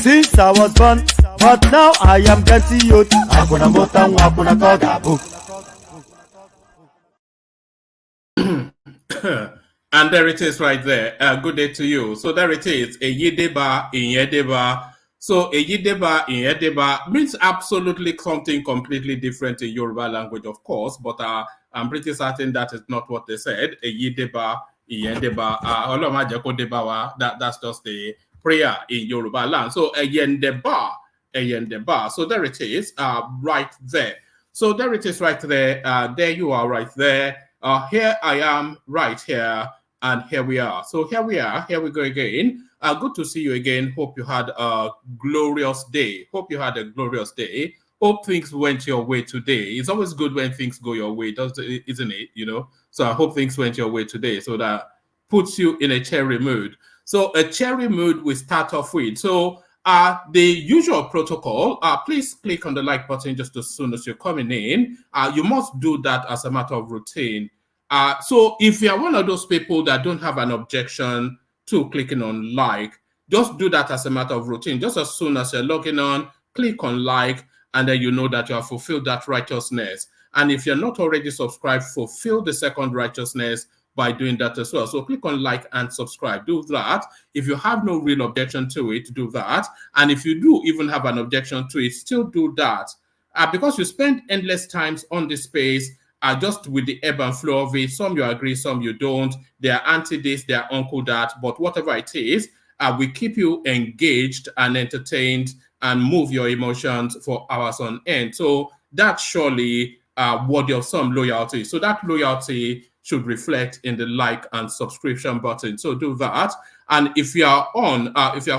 Since I was born, but now I am getting youth. And there it is right there. Good day to you. So there it is. A yideba in yedeba. So a yideba in yedeba means absolutely something completely different in Yoruba language, of course, but I'm pretty certain that is not what they said. A yideba in yedeba. That's just the prayer in Yoruba land. So a yendeba. So there it is, right there. So there it is right there. There you are right there. Here I am right here. And here we are. So here we are. Here we go again. Good to see you again. Hope you had a glorious day. Hope things went your way today. It's always good when things go your way, isn't it? You know. So I hope things went your way today. So that puts you in a cherry mood. So a cherry mood we start off with. So the usual protocol, please click on the like button just as soon as you're coming in. You must do that as a matter of routine. So if you're one of those people that don't have an objection to clicking on like, just do that as a matter of routine. Just as soon as you're logging on, click on like, and then you know that you have fulfilled that righteousness. And if you're not already subscribed, fulfill the second righteousness by doing that as well. So click on like and subscribe. Do that. If you have no real objection to it, do that. And if you do even have an objection to it, still do that. Because you spend endless times on this space, just with the ebb and flow of it. Some you agree, some you don't. They are anti this, they are uncle that. But whatever it is, we keep you engaged and entertained and move your emotions for hours on end. So that surely worthy of some loyalty. So that loyalty should reflect in the like and subscription button. So do that. And if you are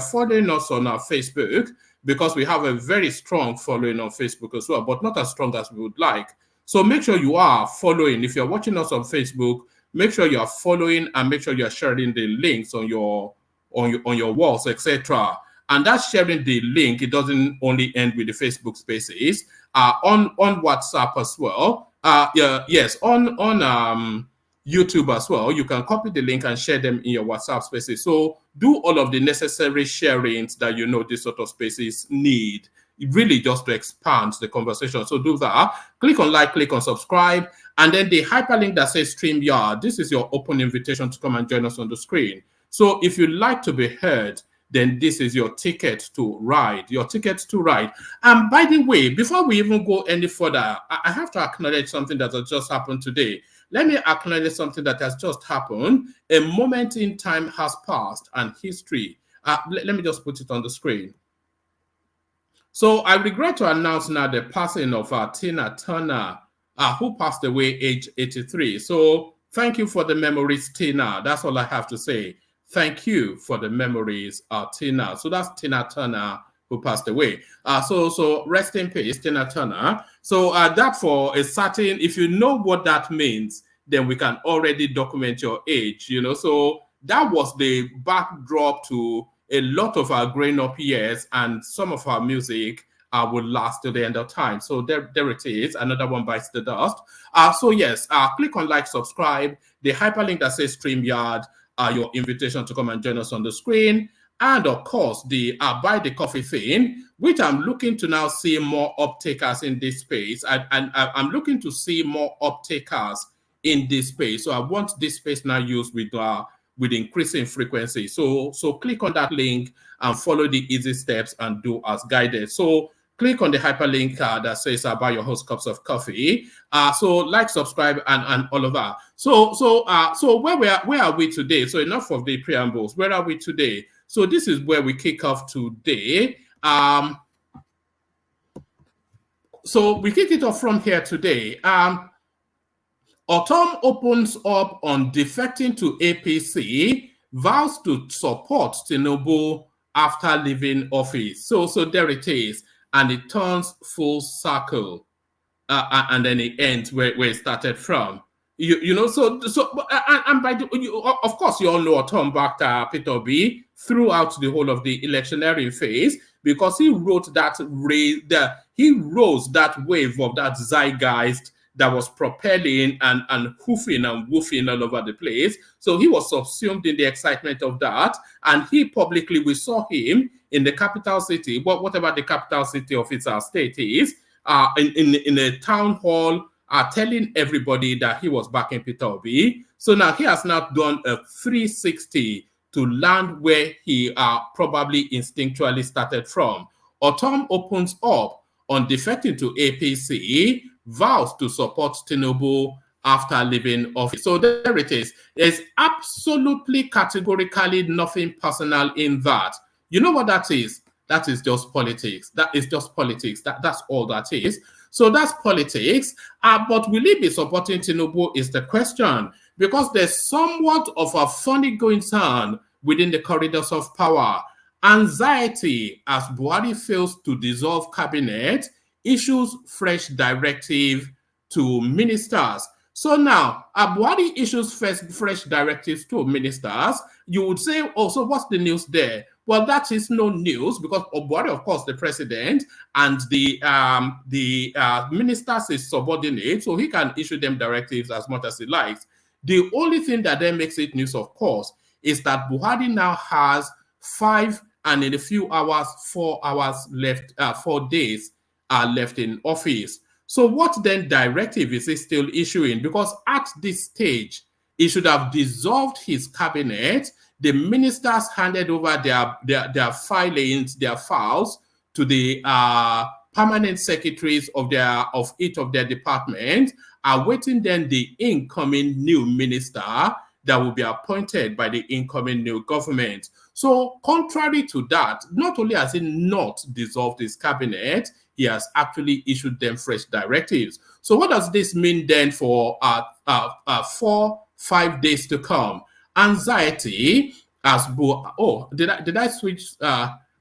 following us on our Facebook, because we have a very strong following on Facebook as well, but not as strong as we would like. So make sure you are following. If you're watching us on Facebook, make sure you are following and make sure you are sharing the links on your walls, etc. And that's sharing the link. It doesn't only end with the Facebook Spaces. On WhatsApp as well. Yes, on YouTube as well. You can copy the link and share them in your WhatsApp Spaces. So do all of the necessary sharings that these sort of spaces need, really just to expand the conversation. So do that. Click on like, click on subscribe, and then the hyperlink that says StreamYard. This is your open invitation to come and join us on the screen. So if you'd like to be heard, then this is your ticket to ride. And by the way, before we even go any further, I have to acknowledge something that has just happened today. Let me acknowledge something that has just happened. A moment in time has passed and history. Let me just put it on the screen. So I regret to announce now the passing of Tina Turner, who passed away age 83. So thank you for the memories, Tina. That's all I have to say. Thank you for the memories, Tina. So that's Tina Turner, who passed away. So rest in peace, Tina Turner. So that for a certain, if you know what that means, then we can already document your age, So that was the backdrop to a lot of our growing up years, and some of our music will last till the end of time. So there it is. Another one bites the dust. So yes, click on like, subscribe. The hyperlink that says StreamYard, your invitation to come and join us on the screen. And of course, the buy the coffee thing, which I'm looking to now see more uptakers in this space. I'm looking to see more uptakers in this space. So I want this space now used with increasing frequency. So click on that link and follow the easy steps and do as guided. So click on the hyperlink that says buy your host cups of coffee. So like, subscribe, and all of that. So where are we today? So enough of the preambles. Where are we today? So this is where we kick off today. So we kick it off from here today. Otom opens up on defecting to APC, vows to support Tinubu after leaving office. So there it is, and it turns full circle, and then it ends where it started from. And by of course, you all know Otom backed Peter B throughout the whole of the electioneering phase, because he rose that wave of that zeitgeist that was propelling and hoofing and woofing all over the place. So he was subsumed in the excitement of that. And we saw him in the capital city, whatever the capital city of its state is, in a town hall, telling everybody that he was backing Peter Obi. So now he has now done a 360 to land where he probably instinctually started from. Otom opens up on defecting to APC, vows to support Tinubu after leaving office. So there it is. There's absolutely categorically nothing personal in that. You know what that is? That is just politics. That's all that is. So that's politics. But will he be supporting Tinubu is the question, because there's somewhat of a funny going on within the corridors of power. Anxiety as Buhari fails to dissolve cabinet, issues fresh directive to ministers. So now, Buhari issues fresh directives to ministers. You would say, oh, so what's the news there? Well, that is no news, because Buhari, of course, the president, and the ministers is subordinate, so he can issue them directives as much as he likes. The only thing that then makes it news, of course, is that Buhari now has 5 and in a few hours, 4 hours left, 4 days left in office. So what then directive is he still issuing? Because at this stage, he should have dissolved his cabinet. The ministers handed over their filings, their files to the permanent secretaries of each of their departments, awaiting then the incoming new minister that will be appointed by the incoming new government. So contrary to that, not only has he not dissolved his cabinet, he has actually issued them fresh directives. So what does this mean then for 4-5 days to come? Anxiety as did I switch?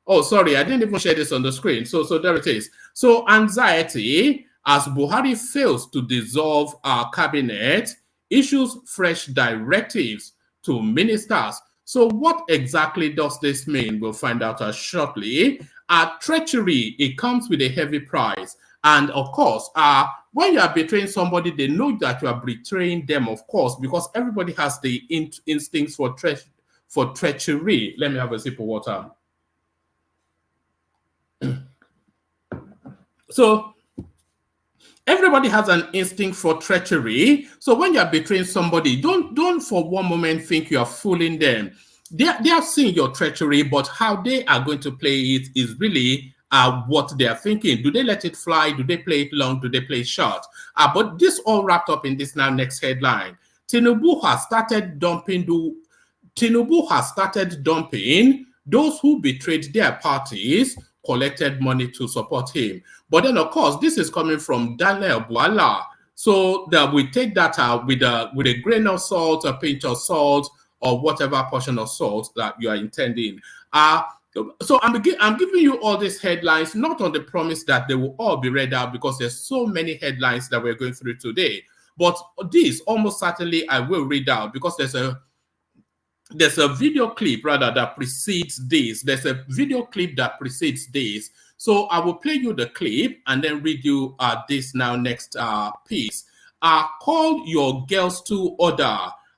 Oh, sorry, I didn't even share this on the screen. So there it is. So anxiety as Buhari fails to dissolve our cabinet, issues fresh directives to ministers. So what exactly does this mean? We'll find out shortly. Treachery, it comes with a heavy price. And of course, when you are betraying somebody, they know that you are betraying them, of course, because everybody has the instincts for treachery. Let me have a sip of water. So everybody has an instinct for treachery. So when you're betraying somebody, don't for one moment think you are fooling them. They are seeing your treachery, but how they are going to play it is really what they are thinking. Do they let it fly? Do they play it long? Do they play it short? But this all wrapped up in this now next headline. Tinubu has started dumping those who betrayed their parties, collected money to support him. But then, of course, this is coming from Daniel Bwala. So that we take that with a grain of salt, a pinch of salt, or whatever portion of salt that you are intending. So I'm giving you all these headlines, not on the promise that they will all be read out, because there's so many headlines that we're going through today. But this almost certainly I will read out, because there's a video clip rather that precedes this. There's a video clip that precedes this. So I will play you the clip and then read you this now next piece. Call your girls to order.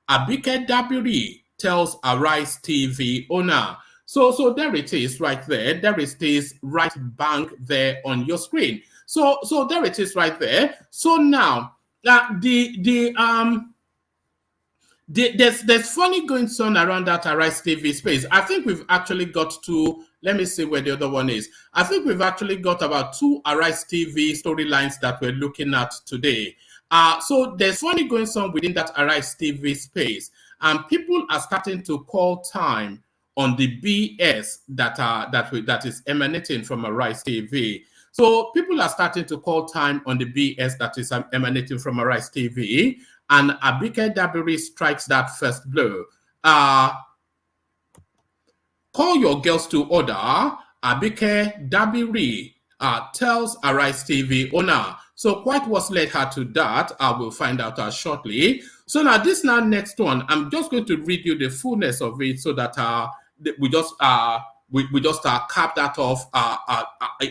Abike Dabiri tells Arise TV owner. So there it is right there. There it is right bang there on your screen. So there it is right there. So now there's funny going on around that Arise TV space. I think we've actually got to, let me see where the other one is. I think we've actually got about 2 Arise TV storylines that we're looking at today. So there's funny going on within that Arise TV space, and people are starting to call time on the BS that is emanating from Arise TV. So people are starting to call time on the BS that is emanating from Arise TV, and Abike Dabiri strikes that first blow. Call your girls to order. Abike Dabiri tells Arise TV owner. So quite what's led her to that, I will find out shortly. So now this next one, I'm just going to read you the fullness of it so that we just cap that off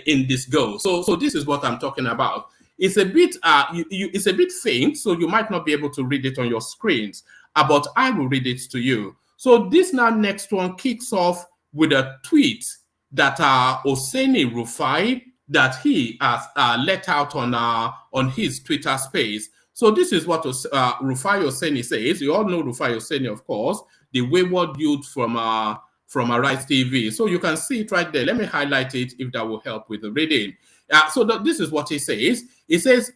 in this go. So this is what I'm talking about. It's a bit it's a bit faint, so you might not be able to read it on your screens, but I will read it to you. So this now next one kicks off with a tweet that Oseni Rufai that he has let out on his Twitter space. So this is what Rufai Oseni says. You all know Rufai Oseni, of course, the wayward youth from Arise TV. So you can see it right there. Let me highlight it if that will help with the reading. So this is what he says. He says,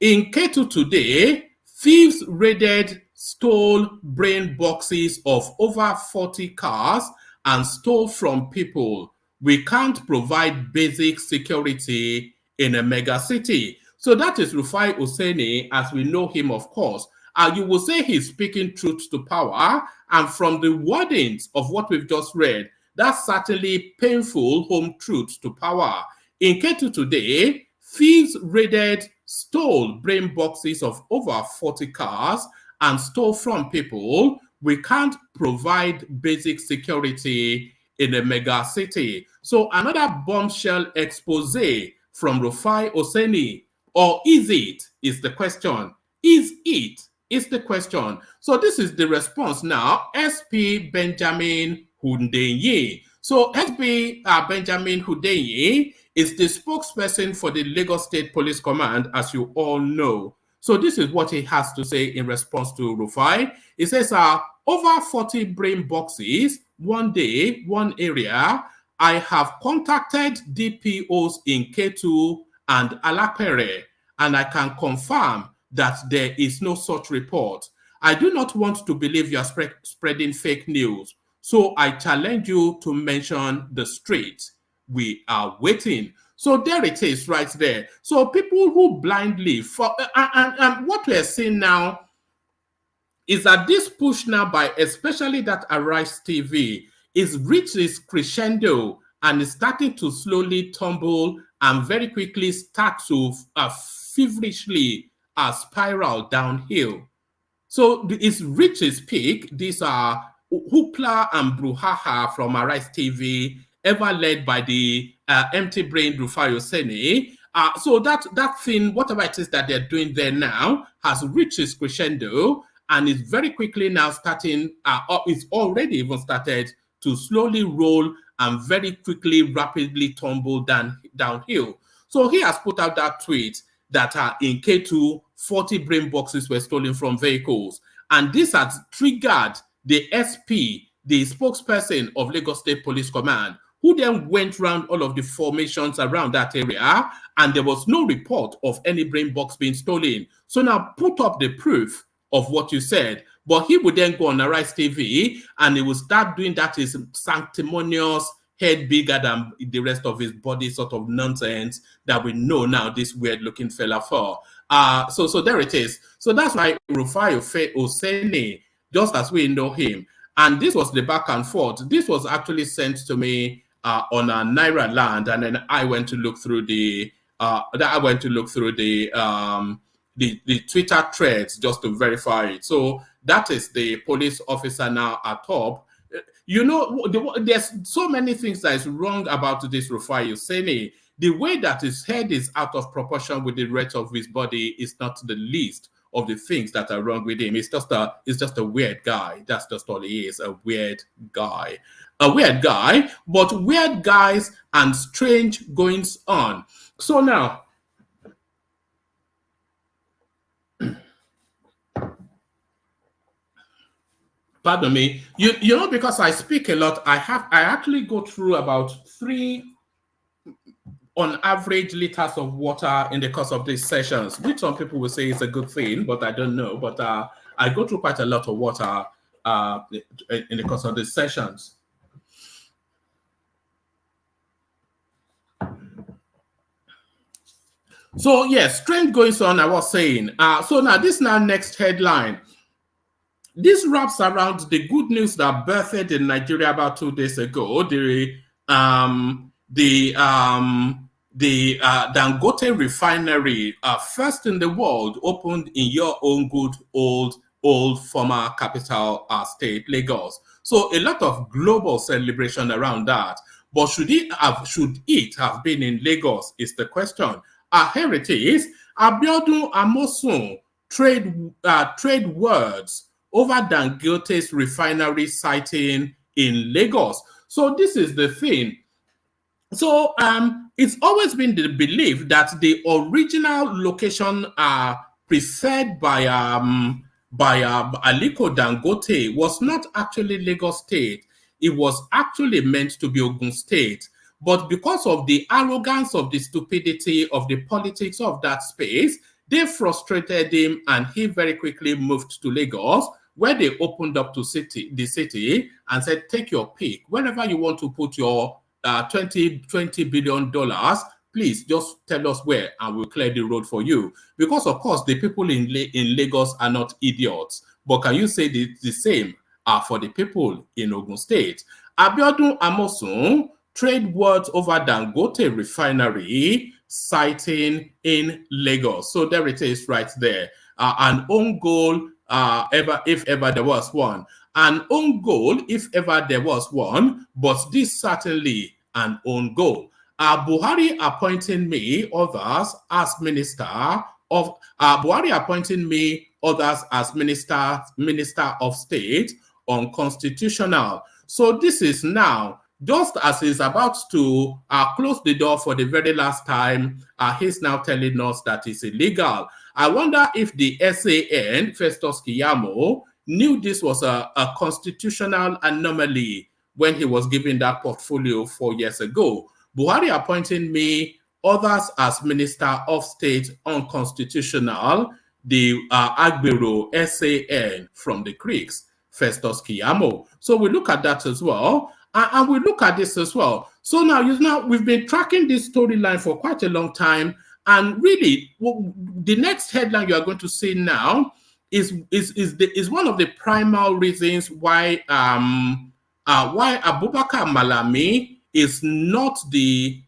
in Ketu today, thieves raided, stole brain boxes of over 40 cars and stole from people. We can't provide basic security in a mega city. So that is Rufai Oseni, as we know him, of course. You will say he's speaking truth to power, and from the wordings of what we've just read, that's certainly painful home truth to power. In Ketu today, thieves raided, stole brain boxes of over 40 cars and stole from people. We can't provide basic security in a mega city. So another bombshell expose from Rufai Oseni. Or is it? Is the question. Is it? Is the question. So this is the response now. SP Benjamin Hundenye. So SP Benjamin Hundenye is the spokesperson for the Lagos State Police Command, as you all know. So this is what he has to say in response to Rufai. He says, over 40 brain boxes, one day, one area. I have contacted DPOs in Ketu and Alapere, and I can confirm that there is no such report. I do not want to believe you are spreading fake news. So I challenge you to mention the street. We are waiting. So there it is right there. So people who blindly, and what we're seeing now is that this push now by especially that Arise TV is reached its crescendo and is starting to slowly tumble and very quickly start to feverishly spiral downhill. So it's reached its peak. These are hoopla and brouhaha from Arise TV, ever led by the empty-brained Rufai Oseni. So that thing, whatever it is that they're doing there now, has reached its crescendo and is very quickly now starting, it's already even started to slowly roll and very quickly, rapidly tumble downhill. So he has put out that tweet that in K2, 40 brain boxes were stolen from vehicles. And this has triggered the SP, the spokesperson of Lagos State Police Command, who then went around all of the formations around that area, and there was no report of any brain box being stolen. So now put up the proof of what you said. But he would then go on Arise TV, and he would start doing that his sanctimonious, head bigger than the rest of his body sort of nonsense that we know now this weird looking fella for. So there it is. So that's why Rufai Oseni, just as we know him, and this was the back and forth. This was actually sent to me on a Naira Land, and then I went to look through the the Twitter threads just to verify it. So that is the police officer now at top. You know, there's so many things that is wrong about this Rufai Oseni. The way that his head is out of proportion with the rest of his body is not the least of the things that are wrong with him. It's just a weird guy. That's just all he is, a weird guy. A weird guy, but weird guys and strange goings on. So now, pardon me, you know, because I speak a lot, I actually go through about 3 on average liters of water in the course of these sessions, which some people will say is a good thing, but I don't know. But I go through quite a lot of water in the course of these sessions. So yes, strange goings on, I was saying. So now this next headline. This wraps around the good news that birthed in Nigeria about 2 days ago. The Dangote refinery, first in the world, opened in your own good old former capital state, Lagos. So a lot of global celebration around that. But should it have been in Lagos is the question. Here it is. Abiodun Amosun trade words over Dangote's refinery siting in Lagos. So this is the thing. So it's always been the belief that the original location preferred by Aliko Dangote was not actually Lagos State. It was actually meant to be Ogun State. But because of the arrogance of the stupidity of the politics of that space, they frustrated him and he very quickly moved to Lagos, where they opened up to the city and said, take your pick. Wherever you want to put your $20 billion, please just tell us where and we'll clear the road for you. Because, of course, the people in Lagos are not idiots. But can you say the same for the people in Ogun State? Abiodun Amosun trade words over Dangote refinery siting in Lagos. So there it is right there. An own goal, if ever there was one. An own goal, if ever there was one, but this certainly an own goal. Buhari appointing me, others as minister of minister of state, unconstitutional. So this is now, just as he's about to close the door for the very last time, he's now telling us that it's illegal. I wonder if the SAN, Festus Keyamo, knew this was a constitutional anomaly when he was given that portfolio 4 years ago. Buhari appointing me, others as Minister of State, unconstitutional. The Agbero SAN from the Creeks, Festus Keyamo. So we look at that as well. And we look at this as well. So now we've been tracking this storyline for quite a long time, and really, the next headline you are going to see now is one of the primal reasons why Abubakar Malami is not the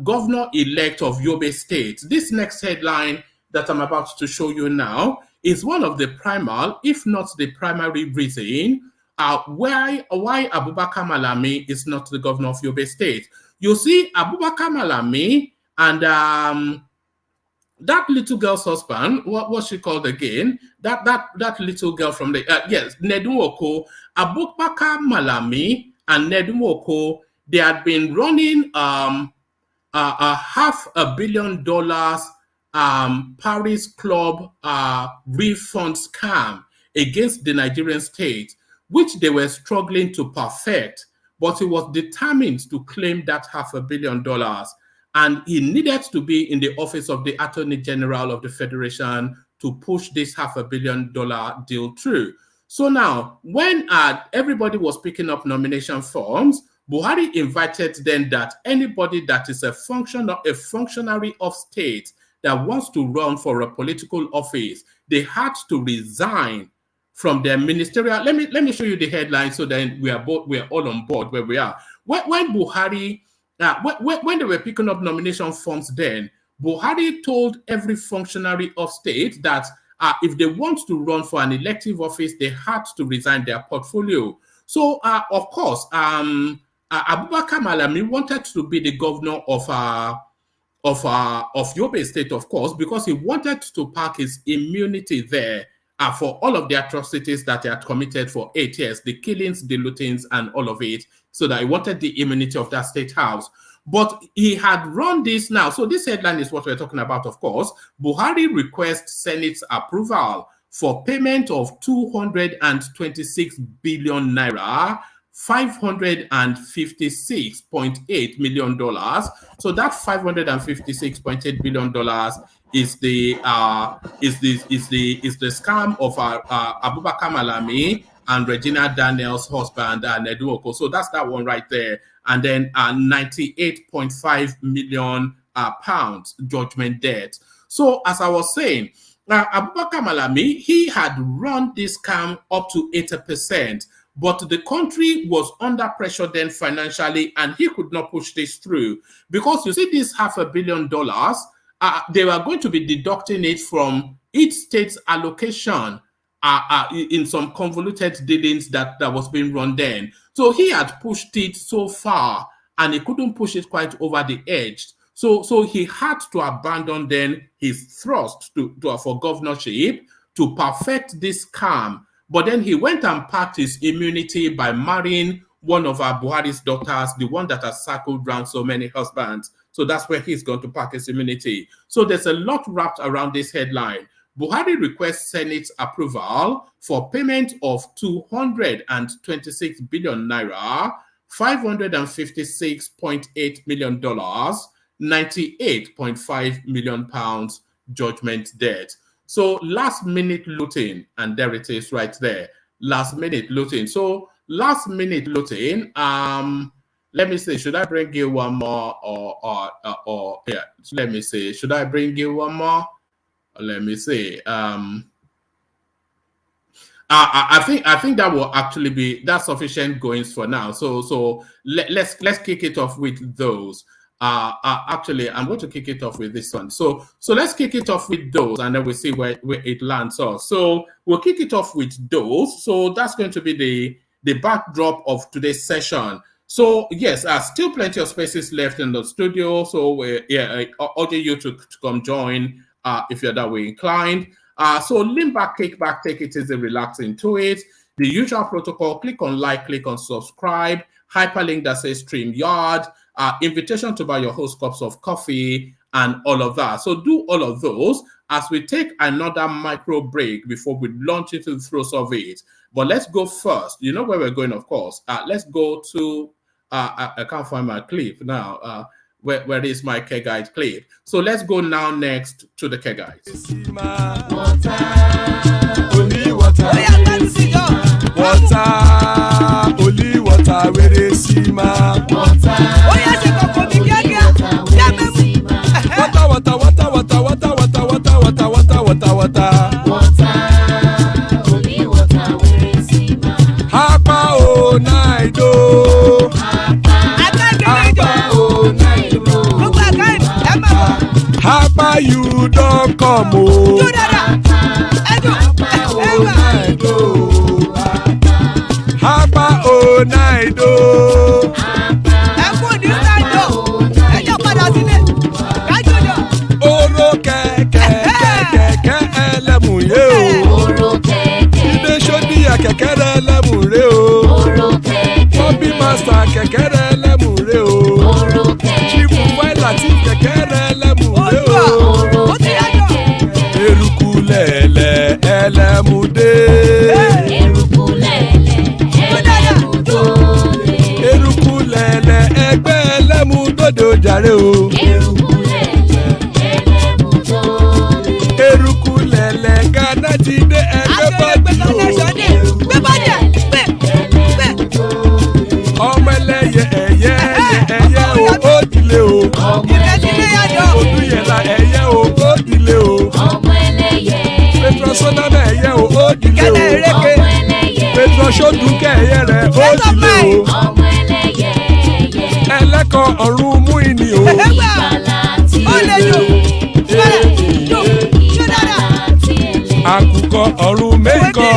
governor-elect of Yobe State. This next headline that I'm about to show you now is one of the primal, if not the primary reason why Abubakar Malami is not the governor of Yobe State. You see, Abubakar Malami and that little girl's husband, what's she called again? That little girl from the yes, Nedunwoko, Abubakar Malami and Nedunwoko, they had been running a $500 million Paris Club refund scam against the Nigerian state, which they were struggling to perfect, but he was determined to claim that $500 million. And he needed to be in the office of the Attorney General of the Federation to push this $500 million deal through. So now, when everybody was picking up nomination forms, Buhari invited then that anybody that is a functionary of state that wants to run for a political office, they had to resign from their ministerial. Let me show you the headline so then we are all on board where we are. When Buhari, when they were picking up nomination forms, then Buhari told every functionary of state that if they want to run for an elective office, they had to resign their portfolio. So, of course, Abubakar Malami wanted to be the governor of Yobe State, of course, because he wanted to park his immunity there for all of the atrocities that he had committed for 8 years, the killings, the lootings, and all of it, so that he wanted the immunity of that state house. But he had run this now. So this headline is what we're talking about, of course. Buhari requests Senate's approval for payment of 226 billion naira, $556.8 million. So that $556.8 billion is the scam of Abubakar Malami and Regina Daniels' husband, Neduoko. So that's that one right there. And then 98.5 million pounds judgment debt. So as I was saying, Abubakar Malami, he had run this scam up to 80%, but the country was under pressure then financially, and he could not push this through. Because you see this $500 million, they were going to be deducting it from each state's allocation in some convoluted dealings that was being run then. So he had pushed it so far, and he couldn't push it quite over the edge. So he had to abandon then his thrust for governorship to perfect this scam. But then he went and packed his immunity by marrying one of our Buhari's daughters, the one that has circled around so many husbands. So that's where he's going to pack his immunity. So there's a lot wrapped around this headline. Buhari requests Senate's approval for payment of 226 billion naira, $556.8 million, 98.5 million pounds judgment debt. So last minute looting, and there it is right there. Last minute looting. So last minute looting. Let me see. Should I bring you one more or yeah? Let me see. Should I bring you one more? Let me see. I think that will actually be that's sufficient goings for now. So let's kick it off with those. Actually, I'm going to kick it off with this one. So let's kick it off with those, and then we'll see where it lands us. So we'll kick it off with those. So that's going to be the backdrop of today's session. So yes, still plenty of spaces left in the studio. So yeah, I urge you to come join if you're that way inclined. So lean back, kick back, take it easy, relax into it. The usual protocol: click on like, click on subscribe, hyperlink that says StreamYard, invitation to buy your host cups of coffee, and all of that. So do all of those as we take another micro break before we launch into the throes of it. But let's go first. You know where we're going, of course. Let's go to, I can't find my clip now. Where is my Care Guide clip? So let's go now next to the Care Guide. Water, only water, where they see my water. Papa, you don't come. Oh. Hapa o naido. Oro kẹ̀kẹ́ ẹlẹ́mù yé o. Ilé sọ́dí àkẹ́kẹ́ rẹ̀ ẹlẹ́mù rẹ̀ o. Bobby Master kẹ̀kẹ́ rẹ̀ ẹlẹ́mù rẹ̀ o. Chief Wẹ́lá tí kẹ̀kẹ́ rẹ̀ ẹlẹ́mù rẹ̀ o. Eruku lẹ̀lẹ̀ ẹlẹ́mù dé. Eruku lẹ̀lẹ̀ ẹgbẹ́ ẹlẹ́mù dòde ojàre o. Eruku lẹ̀lẹ̀ Ghana ti dé ẹgbẹ́ bọ́dì o. Ọmọ ẹlẹ́yẹ ẹyẹ o ó dìle o. Odúyẹ̀lá ẹyẹ o ó dìle o. Petro Sọ́nàmẹ̀ ẹyẹ o ó dìle o. Petro Sọ́dúnkẹ́ ẹyẹ rẹ̀ ó dìle o. Ẹlẹ́kọ̀ọ́ ọ̀run mú ìní o. Àkùkọ ọ̀run mẹ́kọ̀.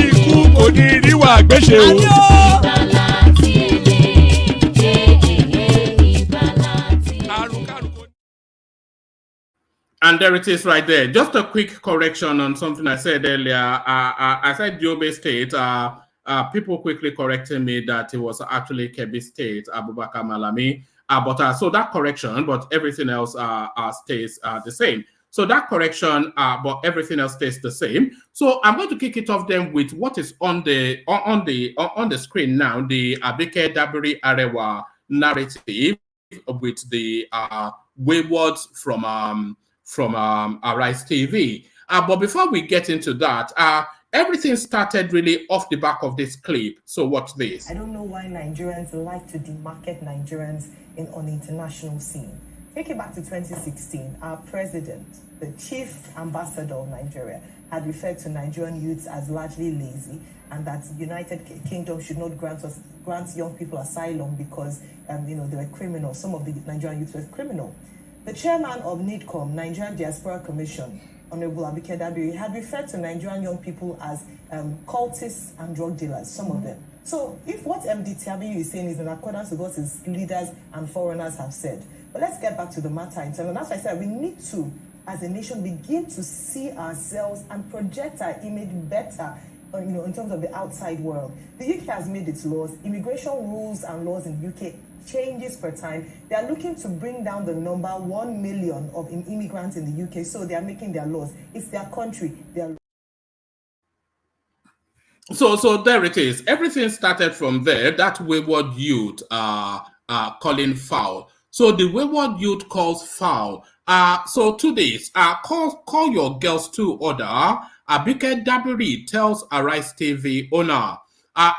Ikú kò ní ríwà gbéṣe o. And there it is right there. Just a quick correction on something I said earlier. I said Yobe State. People quickly corrected me that it was actually Kebbi State, Abubakar Malami. So that correction, but everything else stays the same. So that correction, but everything else stays the same. So I'm going to kick it off then with what is on the screen now, the Abike Dabiri Arewa narrative with the waywards from Arise TV. But before we get into that, everything started really off the back of this clip. So watch this. I don't know why Nigerians like to demarket Nigerians on the international scene. Take it back to 2016. Our president, the chief ambassador of Nigeria, had referred to Nigerian youths as largely lazy, and that the United Kingdom should not grant young people asylum because they were criminals. Some of the Nigerian youths were criminal. The chairman of NIDCOM, Nigerian Diaspora Commission, Honorable Abike Dabiri, had referred to Nigerian young people as cultists and drug dealers, some of them. So if what MD Tiabiyu is saying is in accordance with what his leaders and foreigners have said, but let's get back to the matter in terms, and that's why I said we need to, as a nation, begin to see ourselves and project our image better, in terms of the outside world. The UK has made its laws. Immigration rules and laws in the UK changes per time. They are looking to bring down the number 1 million of immigrants in the UK, so they are making their laws. It's their country. So there it is. Everything started from there. That wayward youth calling foul. So the wayward youth calls foul. So to this, call your girls to order. Abike Dabiri tells Arise TV owner.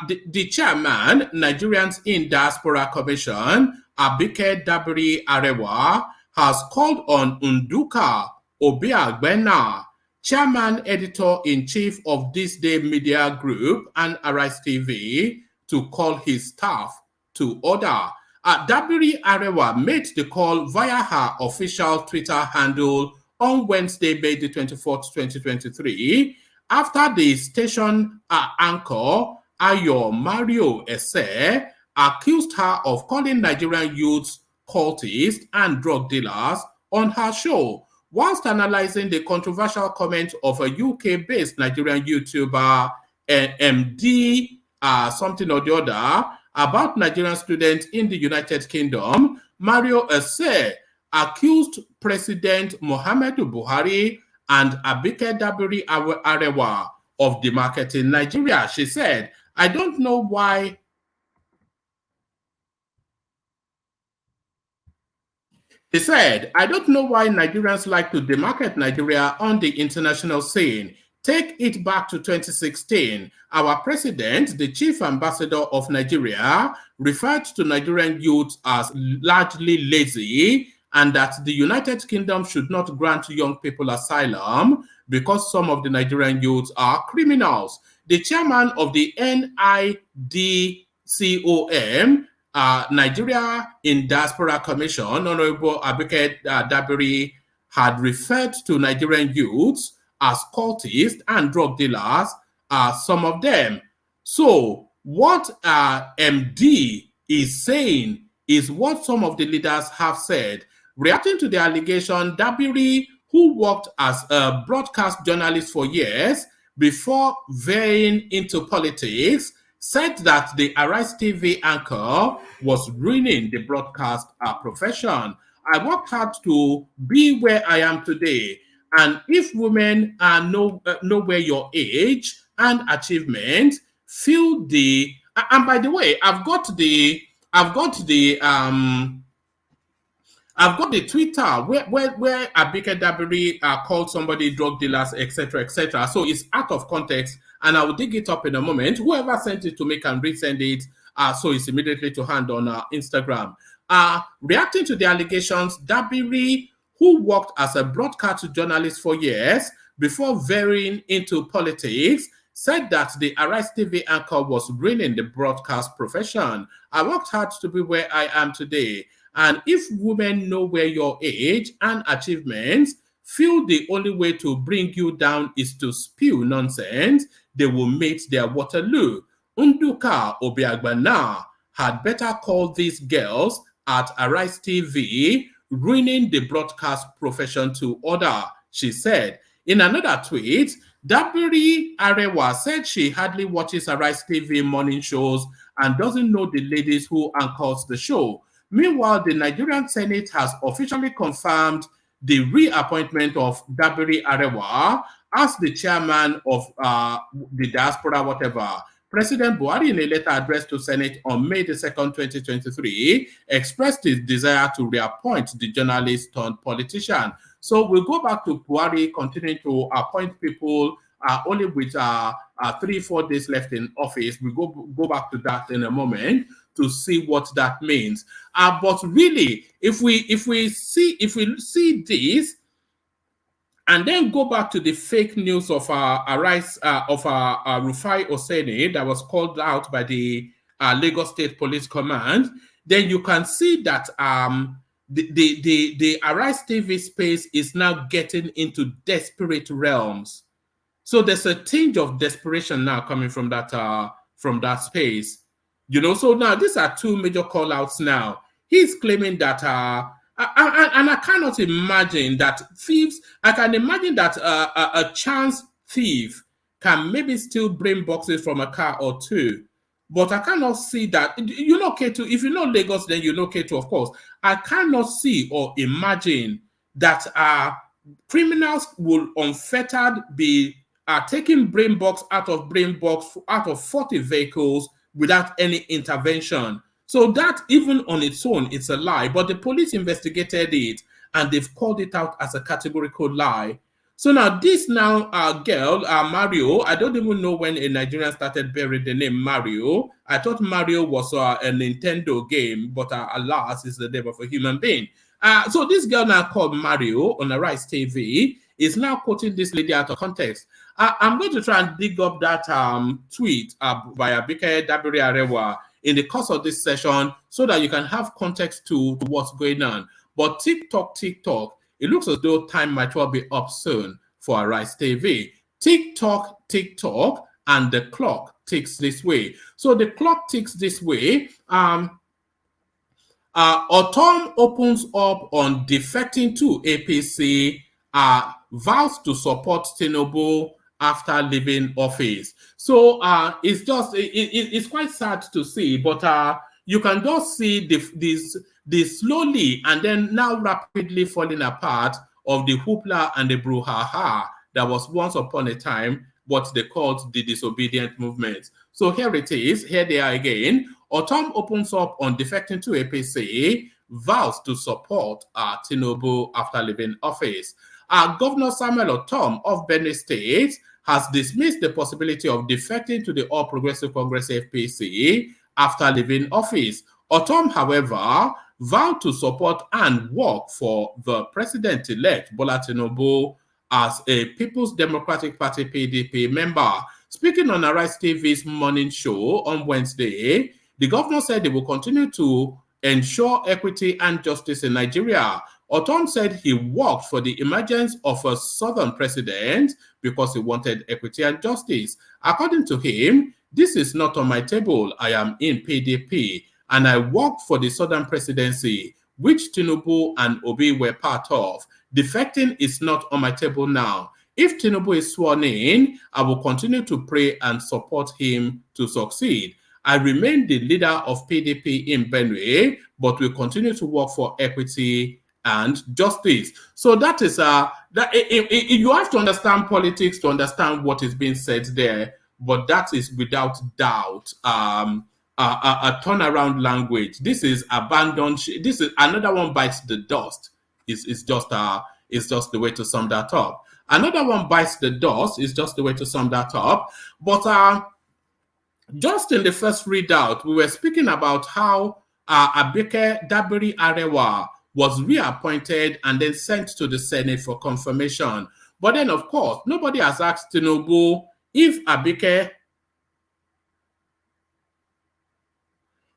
The chairman, Nigerians in Diaspora Commission, Abike Dabiri Arewa, has called on Nduka Obiagbena, chairman editor-in-chief of This Day Media Group and Arise TV, to call his staff to order. Dabiri Arewa made the call via her official Twitter handle on Wednesday, May the 24th, 2023, after the station anchor Ayo Mario Ese accused her of calling Nigerian youths cultists and drug dealers on her show, whilst analyzing the controversial comment of a UK-based Nigerian YouTuber, MD something or the other, about Nigerian students in the United Kingdom. Mario Ese accused President Muhammadu Buhari and Abike Dabiri Arewa of demarketing Nigeria. She said, I don't know why Nigerians like to demarket Nigeria on the international scene. Take it back to 2016. Our president, the chief ambassador of Nigeria, referred to Nigerian youth as largely lazy, and that the United Kingdom should not grant young people asylum because some of the Nigerian youths are criminals. The chairman of the NIDCOM, Nigeria in Diaspora Commission, Honorable Abike Dabiri had referred to Nigerian youths as cultists and drug dealers, some of them. So what MD is saying is what some of the leaders have said. Reacting to the allegation, Dabiri, who worked as a broadcast journalist for years before veering into politics, said that the Arise TV anchor was ruining the broadcast profession. I worked hard to be where I am today. And if women are nowhere your age and achievement, feel the and by the way, I've got the Twitter where Abike Dabiri called somebody drug dealers, etc., etc. So it's out of context, and I will dig it up in a moment. Whoever sent it to me can resend it. So it's immediately to hand on Instagram. Reacting to the allegations, Dabiri, who worked as a broadcast journalist for years before veering into politics, said that the Arise TV anchor was ruining the broadcast profession. I worked hard to be where I am today. And if women know where your age and achievements feel the only way to bring you down is to spew nonsense, they will mate their Waterloo. Unduka Obiagbana had better call these girls at Arise TV ruining the broadcast profession to order, she said. In another tweet, Dabiri Arewa said she hardly watches Arise TV morning shows and doesn't know the ladies who anchors the show. Meanwhile, the Nigerian Senate has officially confirmed the reappointment of Dabiri Arewa as the chairman of the diaspora, whatever. President Buhari, in a letter addressed to Senate on May the 2nd, 2023, expressed his desire to reappoint the journalist turned politician. So we'll go back to Buhari continuing to appoint people only with 3-4 days left in office. We'll go back to that in a moment to see what that means. But really, if we see this, and then go back to the fake news of Rufai Oseni that was called out by the Lagos State Police Command, then you can see that the Arise TV space is now getting into desperate realms. So there's a tinge of desperation now coming from that space. You know, so now these are two major call-outs now. He's claiming that and I cannot imagine that thieves, I can imagine that a chance thief can maybe still bring boxes from a car or two. But I cannot see that. You know K2, if you know Lagos, then you know K2, of course. I cannot see or imagine that criminals will unfettered be taking brain box out of 40 vehicles without any intervention. So that even on its own, it's a lie. But the police investigated it and they've called it out as a categorical lie. So now this girl, Mario, I don't even know when a Nigerian started bearing the name Mario. I thought Mario was a Nintendo game, but alas, it's the name of a human being. So this girl now called Mario on Arise TV is now quoting this lady out of context. I'm going to try and dig up that tweet by Abike Dabiri Arewa in the course of this session so that you can have context to what's going on. But TikTok, it looks as though time might well be up soon for Arise TV. TikTok, and the clock ticks this way. So the clock ticks this way. Otom opens up on defecting to APC, vows to support Tinubu after leaving office. So it's quite sad to see, but you can just see this slowly and then now rapidly falling apart of the hoopla and the brouhaha that was once upon a time what they called the disobedient movement. So here it is. Here they are again. Otom opens up on defecting to APC, vows to support Tinubu after leaving office. Governor Samuel Otom of Benue State has dismissed the possibility of defecting to the All Progressive Congress FPC after leaving office. Otom, however, vowed to support and work for the president-elect Bola Tinubu as a People's Democratic Party PDP member. Speaking on Arise TV's morning show on Wednesday, The governor said they will continue to ensure equity and justice in Nigeria. Otom said he worked for the emergence of a southern president because he wanted equity and justice. According to him, this is not on my table. I am in PDP and I worked for the southern presidency, which Tinubu and Obi were part of. Defecting is not on my table now. If Tinubu is sworn in, I will continue to pray and support him to succeed. I remain the leader of PDP in Benue, but will continue to work for equity and justice. So that is you have to understand politics to understand what is being said there, but that is without doubt a turnaround language. This is abandoned. This is another one bites the dust. It's just the way to sum that up. Another one bites the dust is just the way to sum that up. But just in the first readout, we were speaking about how Abike Dabiri Arewa was reappointed and then sent to the Senate for confirmation. But then, of course, nobody has asked Tinubu if Abike...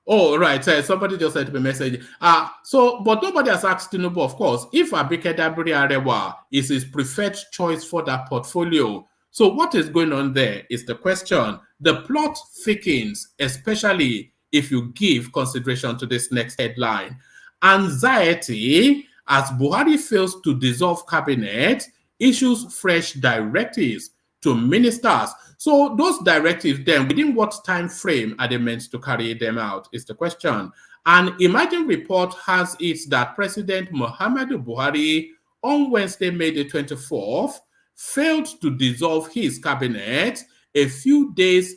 Oh, right. Somebody just sent me a message. But nobody has asked Tinubu, of course, if Abike Dabiri Arewa is his preferred choice for that portfolio. So what is going on there is the question. The plot thickens, especially if you give consideration to this next headline. Anxiety as Buhari fails to dissolve cabinet, issues fresh directives to ministers. So those directives then, within what time frame are they meant to carry them out is the question. An Emerging report has it that President Muhammadu Buhari on Wednesday, May the 24th, failed to dissolve his cabinet a few days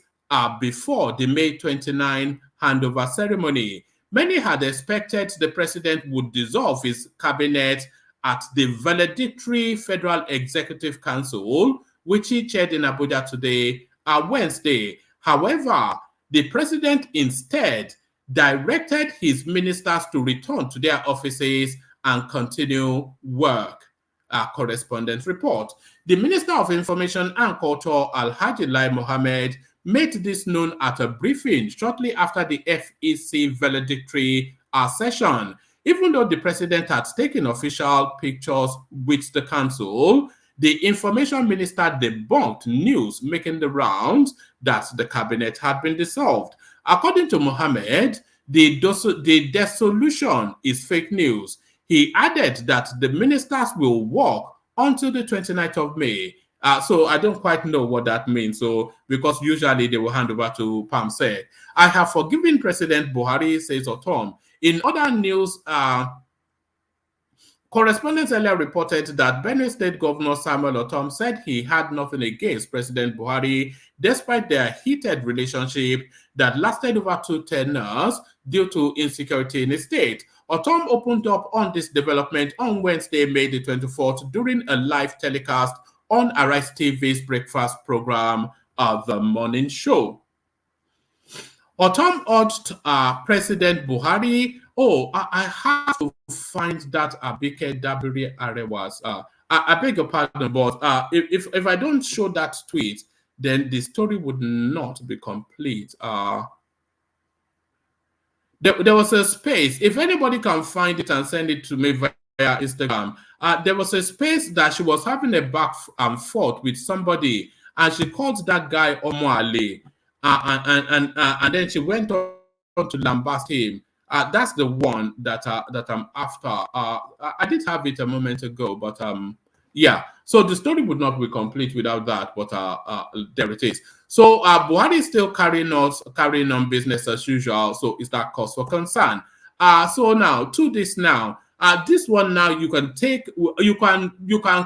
before the May 29 handover ceremony. Many had expected the president would dissolve his cabinet at the valedictory Federal Executive Council, which he chaired in Abuja today, Wednesday. However, the president instead directed his ministers to return to their offices and continue work. Correspondent report. The Minister of Information and Culture, Alhaji Lai Mohammed, made this known at a briefing shortly after the FEC valedictory session. Even though the president had taken official pictures with the council, the information minister debunked news making the rounds that the cabinet had been dissolved. According to Mohammed, the dissolution is fake news. He added that the ministers will work until the 29th of May. So I don't quite know what that means. So because usually they will hand over to PAMSEC. I have forgiven President Buhari, says Otom. In other news, correspondents earlier reported that Benue State Governor Samuel Otom said he had nothing against President Buhari, despite their heated relationship that lasted over 2 tenures due to insecurity in the state. Otom opened up on this development on Wednesday, May the 24th, during a live telecast on Arise TV's breakfast program, The Morning Show. Otom urged President Buhari, I have to find that Abike Dabiri Arewas. I beg your pardon, but if I don't show that tweet, then the story would not be complete. There was a space. If anybody can find it and send it to me via Instagram, there was a space that she was having a back and forth with somebody, and she called that guy Omo Ali, and then she went on to lambast him. That's the one that I'm after. I did have it a moment ago, but yeah. So the story would not be complete without that, but there it is. So Buhari is still carrying on business as usual. So is that cause for concern? So now to this now. This one now you can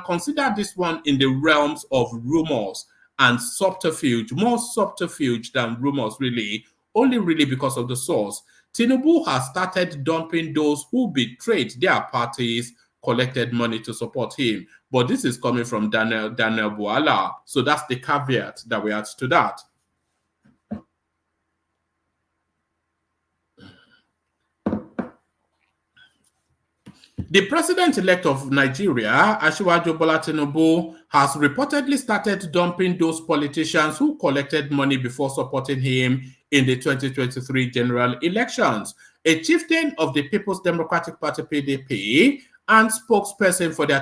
consider this one in the realms of rumors and subterfuge, more subterfuge than rumors really, only really because of the source. Tinubu has started dumping those who betrayed their parties, collected money to support him. But this is coming from Daniel Buala. So that's the caveat that we add to that. The president-elect of Nigeria, Asiwaju Bola Tinubu, has reportedly started dumping those politicians who collected money before supporting him in the 2023 general elections. A chieftain of the People's Democratic Party (PDP) and spokesperson for the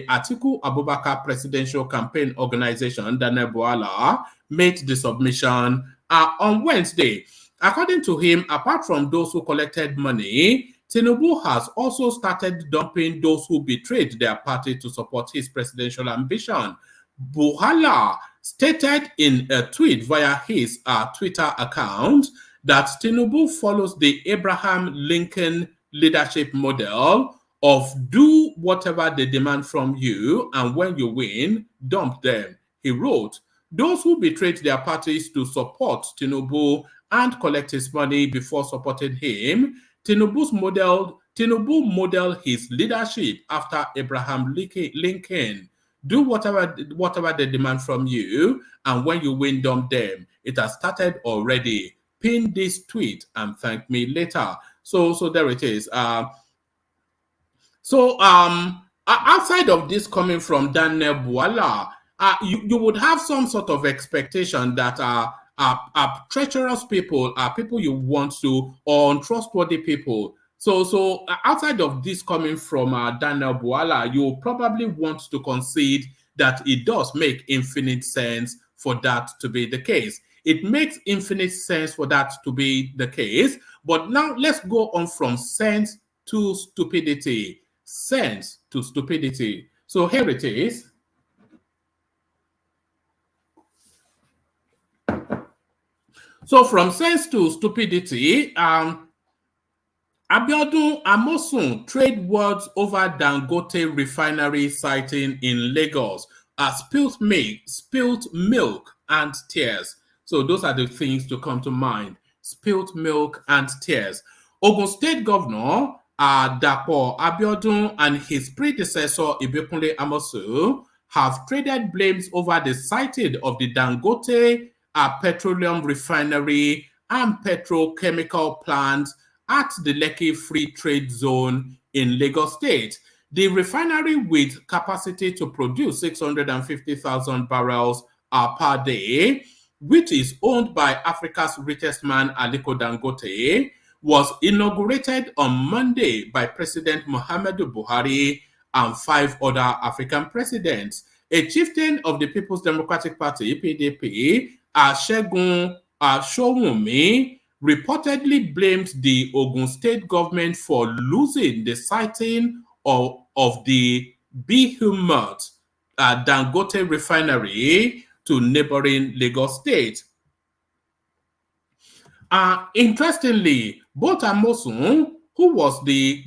Atiku Abubakar presidential campaign organization, Daniel Bwala, made the submission on Wednesday. According to him, apart from those who collected money, Tinubu has also started dumping those who betrayed their party to support his presidential ambition. Buhari stated in a tweet via his Twitter account that Tinubu follows the Abraham Lincoln leadership model of do whatever they demand from you, and when you win, dump them. He wrote, those who betrayed their parties to support Tinubu and collect his money before supporting him, Tinubu modeled his leadership after Abraham Lincoln. Do whatever they demand from you, and when you win, dump them. It has started already. Pin this tweet and thank me later. So there it is. Outside of this coming from Daniel Bwala, you would have some sort of expectation that treacherous people are people you want to, or untrustworthy people. So outside of this coming from Daniel Bwala, you probably want to concede that it does make infinite sense for that to be the case. It makes infinite sense for that to be the case. But now let's go on from sense to stupidity. Sense to stupidity. So here it is. So from sense to stupidity, Abiodun Amosun trade words over Dangote refinery siting in Lagos, spilt milk and tears. So those are the things to come to mind. Spilt milk and tears. Ogun State Governor Dapo Abiodun and his predecessor Ibikunle Amosun have traded blames over the siting of the Dangote petroleum refinery and petrochemical plants at the Lekki Free Trade Zone in Lagos State. The refinery, with capacity to produce 650,000 barrels per day, which is owned by Africa's richest man Aliko Dangote, was inaugurated on Monday by President Muhammadu Buhari and 5 other African presidents. A chieftain of the People's Democratic Party (PDP), Segun Showunmi, reportedly blamed the Ogun State government for losing the siting of the behemoth Dangote refinery to neighboring Lagos State. Interestingly, both Amosun, who was the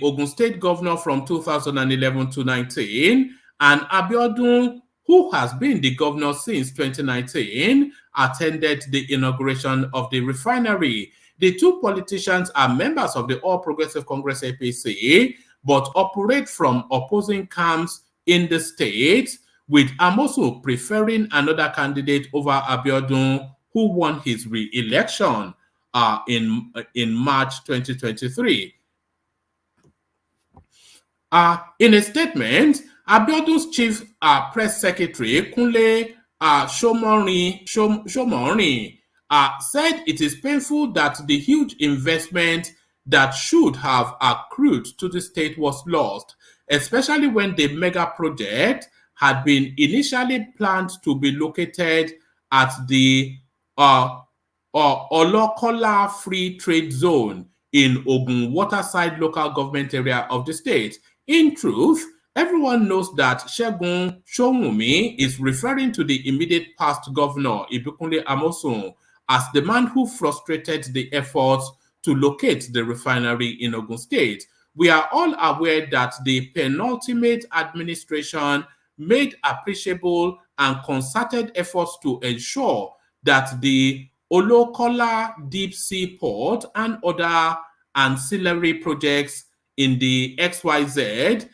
Ogun State governor from 2011 to 19, and Abiodun, who has been the governor since 2019, attended the inauguration of the refinery. The two politicians are members of the All Progressive Congress (APC), but operate from opposing camps in the state, with Amosun preferring another candidate over Abiodun, who won his re-election in March 2023. In a statement, Abiodun's chief press secretary, Kunle Shomori, said it is painful that the huge investment that should have accrued to the state was lost, especially when the mega project had been initially planned to be located at the Olokola Free Trade Zone in Ogun Waterside local government area of the state. In truth, everyone knows that Segun Showunmi is referring to the immediate past governor, Ibikunle Amosun, as the man who frustrated the efforts to locate the refinery in Ogun State. We are all aware that the penultimate administration made appreciable and concerted efforts to ensure that the Olokola Deep Sea Port and other ancillary projects in the XYZ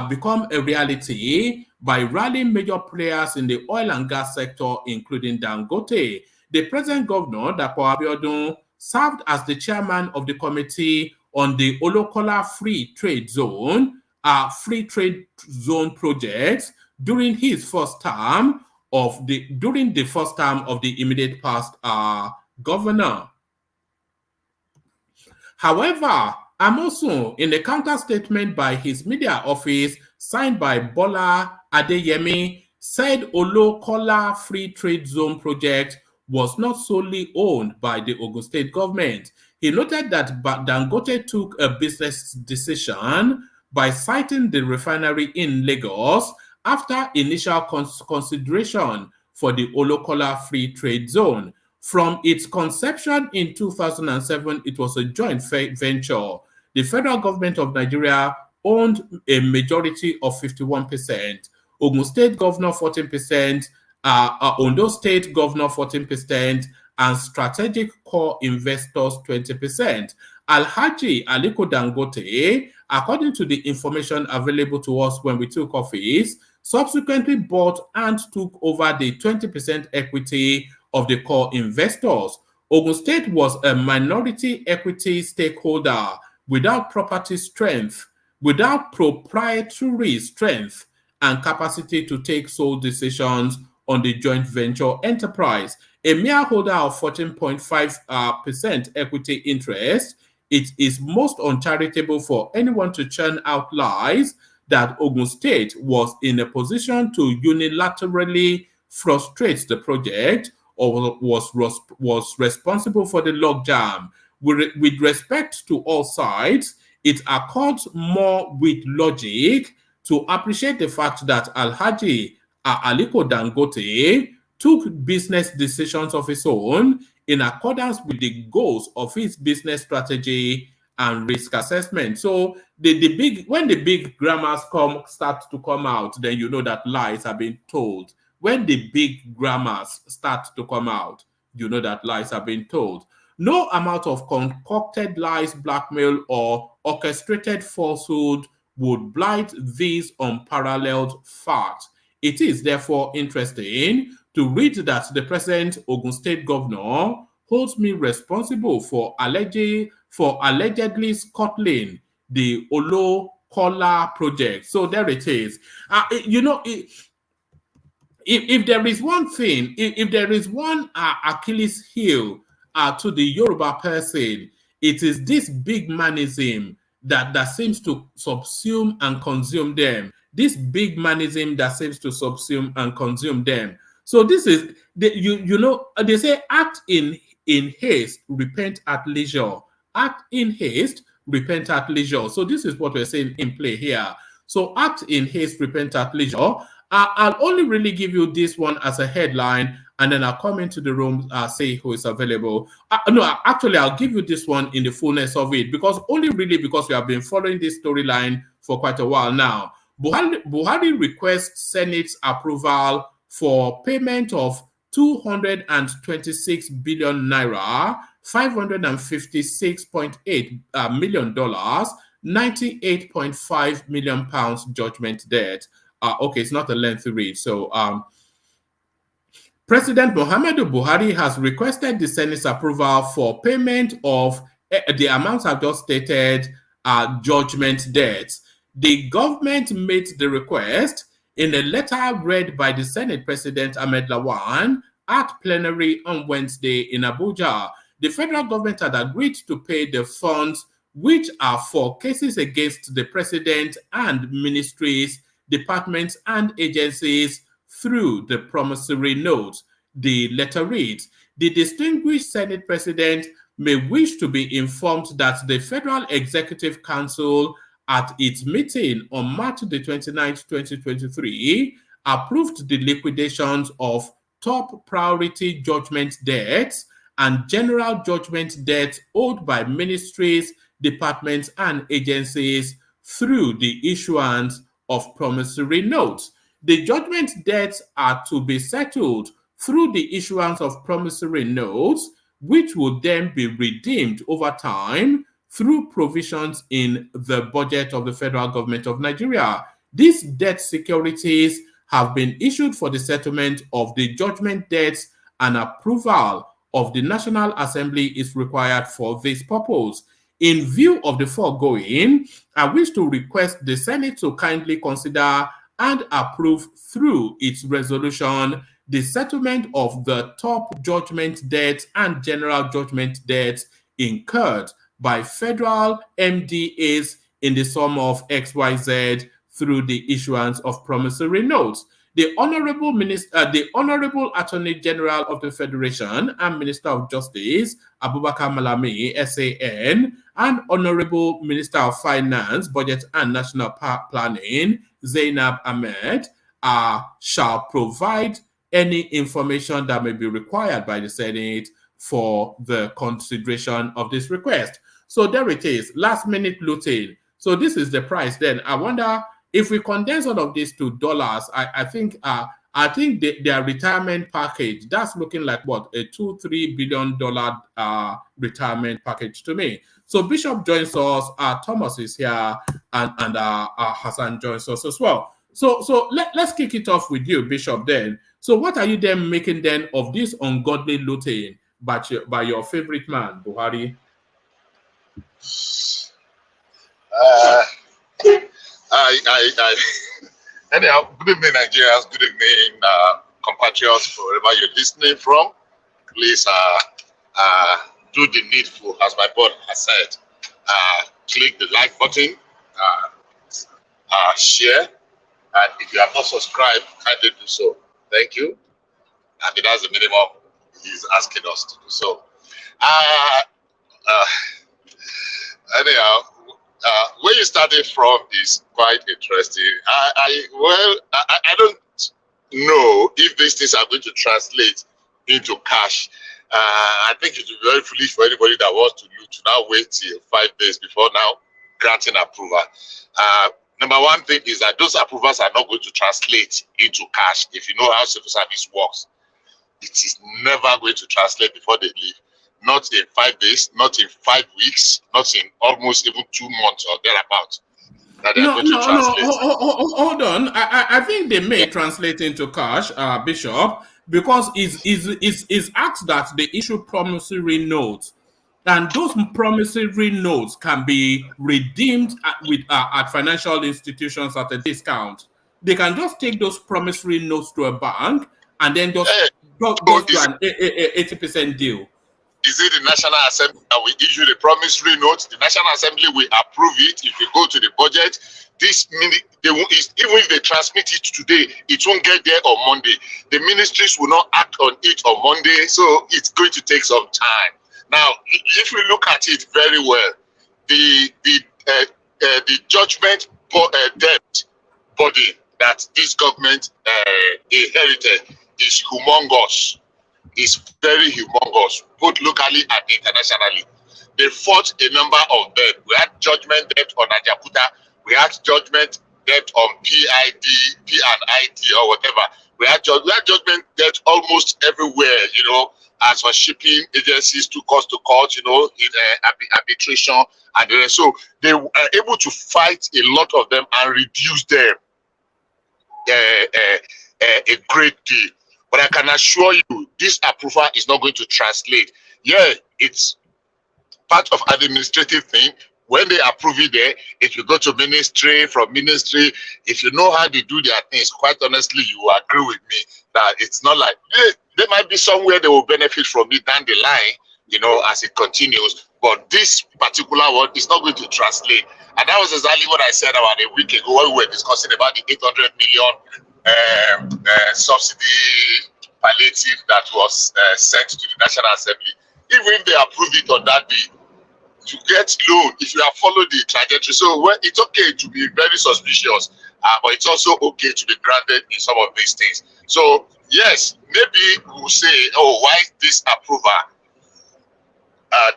become a reality by rallying major players in the oil and gas sector, including Dangote. The present governor, Dapo Abiodun, served as the chairman of the committee on the Olokola Free Trade Zone project during his first term of the immediate past governor. However, Amosun, in a counter statement by his media office signed by Bola Adeyemi, said Olokola Free Trade Zone project was not solely owned by the Ogun State government. He noted that Dangote took a business decision by siting the refinery in Lagos after initial consideration for the Olokola Free Trade Zone. From its conception in 2007, it was a joint venture. The federal government of Nigeria owned a majority of 51%, Ogun State governor 14%, Ondo State governor 14%, and strategic core investors 20%. Alhaji Aliko Dangote, according to the information available to us when we took office, subsequently bought and took over the 20% equity of the core investors. Ogun State was a minority equity stakeholder without property strength, without proprietary strength and capacity to take sole decisions on the joint venture enterprise. A mere holder of 14.5% equity interest, it is most uncharitable for anyone to churn out lies that Ogun State was in a position to unilaterally frustrate the project or was responsible for the logjam. With respect to all sides, it accords more with logic to appreciate the fact that Alhaji Aliko Dangote took business decisions of his own in accordance with the goals of his business strategy and risk assessment. So when the big grammars start to come out, then you know that lies are being told. When the big grammars start to come out, you know that lies are being told. No amount of concocted lies, blackmail, or orchestrated falsehood would blight these unparalleled facts. It is therefore interesting to read that the present Ogun State governor holds me responsible for allegedly scuttling the Olokola project. So there it is. If there is one thing, if there is one Achilles heel to the Yoruba person, it is this big manism that seems to subsume and consume them. This big manism that seems to subsume and consume them. So this is, they say act in haste, repent at leisure. Act in haste, repent at leisure. So this is what we're saying in play here. So act in haste, repent at leisure. I'll only really give you this one as a headline, and then I'll come into the room, say who is available. No, actually, I'll give you this one in the fullness of it, because we have been following this storyline for quite a while now. Buhari requests Senate's approval for payment of 226 billion naira, $556.8 million, 98.5 million pounds judgment debt. Okay, it's not a lengthy read. So, President Muhammadu Buhari has requested the Senate's approval for payment of the amounts I've just stated, judgment debts. The government made the request in a letter read by the Senate President Ahmed Lawan at plenary on Wednesday in Abuja. The federal government had agreed to pay the funds which are for cases against the president and ministries, departments, and agencies through the promissory note. The letter reads, the distinguished Senate President may wish to be informed that the Federal Executive Council at its meeting on March the 29th, 2023, approved the liquidations of top priority judgment debts and general judgment debts owed by ministries, departments, and agencies through the issuance of promissory notes. The judgment debts are to be settled through the issuance of promissory notes, which will then be redeemed over time through provisions in the budget of the federal government of Nigeria. These debt securities have been issued for the settlement of the judgment debts and approval of the National Assembly is required for this purpose. In view of the foregoing, I wish to request the Senate to kindly consider and approve through its resolution the settlement of the top judgment debts and general judgment debts incurred by federal MDAs in the sum of XYZ through the issuance of promissory notes. The Honorable Attorney General of the Federation and Minister of Justice, Abubakar Malami, SAN, and Honorable Minister of Finance, Budget and National Planning, Zainab Ahmed, shall provide any information that may be required by the Senate for the consideration of this request. So there it is, last minute looting. So this is the price then. I wonder if we condense all of this to dollars, I think their retirement package, that's looking like what, a $2-3 billion retirement package to me. So Bishop joins us, Thomas is here, and Hassan joins us as well. So let's kick it off with you, Bishop, then. So what are you then making then of this ungodly looting by your favorite man, Buhari? Anyhow, good evening, Nigerians. Good evening, compatriots, wherever you're listening from. Please do the needful, as my brother has said. Click the like button, share, and if you have not subscribed, kindly do so. Thank you. And that's the minimum he's asking us to do so. Anyhow, where you started from is quite interesting. I don't know if these things are going to translate into cash. I think it would be very foolish for anybody that wants to loot to now wait till 5 days before now granting approval. Number one thing is that those approvals are not going to translate into cash. If you know how civil service works, it is never going to translate before they leave. Not in 5 days, not in 5 weeks, not in almost even 2 months or thereabouts. Hold on. I think they may translate into cash, Bishop, because it's asked that they issue promissory notes, and those promissory notes can be redeemed at financial institutions at a discount. They can just take those promissory notes to a bank and then just do an 80% deal. Is it the National Assembly that will issue the promissory note? The National Assembly will approve it. If you go to the budget, even if they transmit it today, it won't get there on Monday. The ministries will not act on it on Monday, so it's going to take some time. Now, if we look at it very well, the judgment debt body that this government inherited is humongous. Is very humongous, both locally and internationally. They fought a number of them. We had judgment debt on Ajakuta. We had judgment debt on PID, P&ID, or whatever. We had judgment debt almost everywhere, as for shipping agencies took us to court, in arbitration. And so they were able to fight a lot of them and reduce them a great deal. But I can assure you, this approval is not going to translate. Yeah, it's part of administrative thing. When they approve it there, it will go to ministry, from ministry. If you know how they do their things, quite honestly, you will agree with me that it's not like, there might be somewhere they will benefit from it down the line, as it continues. But this particular one is not going to translate. And that was exactly what I said about a week ago when we were discussing about the 800 million subsidy palliative that was sent to the National Assembly. Even if they approve it on that day, to get loan, if you have followed the trajectory, so it's okay to be very suspicious, but it's also okay to be granted in some of these things. So yes, maybe we'll say, why this approval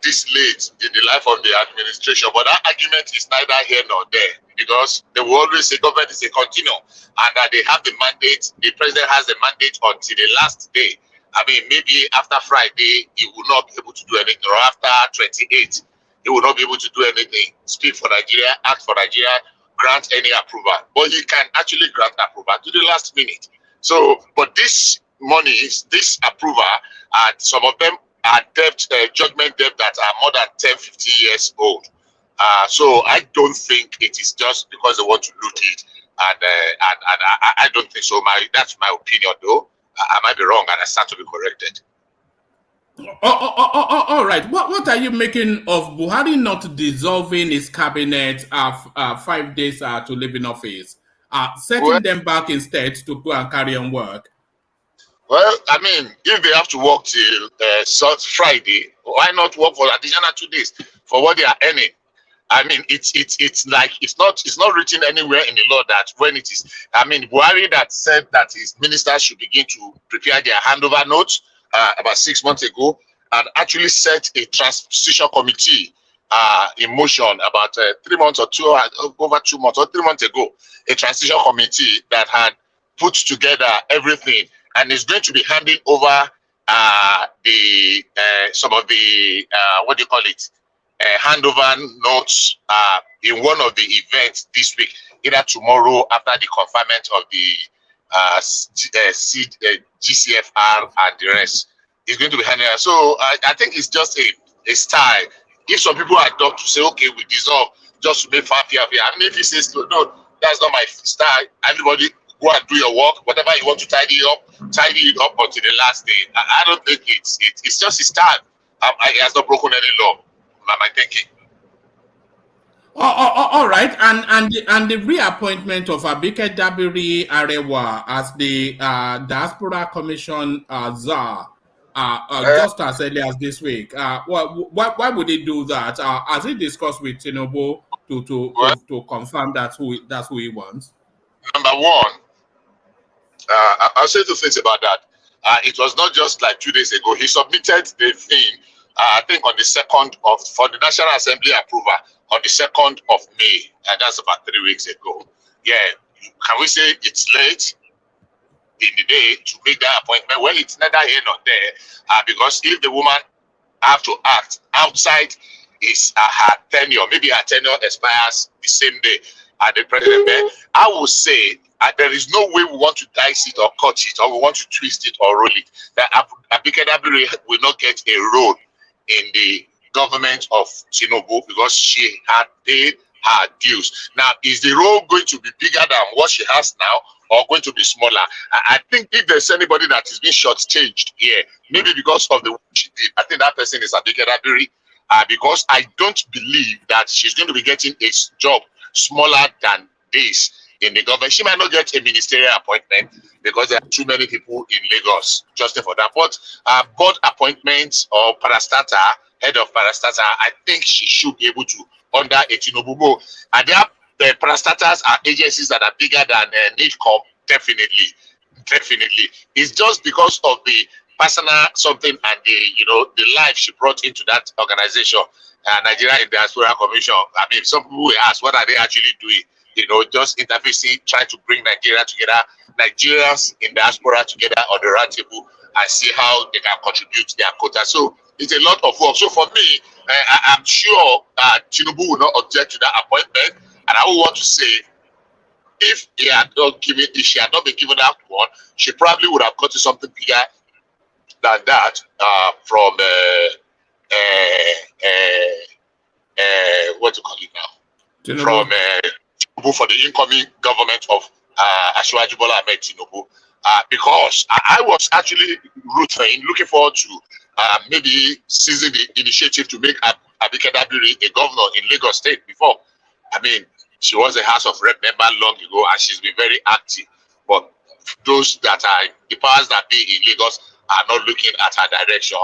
this late in the life of the administration? But that argument is neither here nor there, because they will always say government is a continuum, and that they have the mandate, the president has the mandate until the last day. I mean, maybe after Friday, he will not be able to do anything, or after 28, he will not be able to do anything. Speak for Nigeria, act for Nigeria, grant any approval. But he can actually grant approval to the last minute. So, but this money, this approval, some of them are debt, judgment debt that are more than 10, 15 years old. So I don't think it is just because they want to loot it, and I don't think so. That's my opinion, though. I might be wrong, and I stand to be corrected. All right. What are you making of Buhari not dissolving his cabinet 5 days to leave in office, setting them back instead to go and carry on work? Well, I mean, if they have to work till Friday, why not work for additional 2 days for what they are earning? I mean, it's like it's not written anywhere in the law that when it is. I mean, Buhari that said that his ministers should begin to prepare their handover notes about 6 months ago, and actually set a transition committee in motion about 3 months or over 2 months or 3 months ago. A transition committee that had put together everything and is going to be handing over some of the what do you call it? Handover notes in one of the events this week, either tomorrow after the confinement of the GCFR and the rest. Is going to be handed out. So I think it's just a style. If some people adopt to say, okay, we dissolve just to make fanfare. I mean, if he says, no, that's not my style. Everybody go and do your work. Whatever you want to tidy it up until the last day. I don't think it's just his style. He has not broken any law. My thinking. All right, and the reappointment of Abike Dabiri Arewa as the Diaspora Commission czar, just as early as this week. Why would he do that? Has he discussed with Tinubu to confirm that's who he wants? Number one, I'll say 2 things about that. It was not just like 2 days ago. He submitted the thing. I think on the 2nd for the National Assembly approval on the 2nd of May, and that's about 3 weeks ago. Yeah, can we say it's late in the day to make that appointment? Well, it's neither here nor there, because if the woman have to act outside her tenure, maybe her tenure expires the same day at the president, I will say there is no way we want to dice it or cut it or we want to twist it or roll it. That Abike Dabiri will not get a role in the government of Tinubu because she had paid her dues. Now, is the role going to be bigger than what she has now or going to be smaller? I think if there's anybody that is being shortchanged here, maybe because of the work she did, I think that person is Abike Dabiri, because I don't believe that she's going to be getting a job smaller than this in the government. She might not get a ministerial appointment because there are too many people in Lagos just for that. But board appointments or parastatal, head of parastatal, I think she should be able to under a Tinubu. And there are parastatals are agencies that are bigger than NIDCOM, definitely. It's just because of the personal something and the life she brought into that organization, Nigeria Diaspora Commission. I mean, some people will ask, what are they actually doing? Just interfacing, trying to bring Nigeria together, Nigerians in diaspora together on the round table and see how they can contribute their quota. So it's a lot of work. So for me, I'm sure Tinubu will not object to that appointment. And I would want to say, if she had not been given that one, she probably would have gotten something bigger than that from what to call it now? Tinubu. From for the incoming government of Asiwaju Bola Ahmed Tinubu, because I was actually looking forward to maybe seizing the initiative to make Abike Dabiri a governor in Lagos State before. I mean, she was a House of Rep member long ago and she's been very active. But those that are the powers that be in Lagos are not looking at her direction.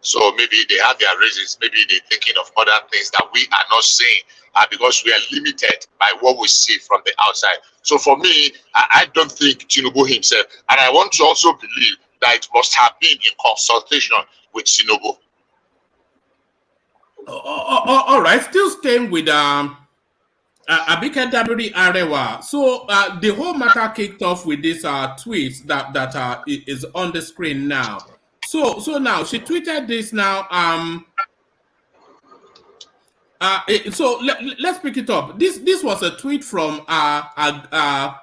So maybe they have their reasons. Maybe they're thinking of other things that we are not saying because we are limited by what we see from the outside. So for me, I don't think Tinubu himself, and I want to also believe that it must have been in consultation with Tinubu. All right, still staying with Abike Dabiri Arewa. So the whole matter kicked off with this tweet that is on the screen now. So now she tweeted this now. So let's pick it up. This was a tweet from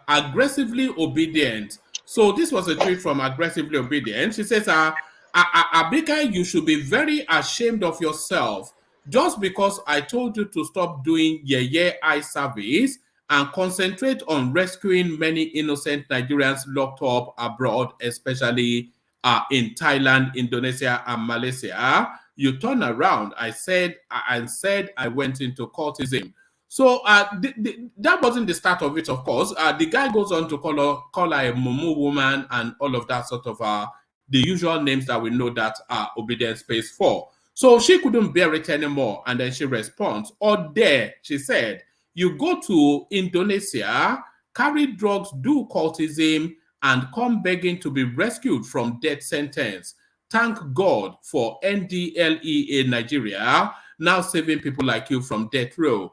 Aggressively Obedient. So this was a tweet from Aggressively Obedient. She says, Abika, you should be very ashamed of yourself. Just because I told you to stop doing eye service and concentrate on rescuing many innocent Nigerians locked up abroad, especially in Thailand, Indonesia, and Malaysia, you turn around. I said I went into cultism. So that wasn't the start of it, of course. The guy goes on to call her a mumu woman and all of that sort of the usual names that we know that obedience pays for. So she couldn't bear it anymore, and then she responds, "Or there," she said, "you go to Indonesia, carry drugs, do cultism, and come begging to be rescued from death sentence. Thank God for NDLEA Nigeria now saving people like you from death row."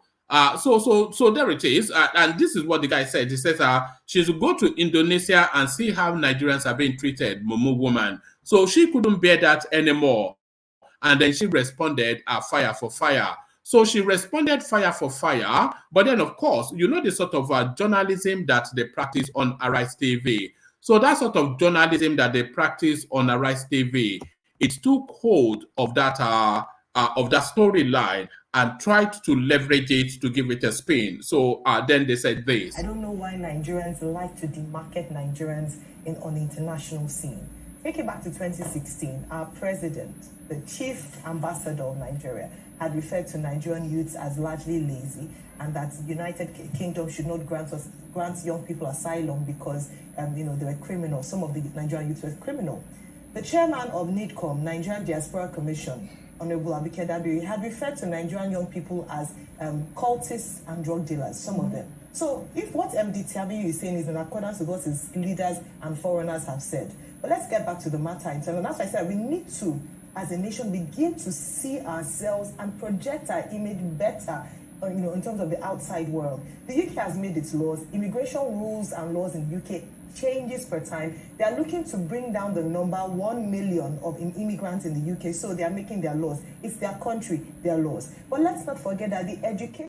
So there it is, and this is what the guy said. He says, she should go to Indonesia and see how Nigerians are being treated, Mumu woman. So she couldn't bear that anymore, and then she responded, fire for fire. So she responded fire for fire, but then of course, you know the sort of journalism that they practice on Arise TV. So that sort of journalism that they practice on Arise TV, it took hold of that storyline and tried to leverage it to give it a spin. So then they said this. I don't know why Nigerians like to demarket Nigerians on the international scene. Take it back to 2016, our president, the chief ambassador of Nigeria, had referred to Nigerian youths as largely lazy, and that the United Kingdom should not grant young people asylum because they were criminal. Some of the Nigerian youths were criminal. The chairman of NIDCOM, Nigerian Diaspora Commission, Honorable Abike Dabiri, had referred to Nigerian young people as cultists and drug dealers, some of them. So if what MD Tiabiyu is saying is in accordance with what his leaders and foreigners have said, but let's get back to the matter in terms, and that's why I said we need to, as a nation, begin to see ourselves and project our image better, in terms of the outside world. The UK has made its laws. Immigration rules and laws in the UK changes per time. They are looking to bring down the number 1 million of immigrants in the UK, so they are making their laws. It's their country, their laws. But let's not forget that the education.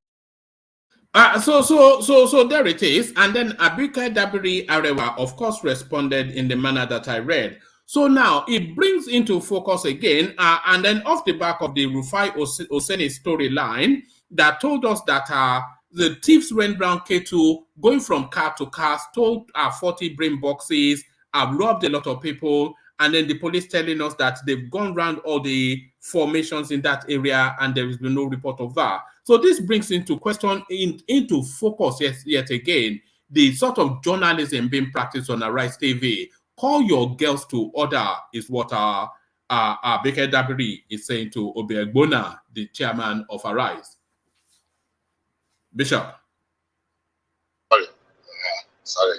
So there it is. And then Abike Dabiri Arewa, of course, responded in the manner that I read. So now it brings into focus again, and then off the back of the Rufai Oseni storyline that told us that the thieves went round K2, going from car to car, stole 40 brain boxes, robbed a lot of people, and then the police telling us that they've gone around all the formations in that area and there has been no report of that. So this brings into question, into focus yet again, the sort of journalism being practiced on Arise TV. Call your girls to order is what Abike Dabiri is saying to Obiagbona, the chairman of Arise. Bishop. Sorry.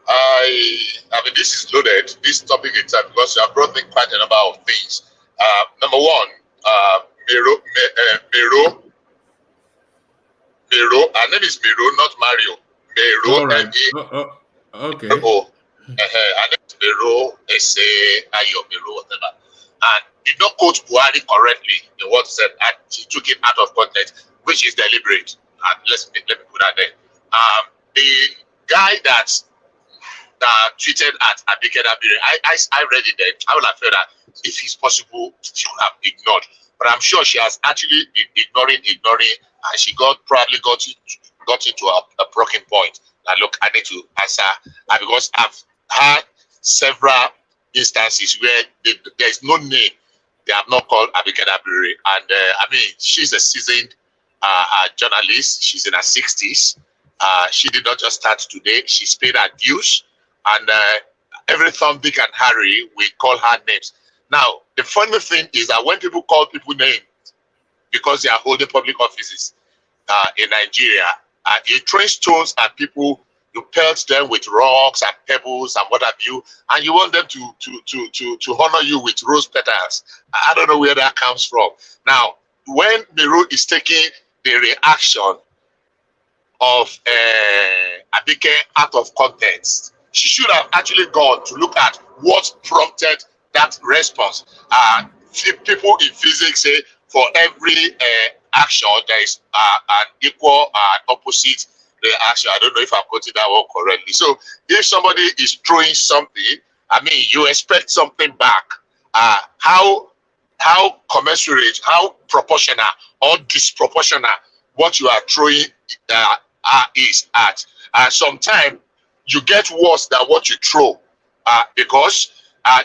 I mean, this is loaded. This topic itself, because you have brought in quite a number of things. Number one, Mero. Her name is Mero, not Mario. Mero. Right. Okay. Her name is Mero, Ayo, Mero, whatever. And did not quote Buhari correctly in what said, and she took it out of context, which is deliberate. And let me put that there. The guy that tweeted at Abike Dabiri, I read it then. I would have felt that if it's possible, she would have ignored. But I'm sure she has actually been ignoring, and she probably got into a broken point. Now look, I need to answer, because I've had several instances where there's no name. They have not called Abike Dabiri, and I mean, she's a seasoned journalist. She's in her 60s. She did not just start today. She's paid her dues, and every Tom, Dick, and Harry, we call her names. Now, the funny thing is that when people call people names because they are holding public offices in Nigeria, you throw stones at people, you pelt them with rocks and pebbles and what have you, and you want them to honor you with rose petals. I don't know where that comes from. Now, when Mero is taking the reaction of Abike out of context, she should have actually gone to look at what prompted that response. People in physics say for every action there is an equal and opposite reaction. I don't know if I'm quoting that one correctly. So if somebody is throwing something, I mean, you expect something back. how commensurate, how proportional or disproportional what you are throwing is at. And sometimes you get worse than what you throw, because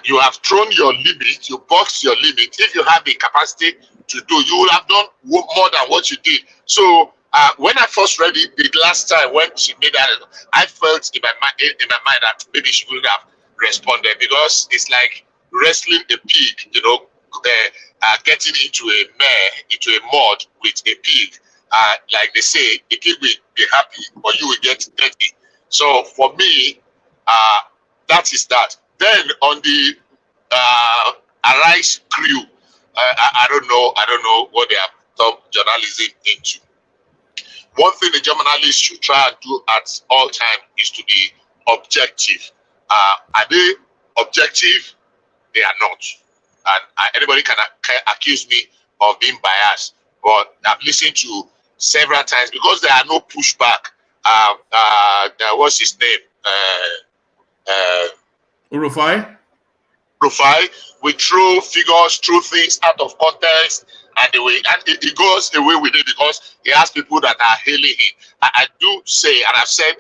you have thrown your limit, you boxed your limit. If you have the capacity to do, you will have done more than what you did. So when I first read it the last time when she made that, I felt in my mind that maybe she wouldn't have responded, because it's like wrestling a pig, getting into a mare, into a mud with a pig. Like they say, the pig will be happy, but you will get dirty. So for me, that is that. Then on the Arise crew, I don't know what they have turned journalism into. One thing the journalists should try and do at all time is to be objective. Are they objective? They are not. And anybody can accuse me of being biased, but I've listened to several times, because there are no pushback. What's his name? Rufai? Rufai. We throw figures, throw things out of context, and it goes away with it, because he has people that are hailing him. I do say, and I've said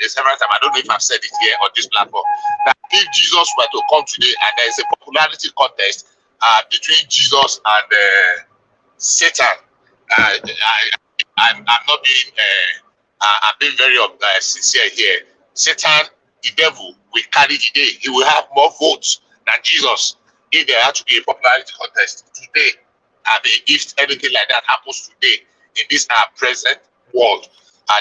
several times, I don't know if I've said it here on this platform, that if Jesus were to come today and there is a popularity contest between Jesus and Satan, I'm not being I'm being very sincere here. Satan, the devil, will carry the day. He will have more votes than Jesus if there had to be a popularity contest today. I mean, if anything like that happens today in this present world,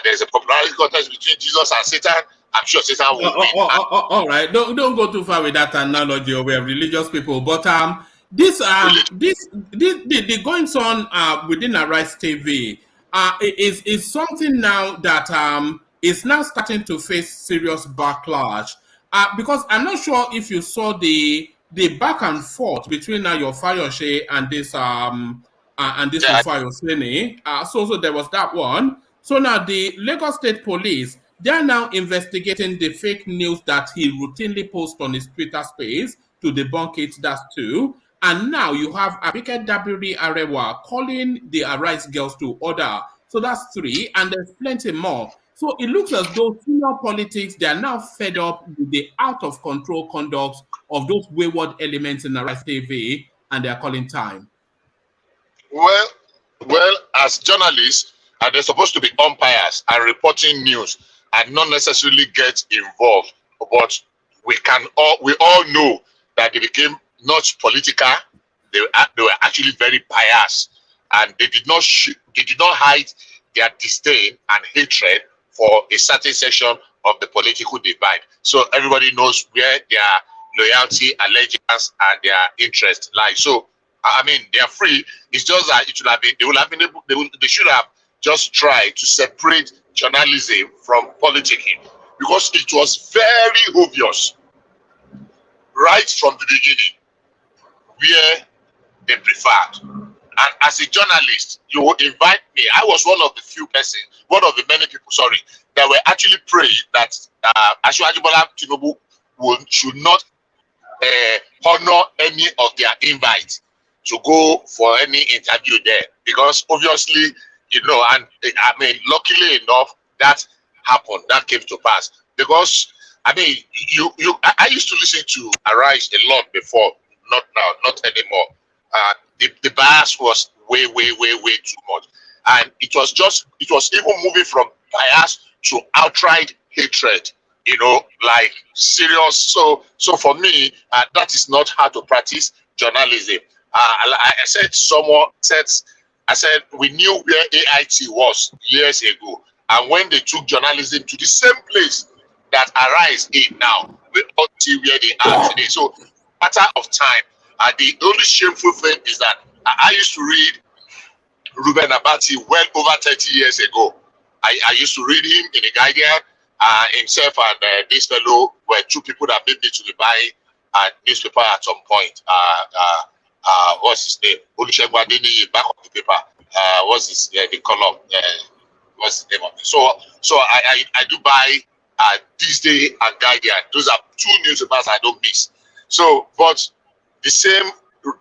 there's a popularity contest between Jesus and Satan. I'm sure Satan will win. All right, don't go too far with that analogy. We're religious people, but the goings on within Arise TV is something now that is now starting to face serious backlash. Because I'm not sure if you saw the back and forth between your Fayose and this Rufai Oseni. So there was that one. So now the Lagos State Police, they are now investigating the fake news that he routinely posts on his Twitter space to debunk it. That's two. And now you have Abike Dabiri Arewa calling the Arise girls to order. So that's three. And there's plenty more. So it looks as though senior politics, they are now fed up with the out-of-control conduct of those wayward elements in Arise TV, and they are calling time. Well, as journalists, they're supposed to be umpires and reporting news and not necessarily get involved. But we all know that they became not political. They were actually very biased, and they did not hide their disdain and hatred for a certain section of the political divide. So everybody knows where their loyalty, allegiance, and their interest lie. So I mean, they are free. It's just that it should have been. They should have just tried to separate journalism from politicking, because it was very obvious right from the beginning where they preferred. And as a journalist, you will invite me. I was one of the many people, that were actually praying that Asiwaju Bola Tinubu should not honor any of their invites to go for any interview there, because obviously, and I mean, luckily enough, that happened. That came to pass, because I mean, I used to listen to Arise a lot before, not now, not anymore. The bias was way too much, and it was even moving from bias to outright hatred, like serious. So for me, that is not how to practice journalism. I said we knew where AIT was years ago, and when they took journalism to the same place that Arise in now, we all see where they are today. So matter of time. The only shameful thing is that I used to read Ruben Abati well over 30 years ago. I used to read him in the Guardian. Himself and this fellow were two people that made me to be buying a newspaper at some point. What's his name? Olusegun Adeniyi, back of the paper. What's the column? What's the name of it? So I do buy This Day and Guardian. Those are two newspapers I don't miss. So, but the same Ruben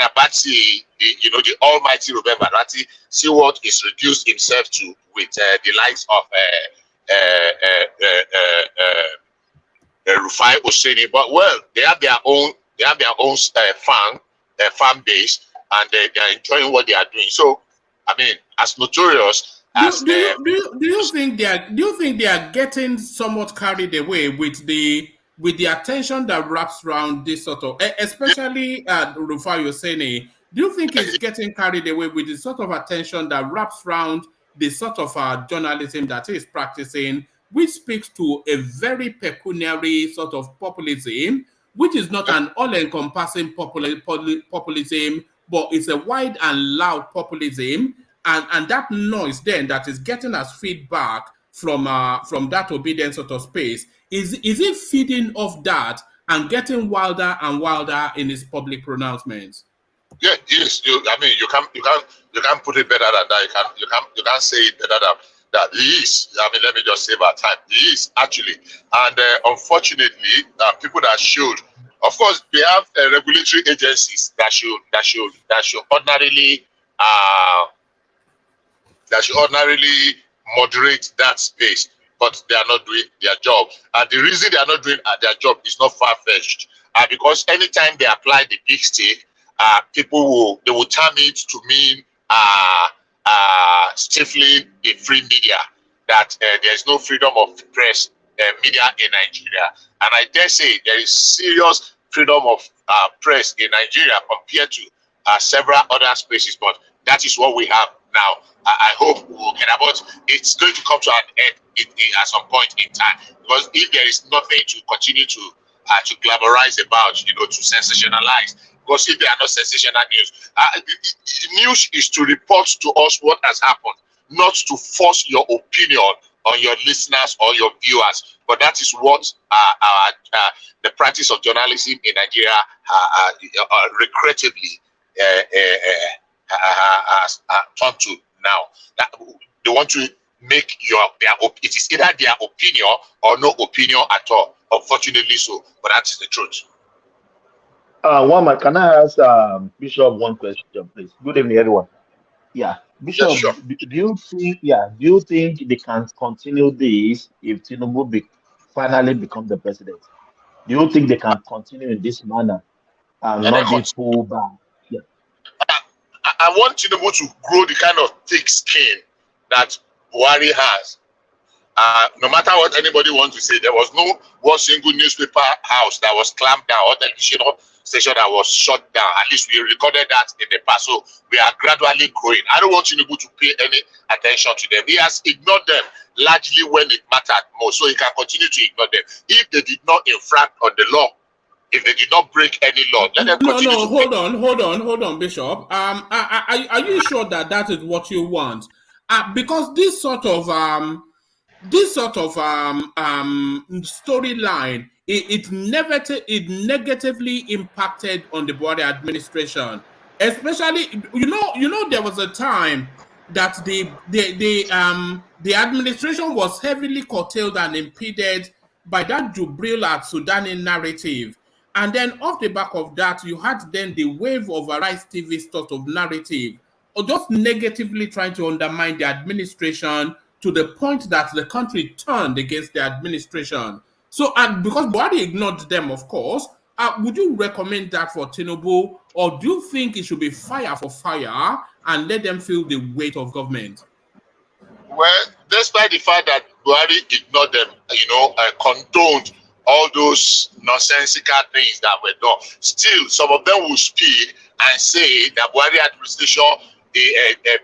Abati, the almighty Ruben Abati, see what is reduced himself to with the likes of Rufai Oseni. But well, they have their own fan base, and they are enjoying what they are doing. So, I mean, as notorious as do you think they are getting somewhat carried away with the attention that wraps around this sort of, especially Rufai Oseni? Do you think it's getting carried away with the sort of attention that wraps around the sort of journalism that is practicing, which speaks to a very pecuniary sort of populism, which is not an all-encompassing populism, but it's a wide and loud populism, and that noise then that is getting us feedback from that obedient sort of space, is it feeding off that and getting wilder and wilder in its public pronouncements? Yeah, yes. I mean, you can't put it better than that. You can't say it better than that. He is. I mean, let me just save our time. He is actually, and unfortunately, people that should, of course, we have regulatory agencies that should ordinarily moderate that space, but they are not doing their job. And the reason they are not doing their job is not far-fetched, because anytime they apply the big stick, people will term it to mean stifling the free media, that there is no freedom of press media in Nigeria. And I dare say there is serious freedom of press in Nigeria compared to several other spaces, but that is what we have now. I hope we'll get about. It's going to come to an end at some point in time, because if there is nothing to continue to glamorize about, to sensationalize, because if there are no sensational news, news is to report to us what has happened, not to force your opinion on your listeners or your viewers. But that is what the practice of journalism in Nigeria regrettably has turned to now. That they want to make it is either their opinion or no opinion at all. Unfortunately so, but that is the truth. Can I ask Bishop one question, please? Good evening, everyone. Yeah, Bishop, Yes, sure. do you think they can continue this if Tinubu finally become the president? Do you think they can continue in this manner and not be pulled back? Yeah. I want Tinubu to grow the kind of thick skin that Buhari has. No matter what anybody wants to say, there was no one single newspaper house that was clamped down or television station that was shut down. At least we recorded that in the past. So we are gradually growing. I don't want Tinubu to pay any attention to them. He has ignored them largely when it mattered most. So he can continue to ignore them. If they did not infract on the law, if they did not break any law, let them continue. No, hold on, Bishop. Are you sure that is what you want? Because this sort of storyline, it negatively impacted on the Buhari administration, especially there was a time that the administration was heavily curtailed and impeded by that Jubril al-Sudani narrative. And then off the back of that, you had then the wave of Arise TV sort of narrative, or just negatively trying to undermine the administration to the point that the country turned against the administration. So, and because Buhari ignored them, of course, would you recommend that for Tinubu, or do you think it should be fire for fire and let them feel the weight of government? Well, despite the fact that Buhari ignored them, condoned all those nonsensical things that were done, still some of them will speak and say that Buhari administration,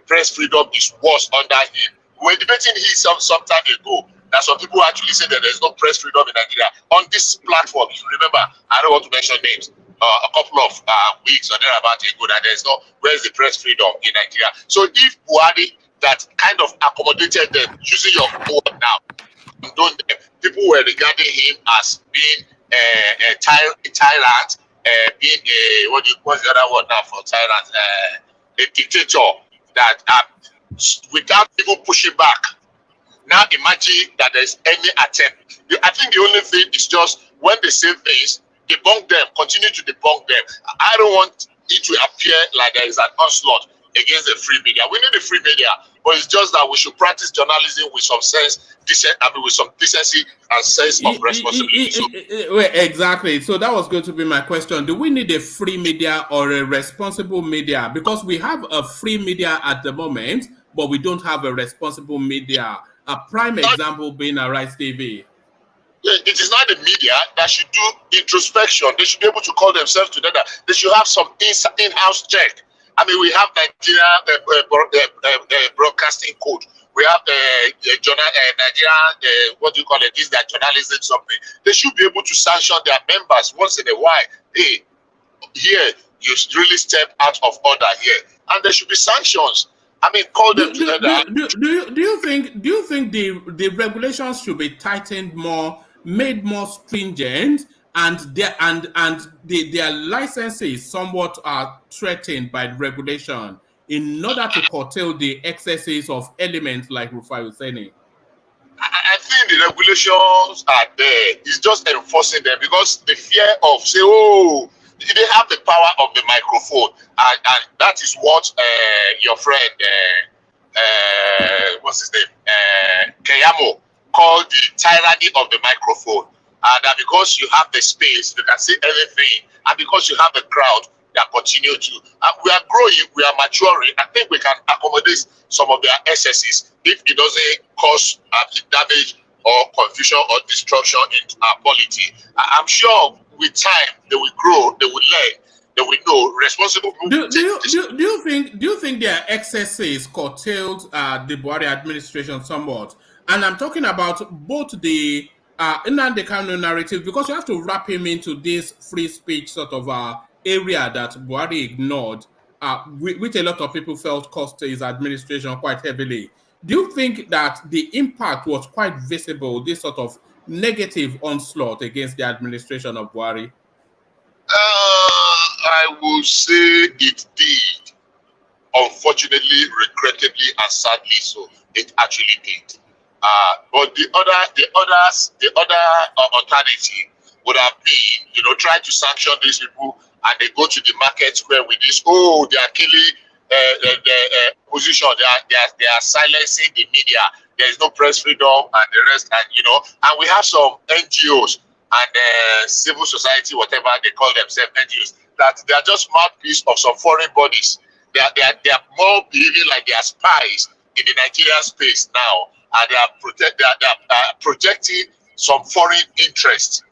press freedom is worse under him. We were debating here some time ago that some people actually say that there's no press freedom in Nigeria. On this platform, if you remember, I don't want to mention names, a couple of weeks or thereabout ago, that there's no, where's the press freedom in Nigeria? So if Buhari that kind of accommodated them, using your word now, people were regarding him as being a tyrant, being what's the other word now for tyrant? A dictator, that without people pushing back. Now imagine that there's any attempt. I think the only thing is just when they say things, debunk them, continue to debunk them. I don't want it to appear like there is an onslaught against the free media. We need the free media, but it's just that we should practice journalism with some sense, with some decency and sense of responsibility. Well, exactly. So that was going to be my question. Do we need a free media or a responsible media? Because we have a free media at the moment, but we don't have a responsible media. A prime example being Arise TV. It is not the media that should do introspection. They should be able to call themselves together. They should have some in-house check. I mean, we have Nigeria broadcasting code. We have Nigeria, what do you call it? This that journalism something. They should be able to sanction their members once in a while. Hey, here you really step out of order here, and there should be sanctions. I mean, call them together. Do you think the regulations should be tightened more, made more stringent, and their licenses somewhat are threatened by regulation in order to curtail the excesses of elements like Rufai Hussaini? I think the regulations are there. It's just enforcing them, because the fear of say, oh, they have the power of the microphone, and that is what your friend, what's his name, Keyamo, called the tyranny of the microphone. And that because you have the space, you can say anything, and because you have the crowd, that continue to. We are growing, we are maturing. I think we can accommodate some of their excesses if it doesn't cause damage or confusion or destruction in our polity. I'm sure with time they will grow, they will learn, they will know responsible. Do you think their excesses curtailed the Buhari administration somewhat? And I'm talking about both the Nnamdi Kanu narrative, because you have to wrap him into this free speech sort of area that Buhari ignored, which a lot of people felt cost his administration quite heavily. Do you think that the impact was quite visible, this sort of negative onslaught against the administration of Buhari? I will say it did. Unfortunately, regrettably, and sadly so, it actually did. But the other alternative would have been, trying to sanction these people, and they go to the market square with this. Oh, they are killing the opposition. They are silencing the media. There is no press freedom and the rest, and we have some NGOs and civil society, whatever they call themselves, NGOs, that they are just mouthpiece of some foreign bodies. They are more behaving like they are spies in the Nigerian space now, and they are projecting some foreign interest.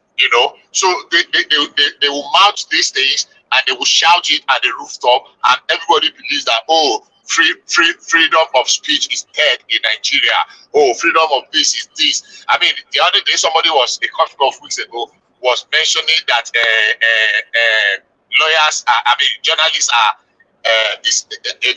So they will mount these things and they will shout it at the rooftop, and everybody believes that, oh, freedom of speech is dead in Nigeria. Oh, freedom of this is this. I mean, the other day somebody was, a couple of weeks ago, was mentioning that journalists are a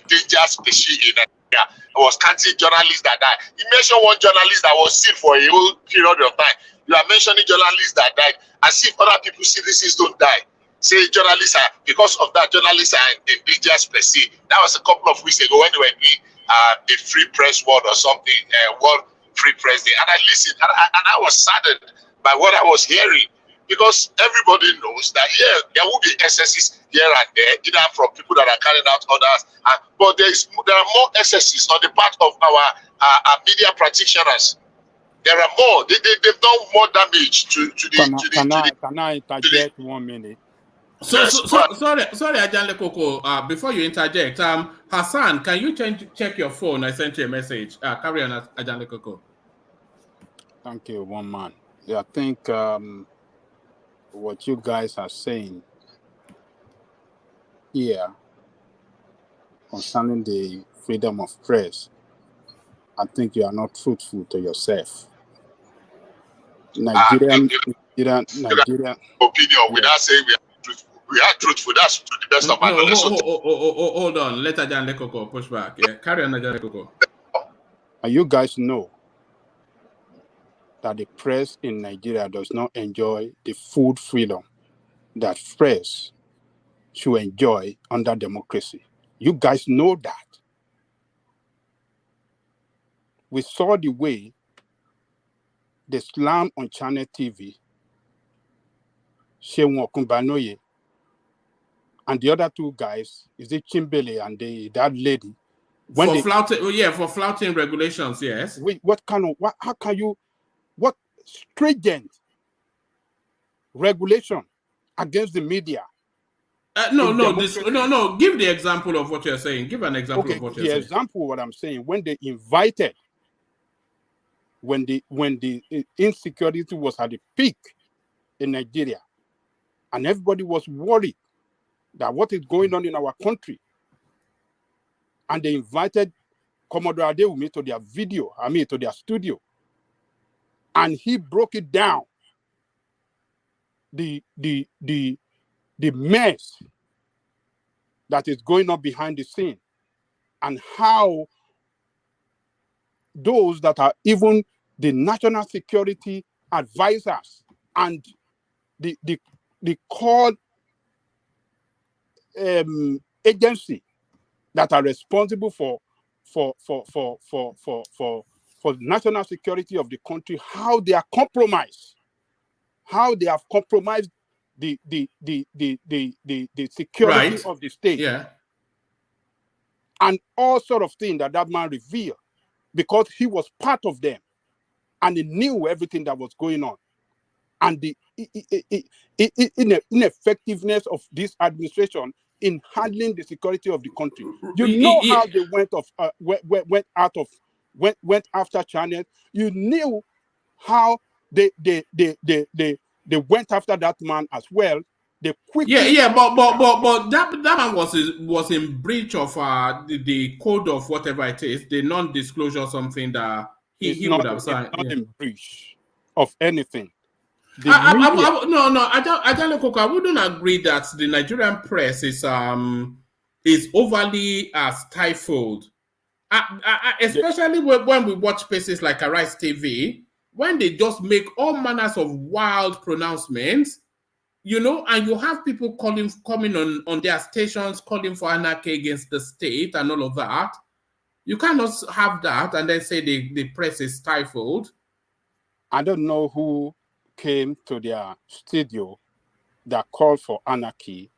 dangerous species in Nigeria. It was counting journalists that died. He mentioned one journalist that was sick for a whole period of time. You are mentioning journalists that died, as if other people citizens don't die. Say journalists are, because of that, journalists are a dangerous species. That was a couple of weeks ago when they were doing the Free Press World or something, World Free Press Day. And I listened, and I was saddened by what I was hearing, because everybody knows that, yeah, there will be excesses here and there, either from people that are carrying out orders, but there are more excesses on the part of our media practitioners. There are more. They've done more damage to the. Can I interject 1 minute? Sorry, Ajanle Koko. Before you interject, Hassan, can you check your phone? I sent you a message. Carry on, Ajanle Koko. Thank you, one man. Yeah, I think what you guys are saying here concerning the freedom of press, I think you are not truthful to yourself. Nigerian opinion, without saying we are truthful. We are truthful. That's to the best of my knowledge. Hold on. Let Ajanle Koko push back. Yeah, carry on, Ajanle Koko. And you guys know that the press in Nigeria does not enjoy the full freedom that press should enjoy under democracy. You guys know that. We saw the way the slam on Channel TV Sheung Okumbanoye, and the other two guys, is it Chimbele and that lady? For flouting regulations, yes. How can you, what stringent regulation against the media? No. Give the example of what you're saying. Give an example of what you're saying. The example of what I'm saying, when they invited, when the insecurity was at the peak in Nigeria, and everybody was worried that what is going on in our country, and they invited Commodore Adewumi to their studio, and he broke it down, the mess that is going on behind the scene, and how those that are even the national security advisors and the core agency that are responsible for the national security of the country, how they are compromised, how they have compromised the security of the state, and all sort of things that man revealed, because he was part of them and he knew everything that was going on, and the ineffectiveness of this administration in handling the security of the country. You know how they went after channels. You knew how they went after that man as well. They quickly but that man was in breach of the code of whatever it is, the non-disclosure, something that he would have signed. It's not in breach of anything. I wouldn't agree that the Nigerian press is overly stifled. Especially when we watch places like Arise TV, when they just make all manners of wild pronouncements, and you have people coming on their stations calling for anarchy against the state and all of that. You cannot have that and then say the press is stifled. I don't know who came to their studio that called for anarchy.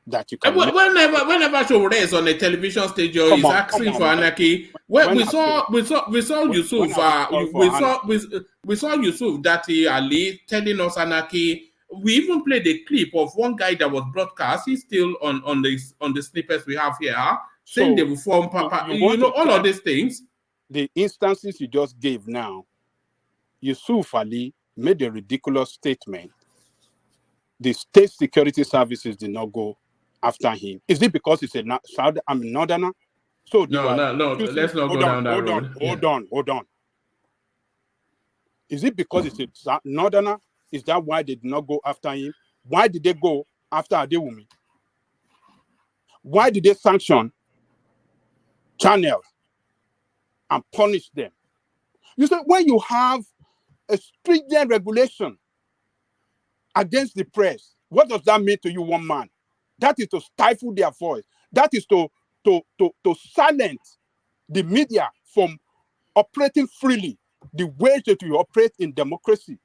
That you can whenever Showore is on a television studio, he's asking for anarchy. We saw Yusuf Dati Ali telling us anarchy. We even played a clip of one guy that was broadcast. He's still on the snippets we have here, saying they will form Papa. All of these things. The instances you just gave now, Yusuf Ali made a ridiculous statement. The state security services did not go after him. Is it because he's a northerner? So no. Let's not go down that road. Hold on. Is it because he's a northerner? Is that why they did not go after him? Why did they go after Adewumi? Why did they sanction channels and punish them? You see, when you have a stringent regulation against the press, what does that mean to you, one man? That is to stifle their voice. That is to silence the media from operating freely the way that you operate in democracy.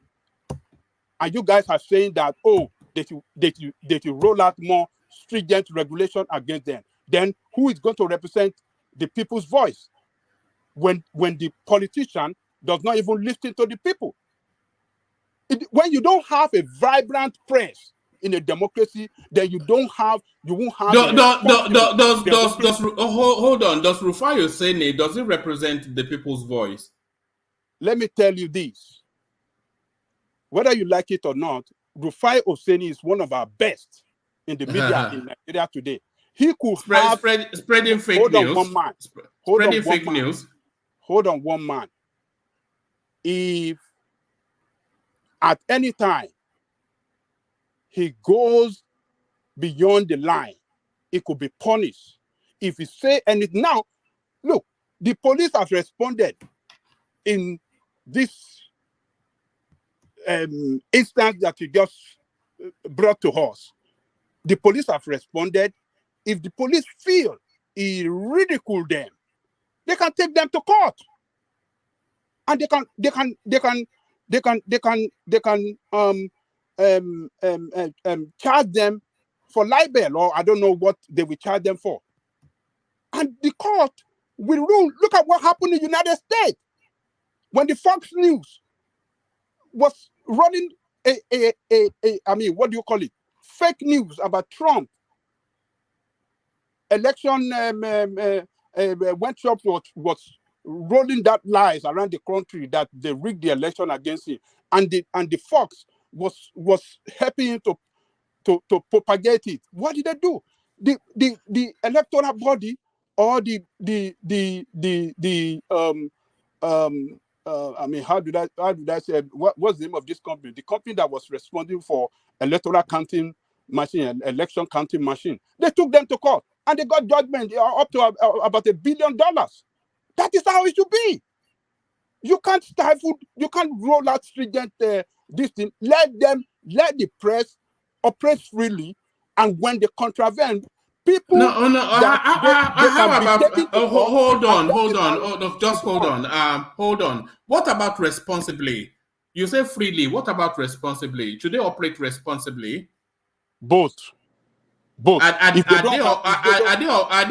And you guys are saying that, they should roll out more stringent regulation against them. Then who is going to represent the people's voice when the politician does not even listen to the people? When you don't have a vibrant press in a democracy, then you won't have. Hold on. Does Rufai Oseni, does it represent the people's voice? Let me tell you this. Whether you like it or not, Rufai Oseni is one of our best in the media in Nigeria today. He could spreading fake news. Spreading fake news. Hold on, one man. If at any time he goes beyond the line, he could be punished. If he say anything, now, look, the police have responded in this instance that you just brought to us. The police have responded. If the police feel he ridiculed them, they can take them to court, and they can charge them for libel, or I don't know what they will charge them for. And the court will rule. Look at what happened in the United States when the Fox News was running what do you call it? Fake news about Trump. Election when Trump was rolling that lies around the country that they rigged the election against him, and the Fox was helping him to propagate it. What did they do? The electoral body, or how did I say, what's the name of this company? The company that was responsible for electoral counting machine and election counting machine. They took them to court and they got judgment up to about $1 billion. That is how it should be. You can't stifle, you can't roll out stringent this thing. Let the press operate freely, and when they contravene, people hold on. What about responsibly? You say freely. What about responsibly? Should they operate responsibly? Both. Are they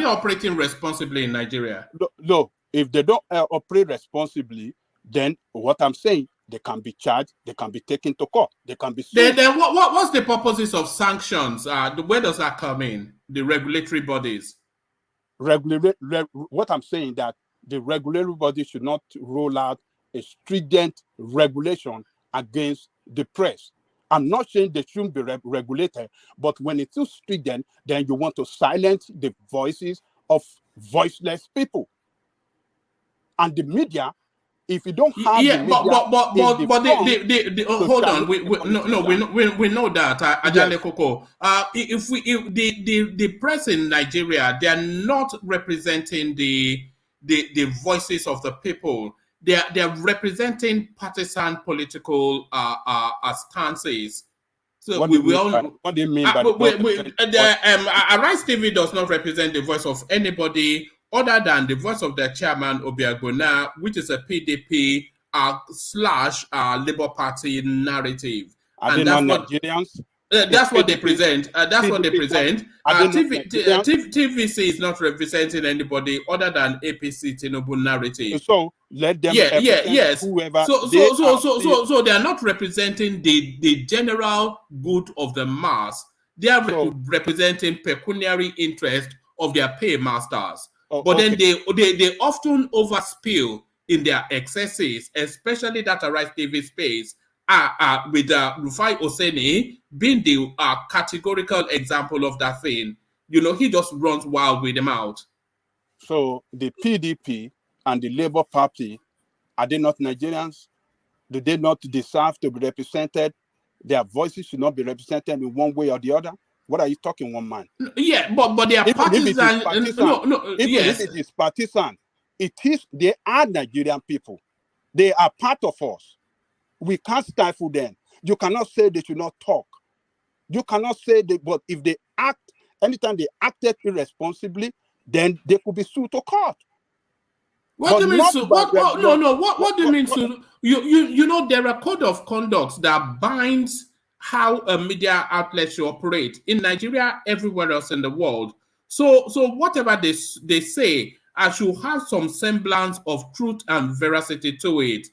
operating responsibly in Nigeria? No. If they don't operate responsibly, then what I'm saying, they can be charged, they can be taken to court, they can be sued. Then what's the purposes of sanctions? Where does that come in? The regulatory bodies. What I'm saying, that the regulatory body should not roll out a stringent regulation against the press. I'm not saying they shouldn't be regulated, but when it's too stringent, then you want to silence the voices of voiceless people. And the media, if you don't have the media, hold on. We know that Ajale Koko. If the press in Nigeria, they are not representing the voices of the people. They are representing partisan political stances. So what do you mean by Arise TV does not represent the voice of anybody other than the voice of their chairman, Obiagbona, which is a PDP / Labour Party narrative. Are they not Nigerians? That's what they present. That's what they present. TVC is not representing anybody other than APC Tinubu narrative. So let them whoever. So they are not representing the general good of the mass. They are representing pecuniary interest of their paymasters. But then they often overspill in their excesses, especially that Arise TV space, with Rufai Oseni being the categorical example of that thing. You know, he just runs wild with them out. So the PDP and the Labour Party, are they not Nigerians? Do they not deserve to be represented? Their voices should not be represented in one way or the other. What are you talking, one man? Yeah, but they are partisan. If it is partisan, they are Nigerian people. They are part of us. We can't stifle them. You cannot say they should not talk. You cannot say that, but if they act, anytime they acted irresponsibly, then they could be sued to court. What do you mean sued? What do you mean sued? You know, there are code of conduct that binds how a media outlet should operate in Nigeria, everywhere else in the world. So whatever they say, I should have some semblance of truth and veracity to it.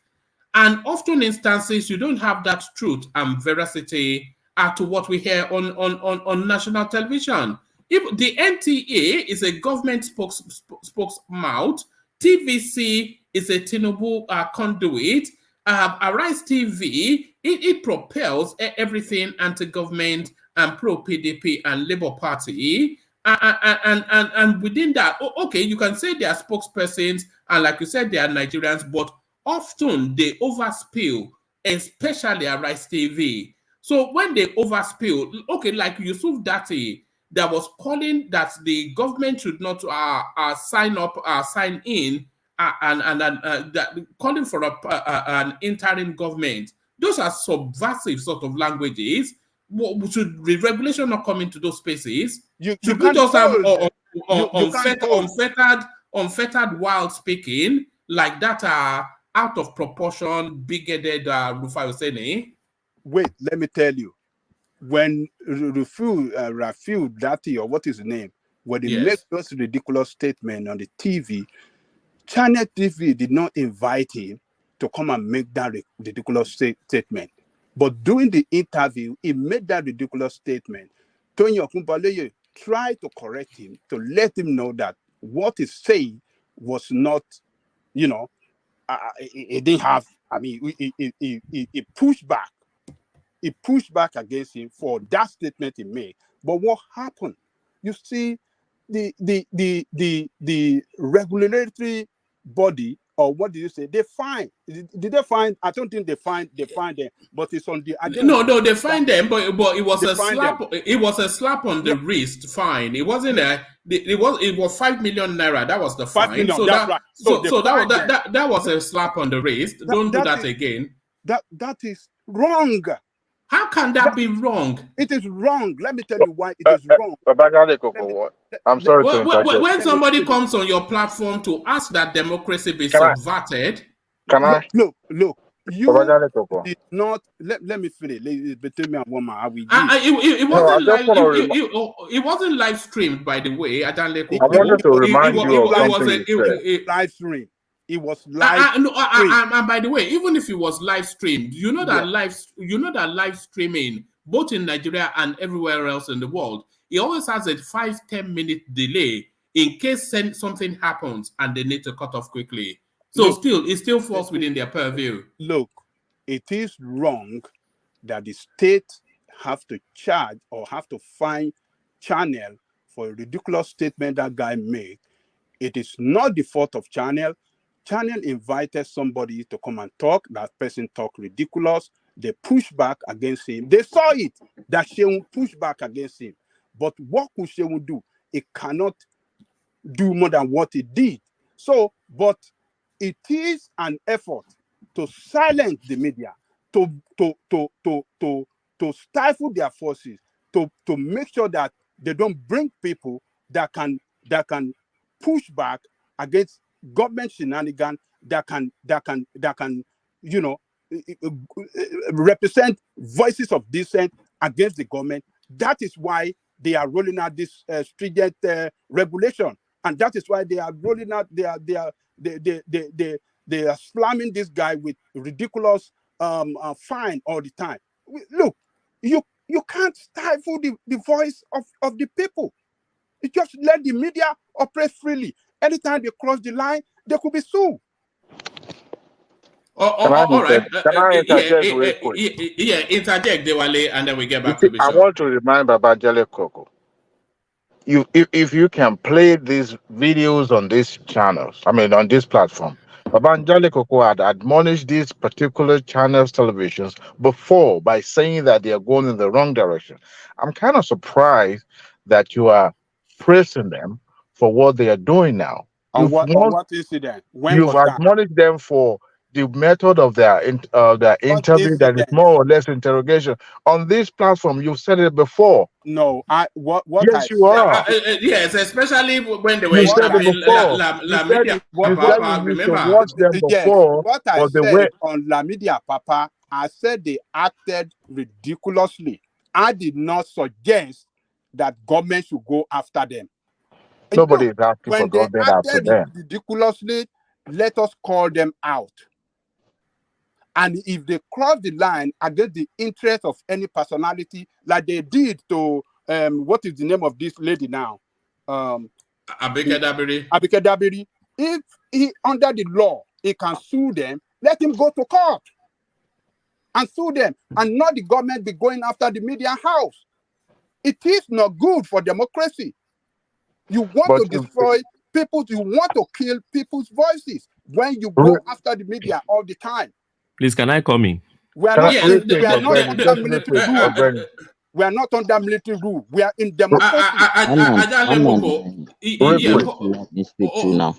And often instances, you don't have that truth and veracity to what we hear on national television. If the NTA is a government spokesmouth, TVC is a Tinubu conduit, Arise TV, it propels everything anti-government and pro-PDP and Labour Party. And within that, okay, you can say they are spokespersons, and like you said, they are Nigerians, but often they overspill, especially Arise TV. So when they overspill, okay, like Yusuf Dati, that was calling that the government should not sign in, calling for an interim government. Those are subversive sort of languages. Should the regulation not come into those spaces? Should we just have unfettered wild speaking like that out of proportion, bigoted Rufai Oseni? Wait, let me tell you. when Rafiu Dati, or what is his name, when they make those ridiculous statements on the TV, Channel TV did not invite him to come and make that ridiculous statement. But during the interview, he made that ridiculous statement. Tony Okumpaleye tried to correct him, to let him know that what he said was not, it didn't have, he pushed back. He pushed back against him for that statement he made. But what happened? You see, the regulatory body, or what did you say? They find. Did they find? I don't think they find them, but it's on the agenda. No, they find them, but it was a slap. It was a slap on the wrist. Fine. It wasn't it was 5 million naira. That was the fine. 5 million, so that's that right. so that was a slap on the wrist. Don't do that again. That is wrong. How can that be wrong? It is wrong. Let me tell you why it is wrong. I'm sorry to interject. When somebody comes on your platform to ask that democracy be subverted, look. You did not. Let me finish. Between me and woman, it wasn't live streamed, by the way. I wanted to remind you of something. Live stream. It was live. And by the way, even if it was live streamed, you know that live streaming, both in Nigeria and everywhere else in the world, it always has a 5-10 minute delay in case something happens and they need to cut off quickly. So it still falls within their purview. Look, it is wrong that the state have to charge or have to fine Channel for a ridiculous statement that guy made. It is not the fault of Channel. Channel invited somebody to come and talk. That person talked ridiculous. They pushed back against him. They saw it, that Shehu pushed back against him. But what could Shehu do? It cannot do more than what it did. So, but it is an effort to silence the media, to stifle their forces, to make sure that they don't bring people that can push back against government shenanigans, that can represent voices of dissent against the government. That is why they are rolling out this stringent regulation, and that is why they are rolling out. They are slamming this guy with ridiculous fine all the time. Look, you can't stifle the voice of the people. You just let the media operate freely. Anytime they cross the line, they could be sued. All right. Can I interject real quick? Interject, Dewale, and then we get back to Bishop. I want to remind Baba Jale Koko. If you can play these videos on these channels, on this platform, Baba Jale Koko had admonished these particular channels, televisions, before by saying that they are going in the wrong direction. I'm kind of surprised that you are praising them for what they are doing now. On what incident? You've admonished them for the method of their interview, that is more or less interrogation. On this platform, you've said it before. No, yes, you are. Yes, especially when they were interviewing La Media Papa. Remember, watch them before. What I said on La Media Papa, I said they acted ridiculously. I did not suggest that government should go after them. Nobody is asking for government after them. Ridiculously, let us call them out. And if they cross the line against the interest of any personality, like they did to what is the name of this lady now? Abike Dabiri. If he under the law, he can sue them, let him go to court and sue them, and not the government be going after the media house. It is not good for democracy. You want to destroy people, you want to kill people's voices when you go after the media all the time. Please, can I come in? We are not under military rule. We are not under military rule. We are in democracy. Let me speak to now.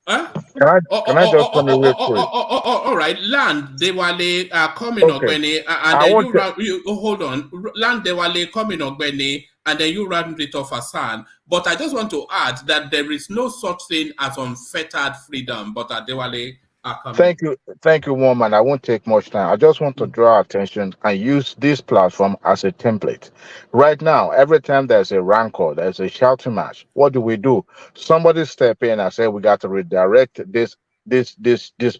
Can I just come in real quick? All right, Land Dewale coming Ogbeni, and then you hold on. Land Dewale coming Ogbeni, and then you round it off Hassan. But I just want to add that there is no such thing as unfettered freedom. But Dewale, are coming. Thank you, woman. I won't take much time. I just want to draw attention and use this platform as a template. Right now, every time there's a rancor, there's a shouting match. What do? Somebody step in and say we got to redirect this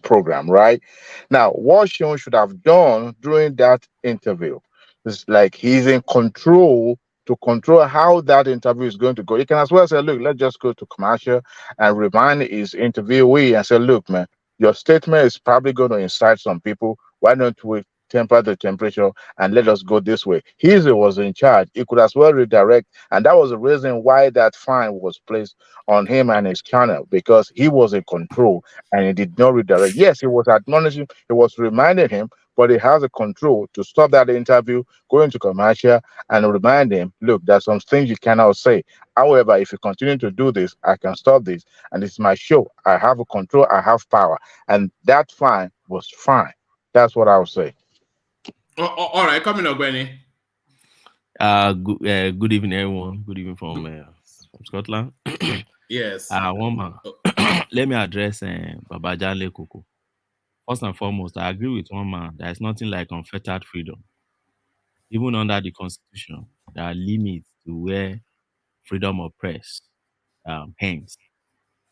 program. Right now, what Sean should have done during that interview is like he's in control to control how that interview is going to go. He can as well say, look, let's just go to commercial and remind his interviewee and say, look, man, your statement is probably going to incite some people. Why don't we temper the temperature and let us go this way? He was in charge. He could as well redirect. And that was the reason why that fine was placed on him and his channel, because he was in control and he did not redirect. Yes, he was admonishing, he was reminding him, but he has a control to stop that interview, go into commercial, and remind him, look, there's some things you cannot say. However, if you continue to do this, I can stop this. And it's my show. I have a control, I have power. And that fine was fine. That's what I would say. All right, coming up, Benny. Good evening, everyone. Good evening from Scotland. Yes. Woman, let me address Babajanle Koko. First and foremost, I agree with one man. There is nothing like unfettered freedom. Even under the Constitution, there are limits to where freedom of press hangs.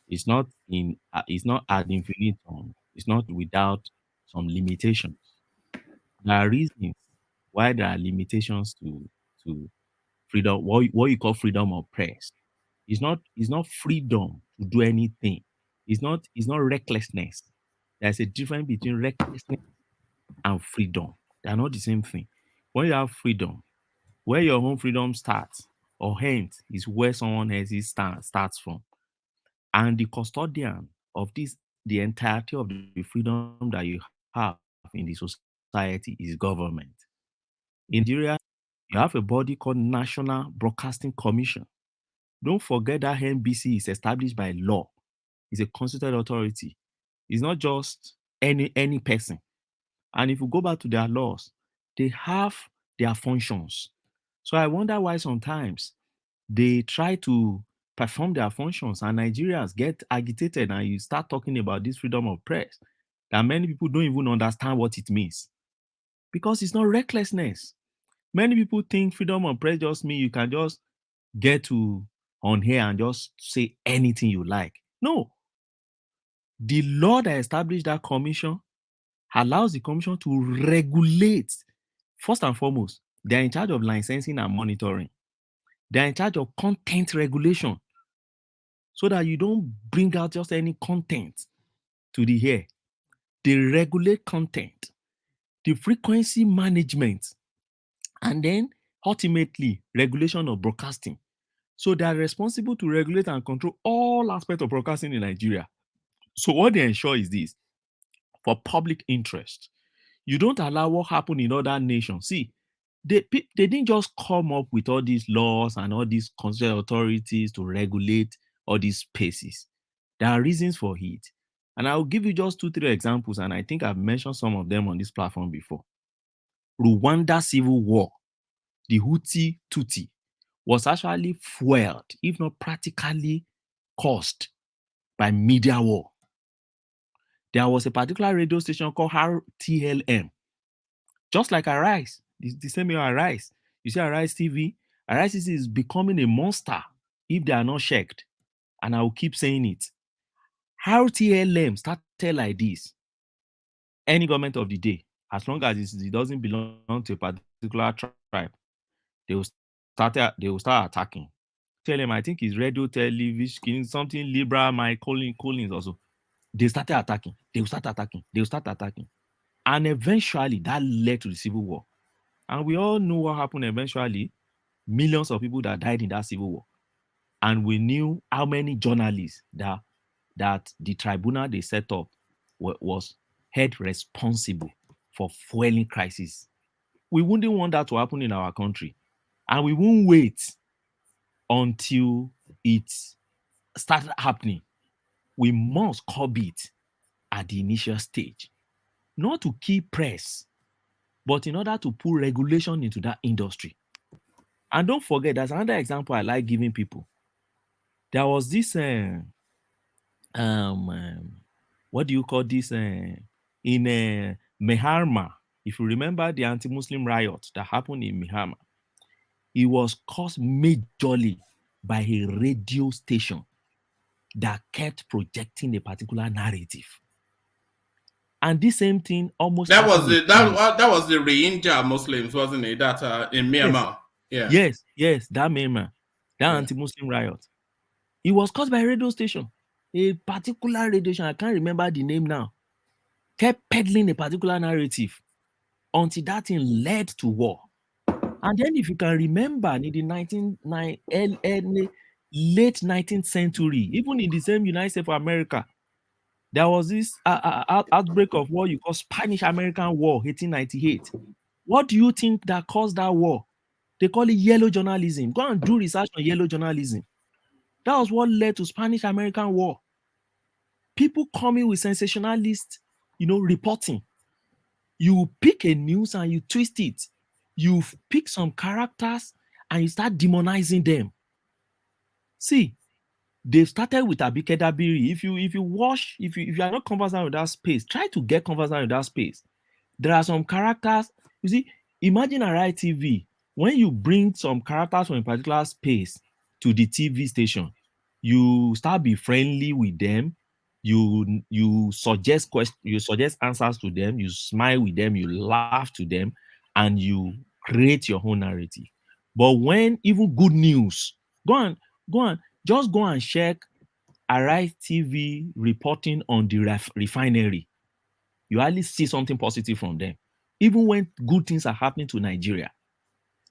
It's not ad infinitum. It's not without some limitations. There are reasons why there are limitations to freedom. What you call freedom of press. It's not freedom to do anything. It's not recklessness. There's a difference between recklessness and freedom. They are not the same thing. When you have freedom, where your own freedom starts or ends is where someone else's starts from. And the custodian of the entirety of the freedom that you have in the society is government. In Nigeria, you have a body called National Broadcasting Commission. Don't forget that NBC is established by law. It's a constituted authority. It's not just any person. And if you go back to their laws, they have their functions. So I wonder why sometimes they try to perform their functions and Nigerians get agitated and you start talking about this freedom of press that many people don't even understand what it means because it's not recklessness. Many people think freedom of press just means you can just get to on here and just say anything you like. No, the law that established that commission allows the commission to regulate. First and foremost, they're in charge of licensing and monitoring. They're in charge of content regulation so that you don't bring out just any content to the air. They regulate content, the frequency management, and then ultimately regulation of broadcasting. So they are responsible to regulate and control all aspects of broadcasting in Nigeria. So what they ensure is this: for public interest, you don't allow what happened in other nations. See, they didn't just come up with all these laws and all these constitutional authorities to regulate all these spaces. There are reasons for it. And I'll give you just 2, 3 examples, and I think I've mentioned some of them on this platform before. Rwanda Civil War, the Hutu Tutsi, was actually fueled, if not practically caused, by media war. There was a particular radio station called RTLM, just like Arise, the same way Arise. You see Arise TV, Arise is becoming a monster if they are not checked. And I will keep saying it. RTLM started like this. Any government of the day, as long as it doesn't belong to a particular tribe, they will start attacking. RTLM, I think is radio, television, something liberal, my Collins also. They started attacking. They will start attacking. They will start attacking. And eventually that led to the civil war. And we all know what happened eventually. Millions of people that died in that civil war. And we knew how many journalists that the tribunal they set up was held responsible for fueling crisis. We wouldn't want that to happen in our country. And we won't wait until it started happening. We must curb it at the initial stage. Not to keep press, but in order to put regulation into that industry. And don't forget, there's another example I like giving people. There was this what do you call this? In Meharma, if you remember the anti-Muslim riot that happened in Meharma, it was caused majorly by a radio station that kept projecting a particular narrative. And this same thing almost that was happened the with that was the Rohingya Muslims, wasn't it? That in Myanmar. Yes, that Myanmar, that Yeah. anti-Muslim riot. It was caused by a radio station. A particular radio station, I can't remember the name now, kept peddling a particular narrative until that thing led to war. And then, if you can remember, in the late 19th century, even in the same United States of America, there was this outbreak of what you call Spanish-American War, 1898. What do you think that caused that war? They call it yellow journalism. Go and do research on yellow journalism. That was what led to Spanish-American War. People coming with sensationalist, reporting. You pick a news and you twist it. You pick some characters and you start demonizing them. See, they started with Abike Dabiri. If you are not conversant with that space, try to get conversant with that space. There are some characters. You see, imagine a Rai TV. When you bring some characters from a particular space to the TV station, you start be friendly with them. You suggest questions, you suggest answers to them. You smile with them. You laugh to them, and you create your own narrative. But when even good news, go on, just go and check Arise TV reporting on the refinery. You hardly see something positive from them. Even when good things are happening to Nigeria,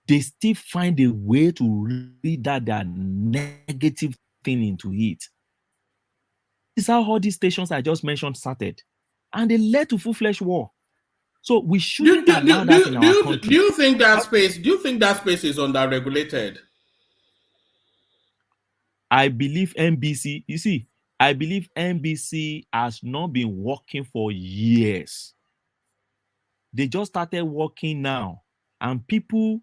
they still find a way to read that negative thing into it. This is how all these stations I just mentioned started. And they led to full-fledged war. So we shouldn't allow that in our country. Do you think that space is under-regulated? I believe NBC, I believe NBC has not been working for years. They just started working now. And people,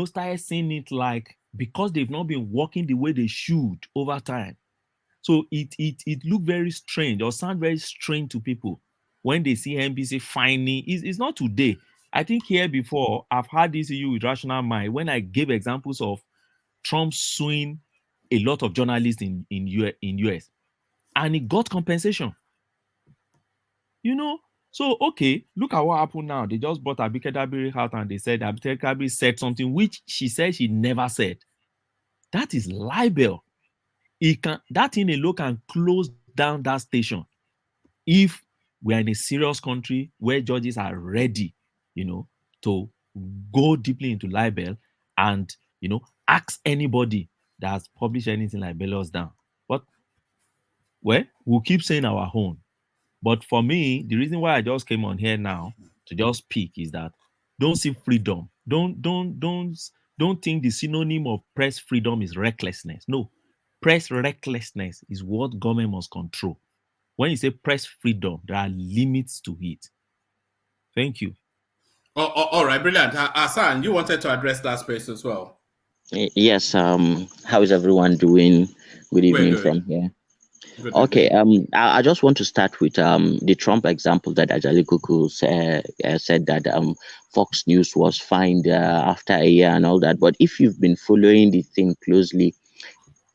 started seeing it like, because they've not been working the way they should over time. So it looked very strange or sound very strange to people when they see NBC finding. It's not today. I think here before, I've had this issue with Rational Mind when I gave examples of Trump suing a lot of journalists in US, and he got compensation. So okay, look at what happened now. They just brought Abike Dabiri out and they said Abike Dabiri said something which she said she never said. That is libel. That thing alone can close down that station if we are in a serious country where judges are ready, to go deeply into libel and ask anybody that has published anything libelous down. But we'll keep saying our own. But for me, the reason why I just came on here now to just speak is that don't see freedom. Don't think the synonym of press freedom is recklessness. No, press recklessness is what government must control. When you say press freedom, there are limits to it. Thank you. All right, brilliant. Hassan, you wanted to address that space as well. Yes. How is everyone doing? Good evening from here. Good okay. I just want to start with the Trump example that Ajali Kuku said that Fox News was fined after a year and all that. But if you've been following the thing closely,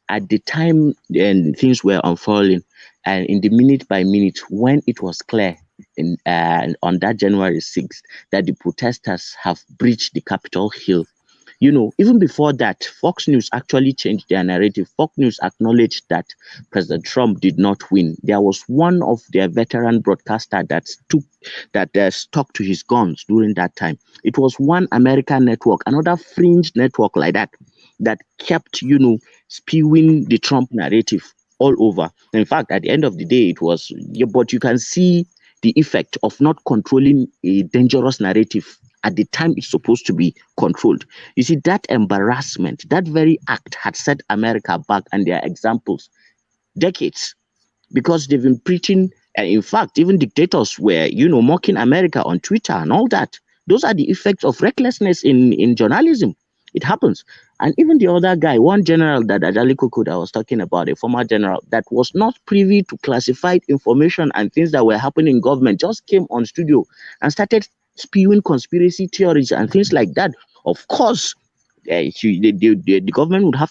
at the time then things were unfolding, and in the minute by minute, when it was clear on that January 6th that the protesters have breached the Capitol Hill, even before that, Fox News actually changed their narrative. Fox News acknowledged that President Trump did not win. There was one of their veteran broadcaster that stuck to his guns during that time. It was One American Network, another fringe network like that kept, spewing the Trump narrative all over. In fact, at the end of the day, it was, but you can see the effect of not controlling a dangerous narrative at the time it's supposed to be controlled. You see, that embarrassment, that very act had set America back, and their examples decades, because they've been preaching, and in fact, even dictators were, mocking America on Twitter and all that. Those are the effects of recklessness in journalism. It happens. And even the other guy, one general that Ajali Kuku that was talking about, a former general that was not privy to classified information and things that were happening in government, just came on studio and started spewing conspiracy theories and things like that. Of course, the government would have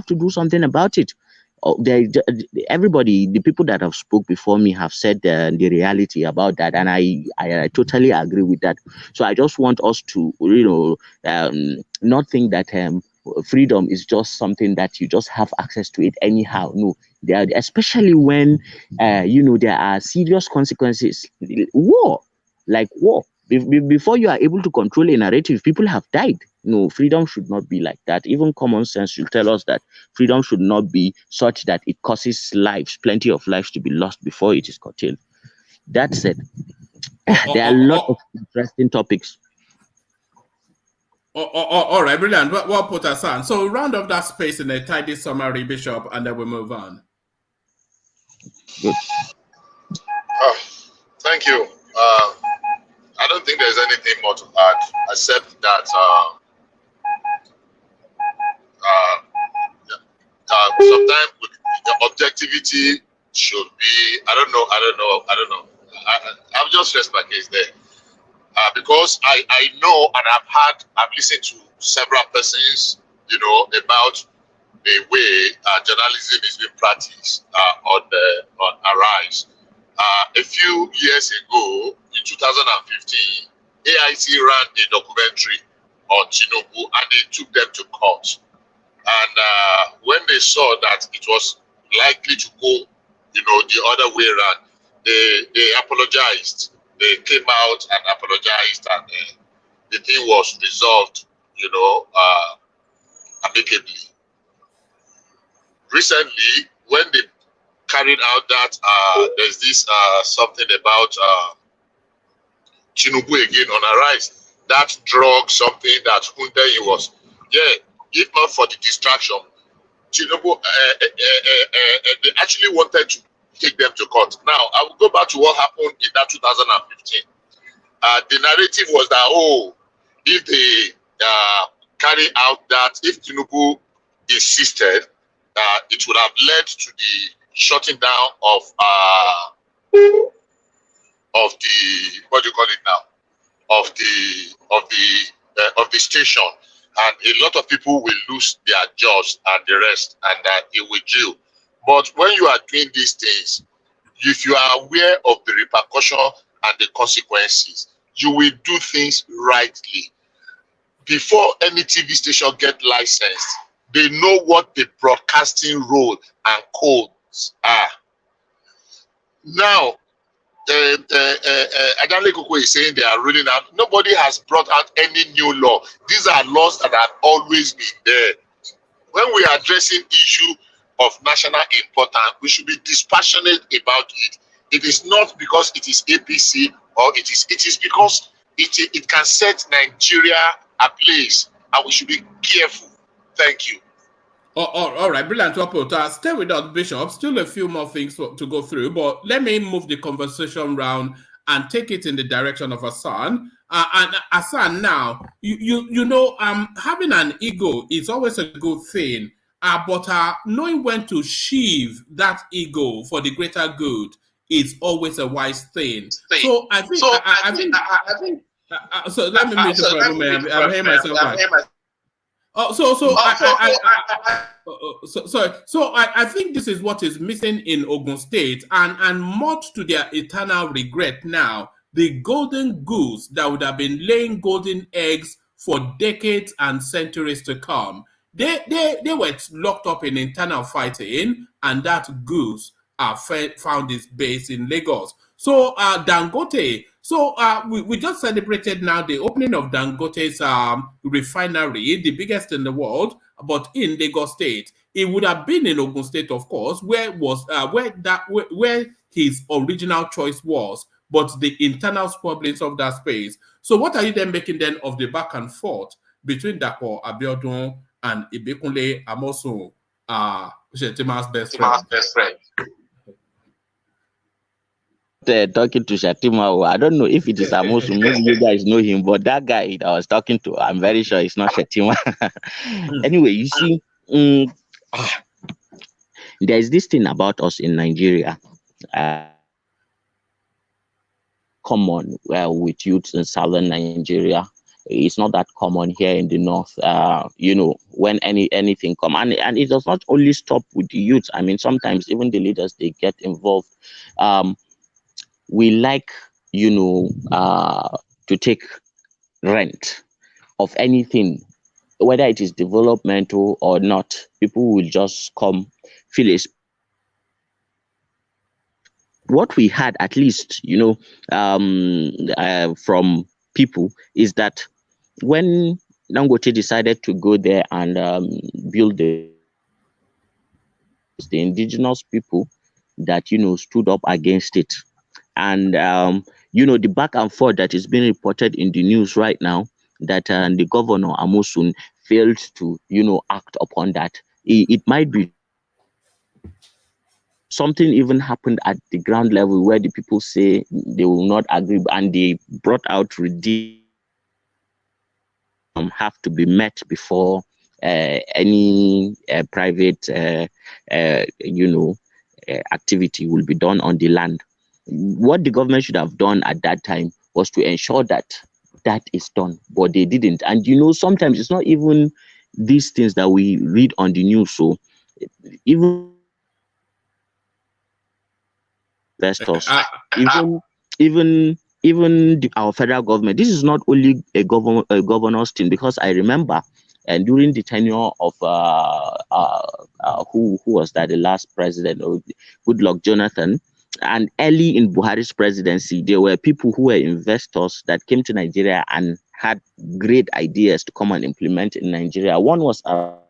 to do something about it. Everybody, the people that have spoke before me have said the reality about that, and I totally agree with that. So I just want us to not think that freedom is just something that you just have access to it anyhow. No, especially when there are serious consequences. War, like war. Before you are able to control a narrative, people have died. No, freedom should not be like that. Even common sense should tell us that freedom should not be such that it causes plenty of lives to be lost before it is curtailed. That said, there are a lot of interesting topics. All right, brilliant. Well put, Hassan. So round off that space in a tidy summary, Bishop, and then we move on. Good. Thank you. I don't think there's anything more to add, except that sometimes the objectivity should be. I don't know. I'll just rest my case there, because I know and I've listened to several persons, about the way journalism is being practiced on Arise. A few years ago, in 2015, AIC ran a documentary on Tinubu and they took them to court. And when they saw that it was likely to go, the other way around, they apologized. They came out and apologized, and the thing was resolved, amicably. Recently, when they carried out that, there's this something about Tinubu again on Arise. That drug, something that Hunde was, if not for the distraction, Tinubu, they actually wanted to take them to court. Now, I will go back to what happened in that 2015. The narrative was that, if they carry out that, if Tinubu insisted, it would have led to the shutting down of the, what do you call it now, of the station, and a lot of people will lose their jobs and the rest, and that it will jail. But when you are doing these things, if you are aware of the repercussion and the consequences, you will do things rightly. Before any TV station get licensed, they know what the broadcasting role and codes are. Now, Adale Koko is saying they are ruling out. Nobody has brought out any new law. These are laws that have always been there. When we are addressing issue of national importance, we should be dispassionate about it. It is not because it is APC, or it is because it can set Nigeria ablaze, and we should be careful. Thank you. All right, brilliant. Stay with us, Bishop. Still a few more things to go through, but let me move the conversation round and take it in the direction of Hassan. And Hassan, now, having an ego is always a good thing, but knowing when to sheave that ego for the greater good is always a wise thing. So I think. So let me mute you for a moment. I'm hearing myself back. I think this is what is missing in Ogun State, and much to their eternal regret now, the golden goose that would have been laying golden eggs for decades and centuries to come. They were locked up in internal fighting, and that goose found its base in Lagos. So Dangote. So we just celebrated now the opening of Dangote's refinery, the biggest in the world, but in Lagos State. It would have been in Ogun State, of course, where his original choice was, but the internal squabblings of that space. So what are you then making then of the back and forth between Dapo Abiodun and Ibekunle Amosun, Shetima's best friend? talking to Shatima. I don't know if it is Amosu. Maybe you guys know him, but that guy that I was talking to, I'm very sure it's not Shatima. Anyway, you see, there is this thing about us in Nigeria. Common with youths in southern Nigeria. It's not that common here in the north. When anything come, and it does not only stop with the youth. I mean, sometimes even the leaders, they get involved. We like, to take rent of anything, whether it is developmental or not. People will just come, feel a what we had, at least, from people, is that when Dangote decided to go there and build the indigenous people that stood up against it. And the back and forth that is being reported in the news right now, that the governor Amosun failed to act upon that. It might be something even happened at the ground level where the people say they will not agree, and they brought out ridiculous have to be met before any private activity will be done on the land. What the government should have done at that time was to ensure that that is done, but they didn't. And sometimes it's not even these things that we read on the news. So even investors, even our federal government, this is not only a governor's thing, because I remember and during the tenure of who was that, the last president, or Goodluck Jonathan, and early in Buhari's presidency, there were people who were investors that came to Nigeria and had great ideas to come and implement in Nigeria. One was that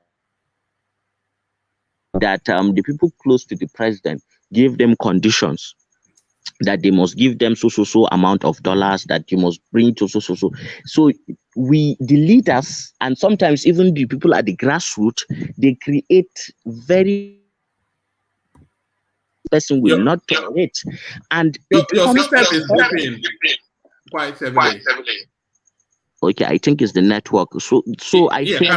the people close to the president gave them conditions that they must give them so amount of dollars, that you must bring to so. So we, the leaders, and sometimes even the people at the grassroots, they create very person will not tolerate, and your system is dipping quite heavily. Okay, I think it's the network. So I said.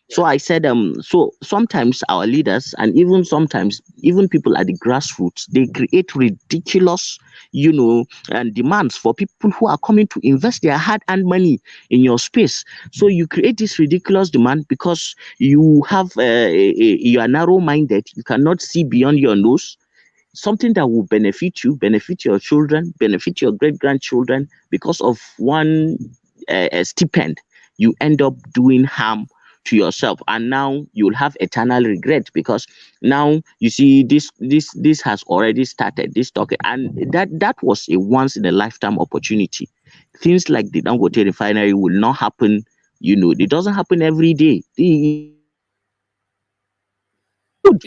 So I said, so sometimes our leaders, and even sometimes even people at the grassroots, they create ridiculous, and demands for people who are coming to invest their hard-earned money in your space. So you create this ridiculous demand because you have you are narrow-minded. You cannot see beyond your nose. Something that will benefit you, benefit your children, benefit your great-grandchildren, because of one stipend, you end up doing harm to yourself, and now you'll have eternal regret, because now you see this has already started, this talking, and that was a once in a lifetime opportunity. Things like the Dangote refinery will not happen. It doesn't happen every day. In fact,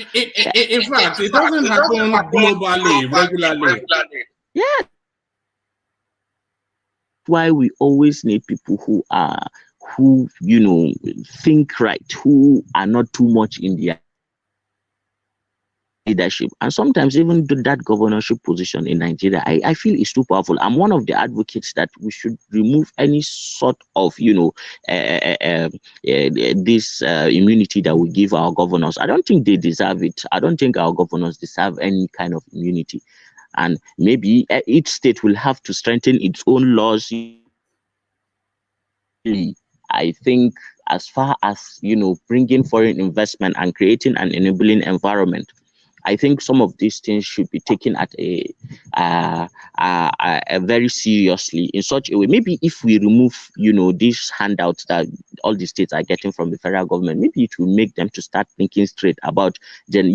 it doesn't happen globally, regularly. Yeah. Why we always need people who think right, who are not too much in their leadership, and sometimes even that governorship position in Nigeria, I feel is too powerful. I'm one of the advocates that we should remove any sort of this immunity that we give our governors. I don't think they deserve it. I don't think our governors deserve any kind of immunity, and maybe each state will have to strengthen its own laws. I think as far as bringing foreign investment and creating an enabling environment, I think some of these things should be taken at a very seriously, in such a way. Maybe if we remove these handouts that all the states are getting from the federal government, maybe it will make them to start thinking straight about then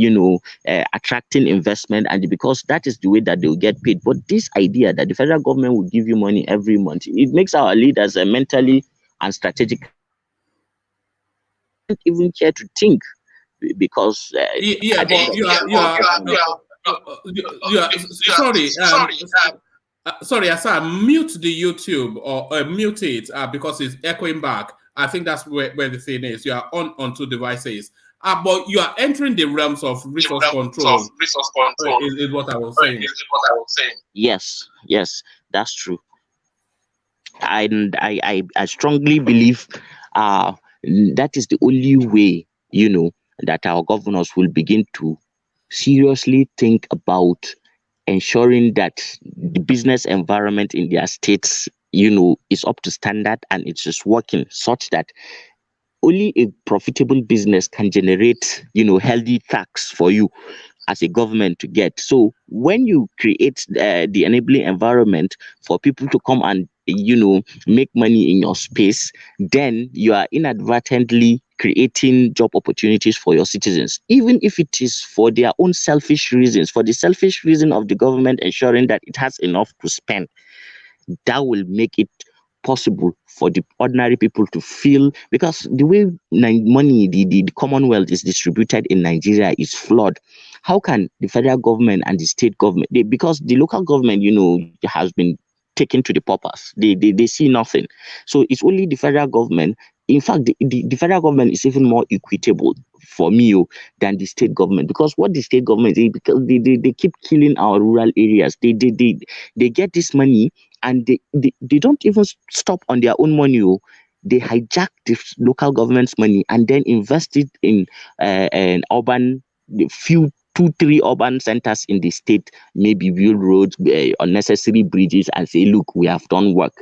attracting investment, and because that is the way that they will get paid. But this idea that the federal government will give you money every month, it makes our leaders mentally and strategic even care to think, because sorry, Asa, mute the YouTube, or mute it because it's echoing back. I think that's where the thing is. You are on 2 devices. But you are entering the realms of resource control. Is what I was saying. Yes, that's true. And I strongly believe that is the only way, that our governors will begin to seriously think about ensuring that the business environment in their states, is up to standard and it's just working such that only a profitable business can generate, healthy tax for you as a government to get. So when you create the enabling environment for people to come and make money in your space, then you are inadvertently creating job opportunities for your citizens, even if it is for their own selfish reasons, for the selfish reason of the government ensuring that it has enough to spend. That will make it possible for the ordinary people to feel, because the way money, the commonwealth is distributed in Nigeria is flawed. How can the federal government and the state government, because the local government, has been taken to the paupers, they see nothing. So it's only the federal government. In fact, the federal government is even more equitable for me than the state government, because what the state government is, because they keep killing our rural areas. They get this money and they don't even stop on their own money. They hijack the local government's money and then invest it in an urban, the few 2-3 urban centers in the state, maybe build roads, unnecessary bridges, and say, look, we have done work.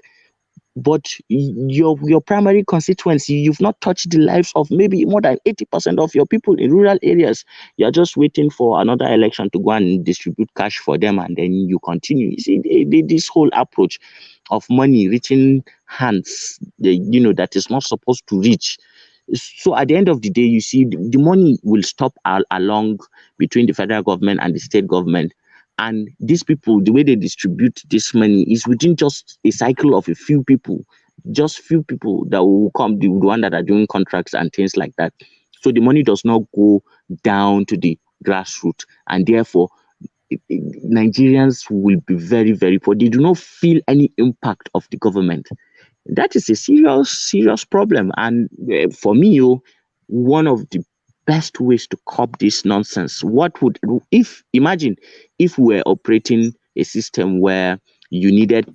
But your primary constituency, you've not touched the lives of maybe more than 80% of your people in rural areas. You're just waiting for another election to go and distribute cash for them, and then you continue. You see, this whole approach of money reaching hands, that is not supposed to reach. So at the end of the day, you see, the money will stop along between the federal government and the state government. And these people, the way they distribute this money is within just a cycle of a few people, just few people that will come, the one that are doing contracts and things like that. So the money does not go down to the grassroots, and therefore Nigerians will be very, very poor. They do not feel any impact of the government. That is a serious problem. And for me, one of the best ways to curb this nonsense, imagine if we were operating a system where you needed,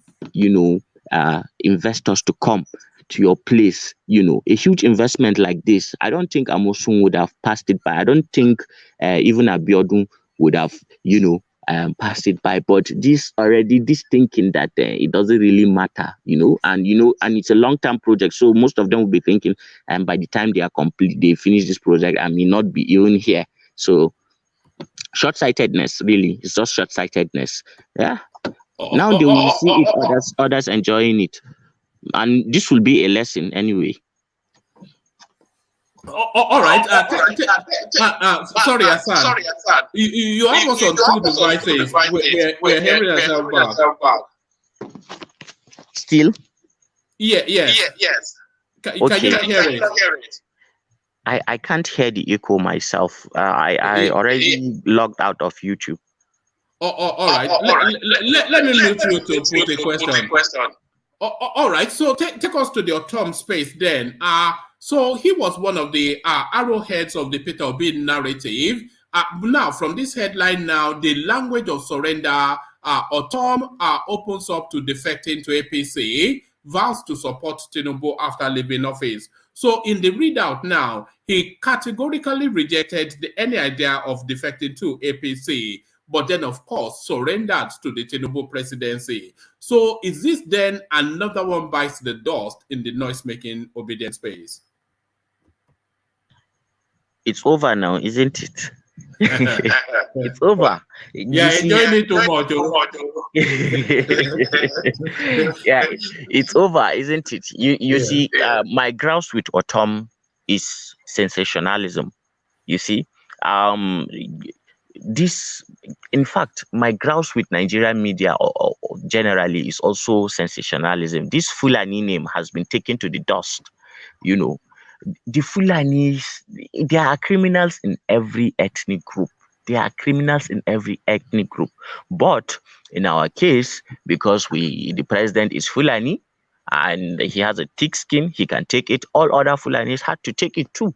investors to come to your place, a huge investment like this, I don't think Amosun would have passed it by. I don't think even Abiodun would have, passed it by. But this thinking that it doesn't really matter, and it's a long-term project. So most of them will be thinking, and by the time they finish this project, I may not be even here. So short-sightedness, really, it's just short-sightedness. Yeah. Now they will see it, others enjoying it, and this will be a lesson anyway. All right. Sorry, Hassan. You almost on two devices. We're hearing ourselves back. Still? Yes. Can you hear it? I can't hear the echo myself. I already logged out of YouTube. All right. Let me mute you to put a question. All right. So take us to the autumn space then. So he was one of the arrowheads of the Peter Obi narrative. Now, from this headline now, the language of surrender, autumn opens up to defecting to APC, vows to support Tinubu after leaving office. So in the readout now, he categorically rejected any idea of defecting to APC, but then, of course, surrendered to the Tinubu presidency. So is this then another one bites the dust in the noise-making obedience space? It's over now, isn't it? It's over. Yeah, enjoying it too much. Yeah, it's over, isn't it? You see, my grouse with autumn is sensationalism. You see, this, in fact, my grouse with Nigerian media or generally is also sensationalism. This Fulani name has been taken to the dust. The Fulanis, there are criminals in every ethnic group. There are criminals in every ethnic group. But in our case, because the president is Fulani and he has a thick skin, he can take it. All other Fulanis had to take it too.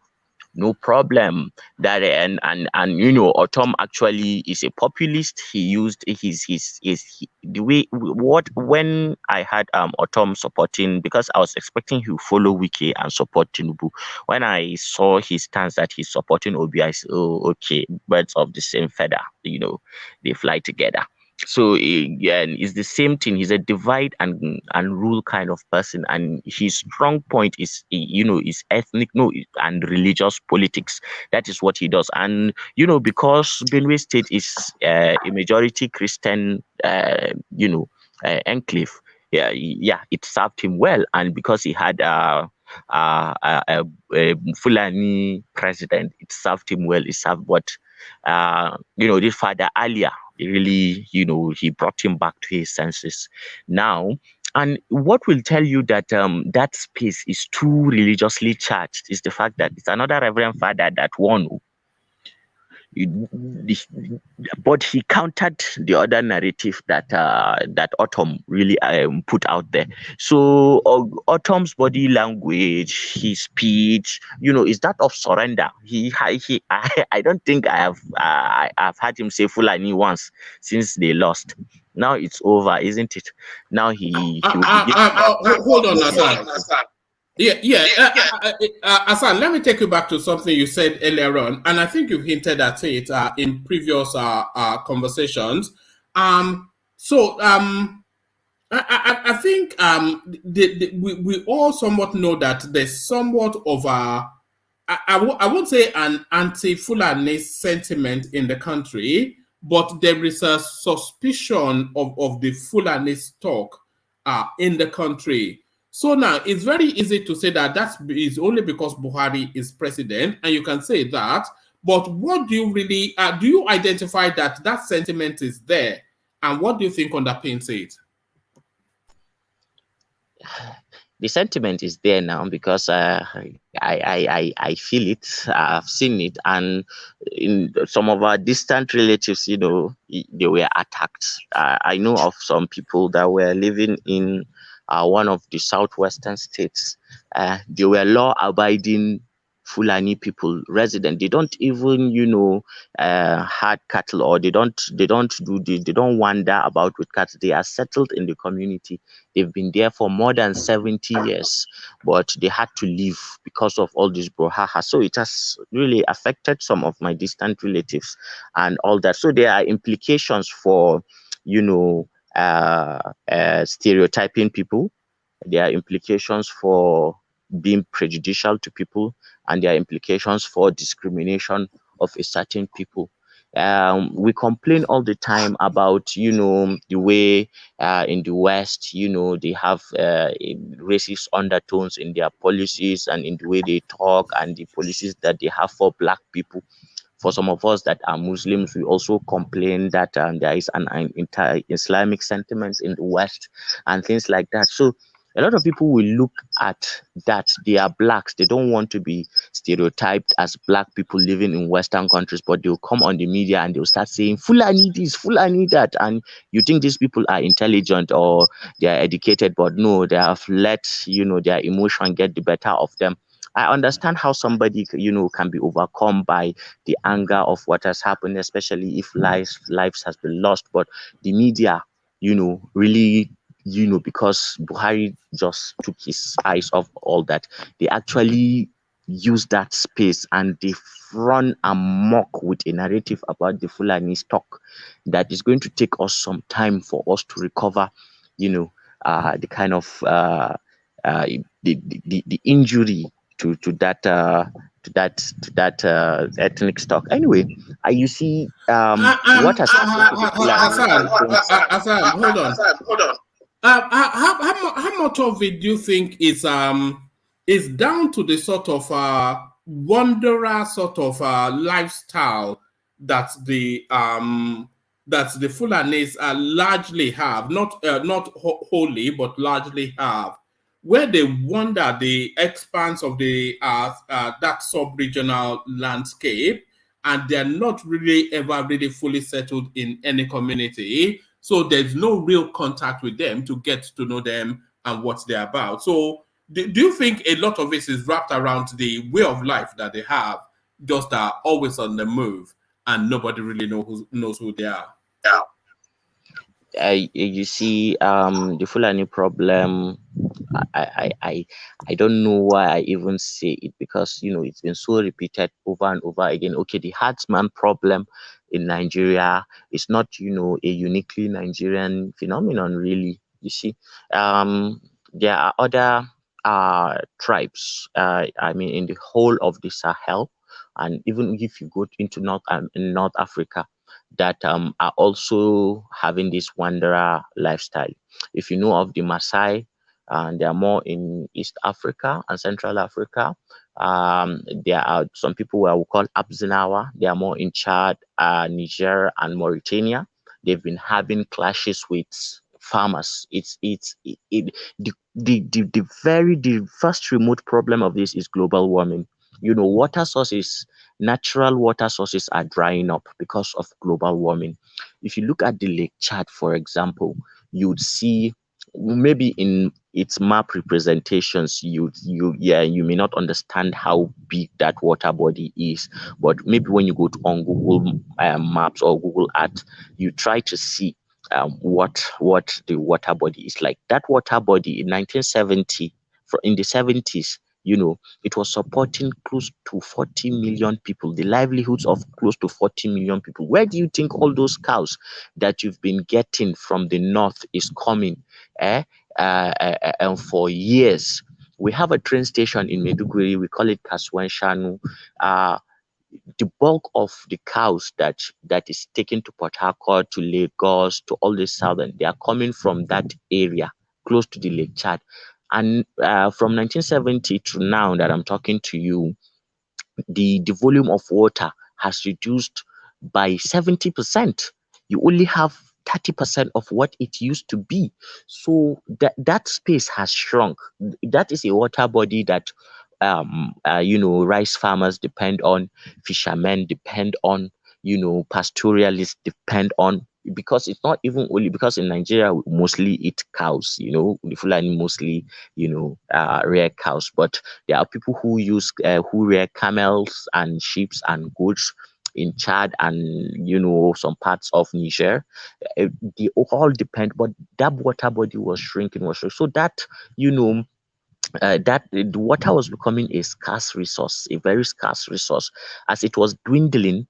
no problem. That and you know, Autumn actually is a populist. He used the way what when I had Autumn supporting, because I was expecting he would follow Wiki and support Tinubu. When I saw his stance that he's supporting Obi, I said, oh, okay, birds of the same feather, you know, they fly together. So again, it's the same thing. He's a divide and rule kind of person, and his strong point is, you know, is ethnic, no, and religious politics. That is what he does. And you know, because Benue State is a majority Christian, you know, enclave. Yeah, yeah, it served him well, and because he had a Fulani president, it served him well. It served what you know, this father earlier really, you know, he brought him back to his senses now. And what will tell you that that space is too religiously charged is the fact that it's another reverend father that won. But he countered the other narrative that that Autumn really put out there. So Autumn's body language, his speech, you know, is that of surrender. I don't think I've had him say Fulani once since they lost. Now it's over, isn't it? Now he will begin. Hold on, Hassan. Hassan, let me take you back to something you said earlier on, and I think you hinted at it in previous conversations. I think we all somewhat know that there's somewhat of I won't say an anti-Fulani sentiment in the country, but there is a suspicion of the Fulani stock in the country. So now it's very easy to say that that is only because Buhari is president, and you can say that. But what do you really do? You identify that that sentiment is there, and what do you think underpins it? The sentiment is there now because I feel it. I've seen it, and in some of our distant relatives, you know, they were attacked. I know of some people that were living in one of the southwestern states. They were law-abiding Fulani people resident. They don't even, you know, herd cattle, or they don't wander about with cattle. They are settled in the community. They've been there for more than 70 years, but they had to leave because of all this brouhaha. So it has really affected some of my distant relatives and all that. So there are implications for, you know, stereotyping people. There are implications for being prejudicial to people, and there are implications for discrimination of a certain people. We complain all the time about, you know, the way in the West, you know, they have racist undertones in their policies and in the way they talk and the policies that they have for black people. For some of us that are Muslims, we also complain that there is an Islamic sentiment in the West and things like that. So a lot of people will look at that they are blacks. They don't want to be stereotyped as black people living in Western countries, but they'll come on the media and they'll start saying Fulani this, Fulani that, and you think these people are intelligent or they are educated, but no, they have let, you know, their emotion get the better of them. I understand how somebody, you know, can be overcome by the anger of what has happened, especially if lives has been lost. But the media, you know, really, you know, because Buhari just took his eyes off all that, they actually use that space and they run amok with a narrative about the Fulani stock that is going to take us some time for us to recover, you know, the kind of the injury to that ethnic stock. Anyway, you see what has happened to the Hassan, hold on. How much of it do you think is down to the sort of wanderer sort of lifestyle that the Fulanis largely have, not wholly, but largely have, where they wander the expanse of the that sub-regional landscape, and they're not really ever really fully settled in any community. So there's no real contact with them to get to know them and what they're about. So do you think a lot of this is wrapped around the way of life that they have, just are always on the move and nobody really knows who they are? You see, the Fulani problem, I don't know why I even say it, because it's been so repeated over and over again. Okay, the herdsman problem in Nigeria is not a uniquely Nigerian phenomenon, really. You see, there are other tribes. I mean, in the whole of the Sahel, and even if you go into North Africa, that are also having this wanderer lifestyle. If you know of the Maasai, and they are more in East Africa and Central Africa. There are some people who we call Abzinawa. They are more in Chad, Niger, and Mauritania. They've been having clashes with farmers. The first remote problem of this is global warming. Water sources, natural water sources are drying up because of global warming. If you look at the Lake Chad, for example, you'd see, maybe in its map representations, you may not understand how big that water body is, but maybe when you go on Google Maps or Google Earth, you try to see what the water body is like. That water body in 1970, in the 70s, it was supporting close to 40 million people, the livelihoods of close to 40 million people. Where do you think all those cows that you've been getting from the north is coming? And for years, we have a train station in Meduguri, we call it Kasuan Shanu. The bulk of the cows that is taken to Port Harcourt, to Lagos, to all the southern, they are coming from that area close to the Lake Chad. And from 1970 to now that I'm talking to you, the volume of water has reduced by 70%. You only have 30% of what it used to be. So that space has shrunk. That is a water body that rice farmers depend on, fishermen depend on, pastoralists depend on, because it's not even only because in Nigeria we mostly eat cows, the Fulani mostly, rear cows, but there are people who rear camels and sheep and goats in Chad and some parts of Niger. They all depend, but that water body was shrinking. So that that the water was becoming a scarce resource, a very scarce resource. As it was dwindling,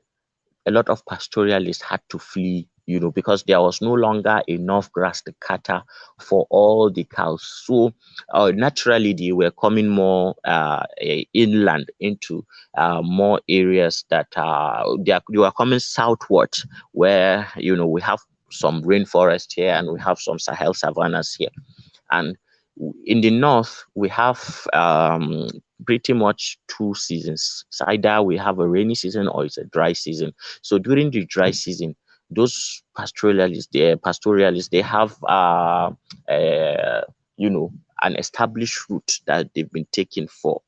a lot of pastoralists had to flee, because there was no longer enough grass to cater for all the cows. So naturally, they were coming more inland into more areas that they were coming southward, where we have some rainforest here and we have some Sahel savannas here. And in the north, we have pretty much two seasons. It's either we have a rainy season or it's a dry season. So during the dry season, those pastoralists, they have an established route that they've been taking for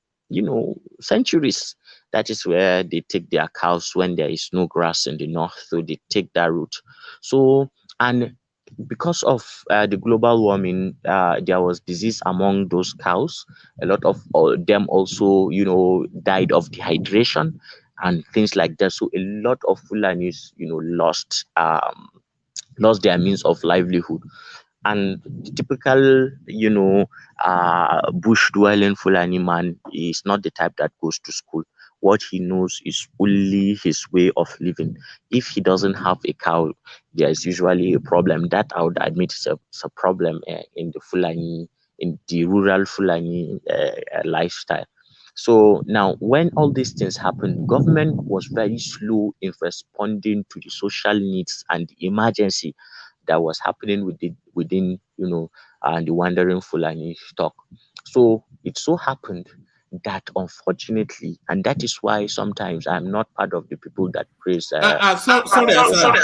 centuries. That is where they take their cows when there is no grass in the north. So they take that route. So, and because of the global warming, there was disease among those cows. A lot of them also, died of dehydration and things like that. So a lot of Fulanis, lost their means of livelihood. And the typical, bush dwelling Fulani man is not the type that goes to school. What he knows is only his way of living. If he doesn't have a cow, there is usually a problem. That I would admit is a problem in the Fulani, in the rural Fulani lifestyle. So now, when all these things happen, government was very slow in responding to the social needs and the emergency that was happening within the wandering Fulani stock. So it so happened that, unfortunately, and that is why sometimes I'm not part of the people that praise. Sorry, Hassan. Sorry, Hassan.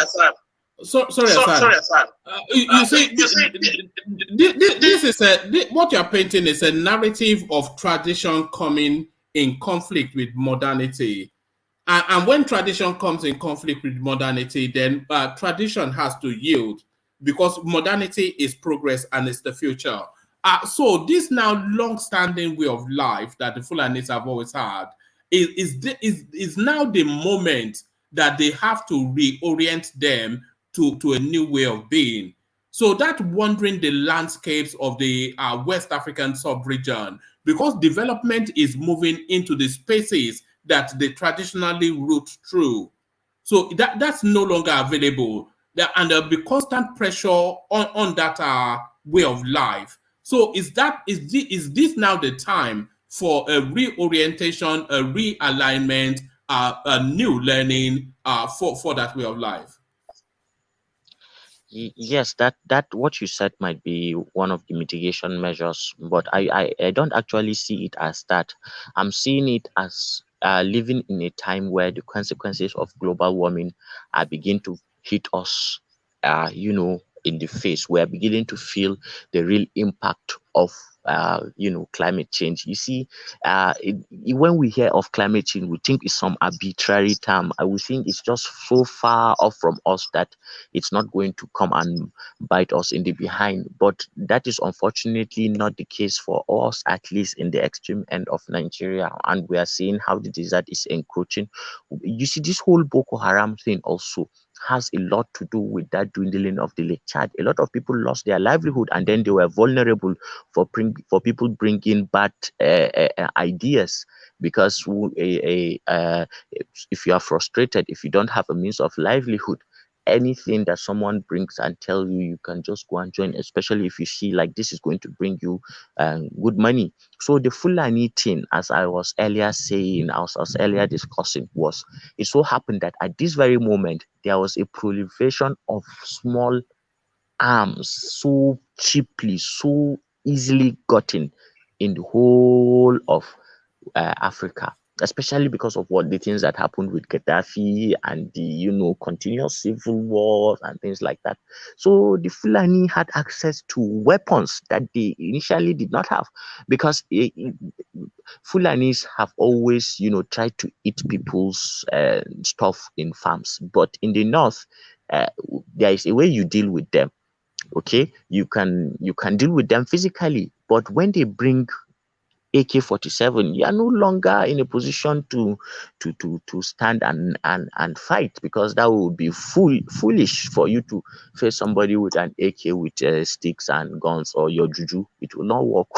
You see, this is what you're painting is a narrative of tradition coming in conflict with modernity. And when tradition comes in conflict with modernity, then tradition has to yield, because modernity is progress and it's the future. So this now long-standing way of life that the Fulanis have always had is now the moment that they have to reorient them to a new way of being. So that wandering the landscapes of the West African sub-region, because development is moving into the spaces that they traditionally route through. So that's no longer available. And there'll be constant pressure on that way of life. So is this now the time for a reorientation, a realignment, a new learning for that way of life? Yes, that what you said might be one of the mitigation measures, but I don't actually see it as that. I'm seeing it as living in a time where the consequences of global warming are begin to hit us, in the face. We are beginning to feel the real impact of climate change. You see, when we hear of climate change, we think it's some arbitrary term. I would think it's just so far off from us that it's not going to come and bite us in the behind. But that is unfortunately not the case for us, at least in the extreme end of Nigeria. And we are seeing how the desert is encroaching. You see, this whole Boko Haram thing also has a lot to do with that dwindling of the Lake Chad. A lot of people lost their livelihood, and then they were vulnerable for people bringing bad ideas, because if you are frustrated, if you don't have a means of livelihood, anything that someone brings and tell you, you can just go and join, especially if you see like this is going to bring you good money. So the Fulani thing, as I was earlier saying, I was earlier discussing, was it so happened that at this very moment there was a proliferation of small arms, so cheaply, so easily gotten in the whole of Africa, especially because of what the things that happened with Gaddafi and the continuous civil wars and things like that. So the Fulani had access to weapons that they initially did not have, because Fulanis have always tried to eat people's stuff in farms, but in the north, uh, there is a way you deal with them. Okay, you can deal with them physically, but when they bring AK-47, you are no longer in a position to stand and fight, because that would be foolish for you to face somebody with an AK with sticks and guns or your juju. It will not work.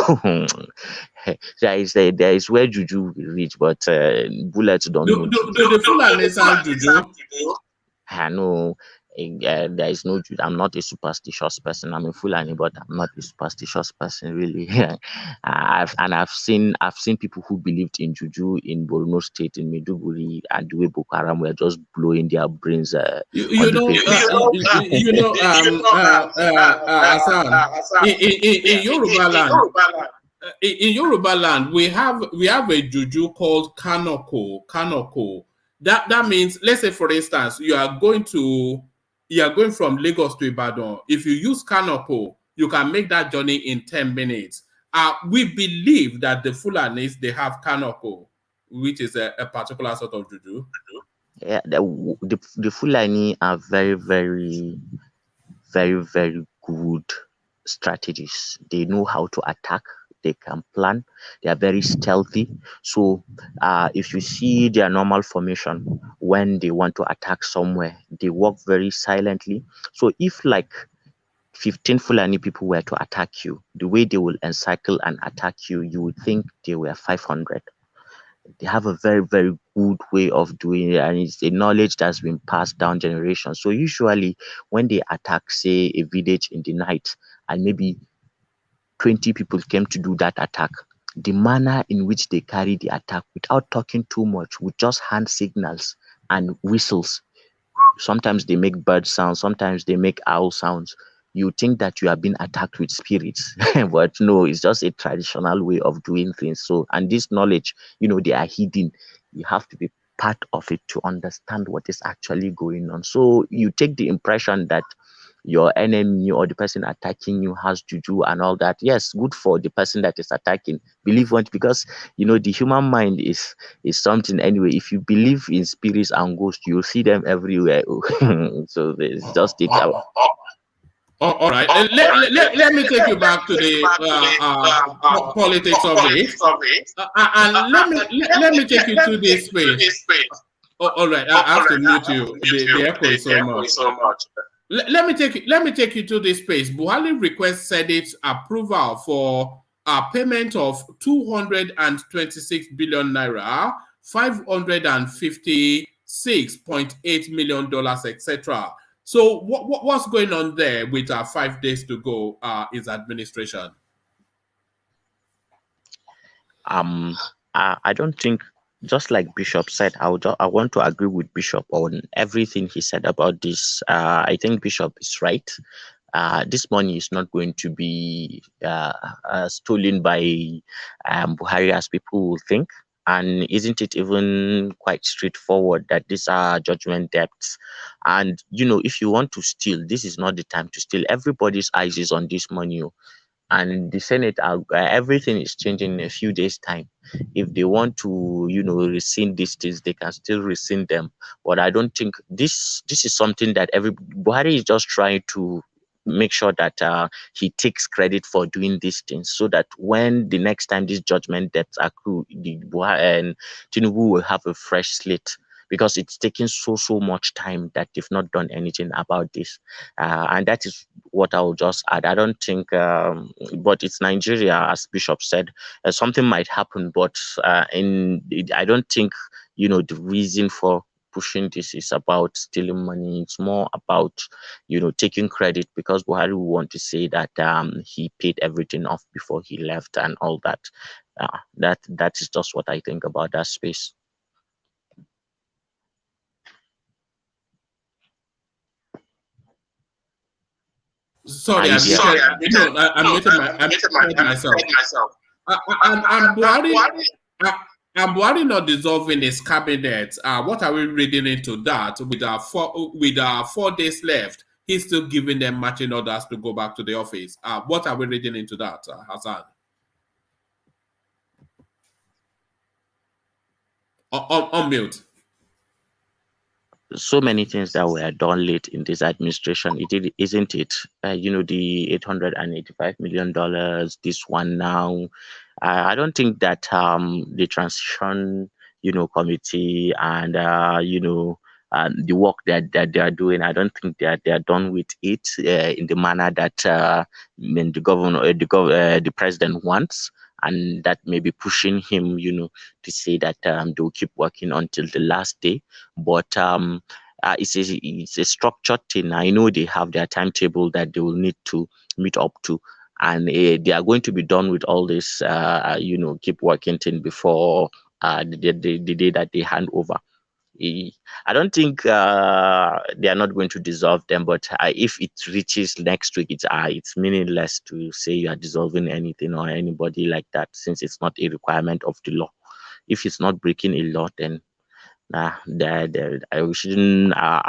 There is where juju will reach, but bullets don't know juju. Do the Fulanis have juju? I know there is no juju. I'm not a superstitious person. I'm a Fulani, but I'm not a superstitious person, really. I've seen people who believed in juju in Borno State, in Maiduguri, and the way Boko Haram were just blowing their brains You, on you the know, pavement. Hassan, in Yoruba land, in Yoruba land, we have a juju called kanoko. That means, let's say for instance, you are going from Lagos to Ibadan. If you use kanoko, you can make that journey in 10 minutes. We believe that the Fulanis, they have kanoko, which is a particular sort of juju. Yeah, the Fulani are very, very, very, very good strategists. They know how to attack. They can plan. They are very stealthy. So, if you see their normal formation when they want to attack somewhere, they walk very silently. So, if like 15 Fulani people were to attack you, the way they will encircle and attack you, you would think they were 500. They have a very, very good way of doing it, and it's a knowledge that's been passed down generations. So usually when they attack, say, a village in the night, and maybe 20 people came to do that attack, the manner in which they carry the attack without talking too much, with just hand signals and whistles, sometimes they make bird sounds, sometimes they make owl sounds. You think that you are being attacked with spirits, but no, it's just a traditional way of doing things. So, and this knowledge, they are hidden. You have to be part of it to understand what is actually going on. So, you take the impression that your enemy or the person attacking you has juju and all that. Yes, good for the person that is attacking. Believe what, because the human mind is something anyway. If you believe in spirits and ghosts, you'll see them everywhere. So it's just it. All right. Let me take you back to the politics of it. And let me take you to this space. All right. I have to mute you. The echo is so much. Let me take you to this space. Buhari requests Senate's approval for a payment of 226 billion naira, $556.8 million, etc. So what's going on there with 5 days to go his administration? I don't think, just like Bishop said, I want to agree with Bishop on everything he said about this. I think Bishop is right. This money is not going to be stolen by Buhari as people will think. And isn't it even quite straightforward that these are judgment debts? And, if you want to steal, this is not the time to steal. Everybody's eyes is on this money. And the Senate, everything is changing in a few days' time. If they want to, rescind these things, they can still rescind them. But I don't think this is something that Buhari is just trying to make sure that he takes credit for doing these things, so that when the next time these judgment debts accrue, the Buhari and Tinubu will have a fresh slate, because it's taking so much time that they've not done anything about this. And that is what I will just add. I don't think, but it's Nigeria, as Bishop said. Something might happen, but I don't think the reason for pushing this is about stealing money. It's more about taking credit, because Buhari will want to say that he paid everything off before he left and all that. That is just what I think about that space. Sorry, I'm muted myself. I'm Buhari not dissolving his cabinet. What are we reading into that? With 4 days left, he's still giving them marching orders to go back to the office. What are we reading into that, Hassan? On mute. So many things that were done late in this administration, isn't it? The $885 million, this one now. I don't think that the transition, committee and the work that they are doing, I don't think that they are done with it in the manner that the president wants, and that may be pushing him, to say that they will keep working until the last day. But it's a structured thing. I know they have their timetable that they will need to meet up to, and they are going to be done with all this, keep working thing before the day that they hand over. I don't think they are not going to dissolve them, but if it reaches next week, it's meaningless to say you are dissolving anything or anybody like that, since it's not a requirement of the law. If it's not breaking a law, then I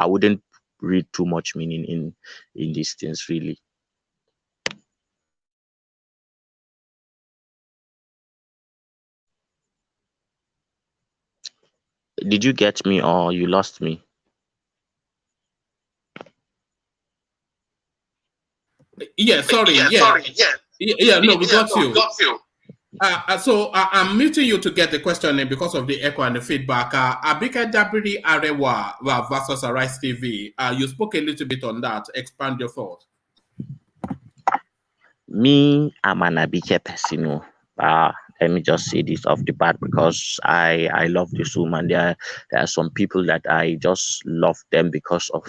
wouldn't read too much meaning in these things, really. Did you get me or you lost me? Yeah, sorry. Yeah, no, we got you. So I'm muting you to get the question in because of the echo and the feedback. Abike Dabiri Arewa versus Arise TV. You spoke a little bit on that. Expand your thoughts. Me, I'm an Abike person. Let me just say this off the bat, because I love this woman. There are some people that I just love them because of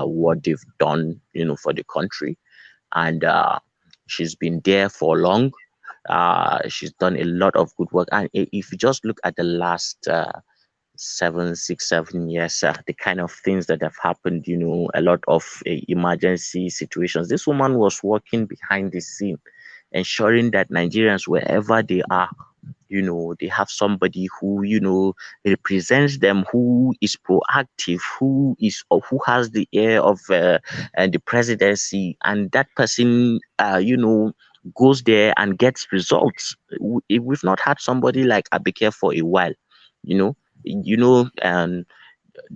what they've done, for the country, and she's been there for long. She's done a lot of good work, and if you just look at the last 7 years, the kind of things that have happened, a lot of emergency situations. This woman was working behind the scene, ensuring that Nigerians, wherever they are, they have somebody who, represents them, who is proactive, who has the ear of the presidency, and that person, goes there and gets results. We've not had somebody like Abike for a while,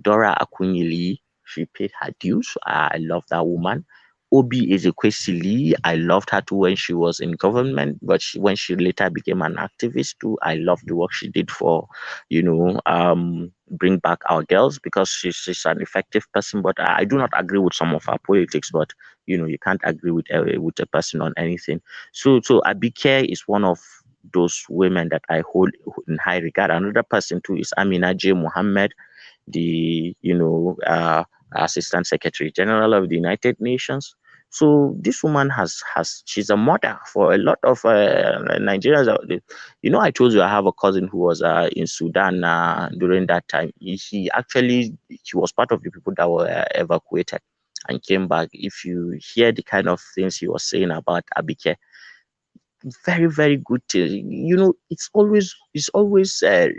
Dora Akunyili. She paid her dues. I love that woman. Obi Ezekwesili, I loved her too when she was in government, but when she later became an activist too, I loved the work she did for, bring back our girls, because she's an effective person. But I do not agree with some of her politics. But you can't agree with a person on anything. So Abike is one of those women that I hold in high regard. Another person too is Amina J. Mohammed, the Assistant Secretary General of the United Nations. So this woman she's a mother for a lot of Nigerians. I told you I have a cousin who was in Sudan during that time. He was part of the people that were evacuated and came back. If you hear the kind of things he was saying about Abike, very very good it's always a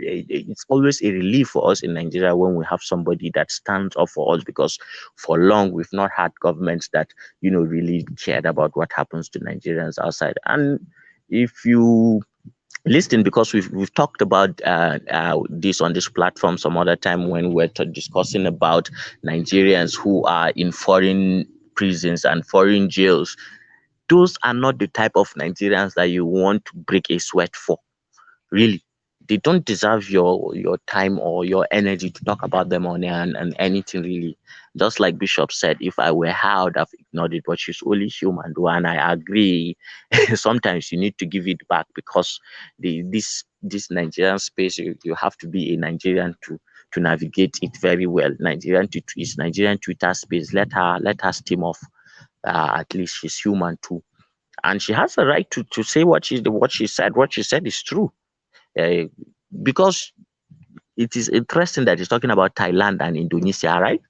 relief for us in Nigeria when we have somebody that stands up for us, because for long we've not had governments that really cared about what happens to Nigerians outside. And if you listen, because we've talked about this on this platform some other time when we're discussing about Nigerians who are in foreign prisons and foreign jails, those are not the type of Nigerians that you want to break a sweat for. Really, they don't deserve your time or your energy to talk about them on air and anything really. Just like Bishop said, if I were her, I would have ignored it. But she's only human, though, and I agree. Sometimes you need to give it back, because this Nigerian space, you have to be a Nigerian to navigate it very well. It's Nigerian Twitter space. Let her steam off. At least she's human too, and she has a right to say what she said. What she said is true, uh, because it is interesting that he's talking about Thailand and Indonesia, right?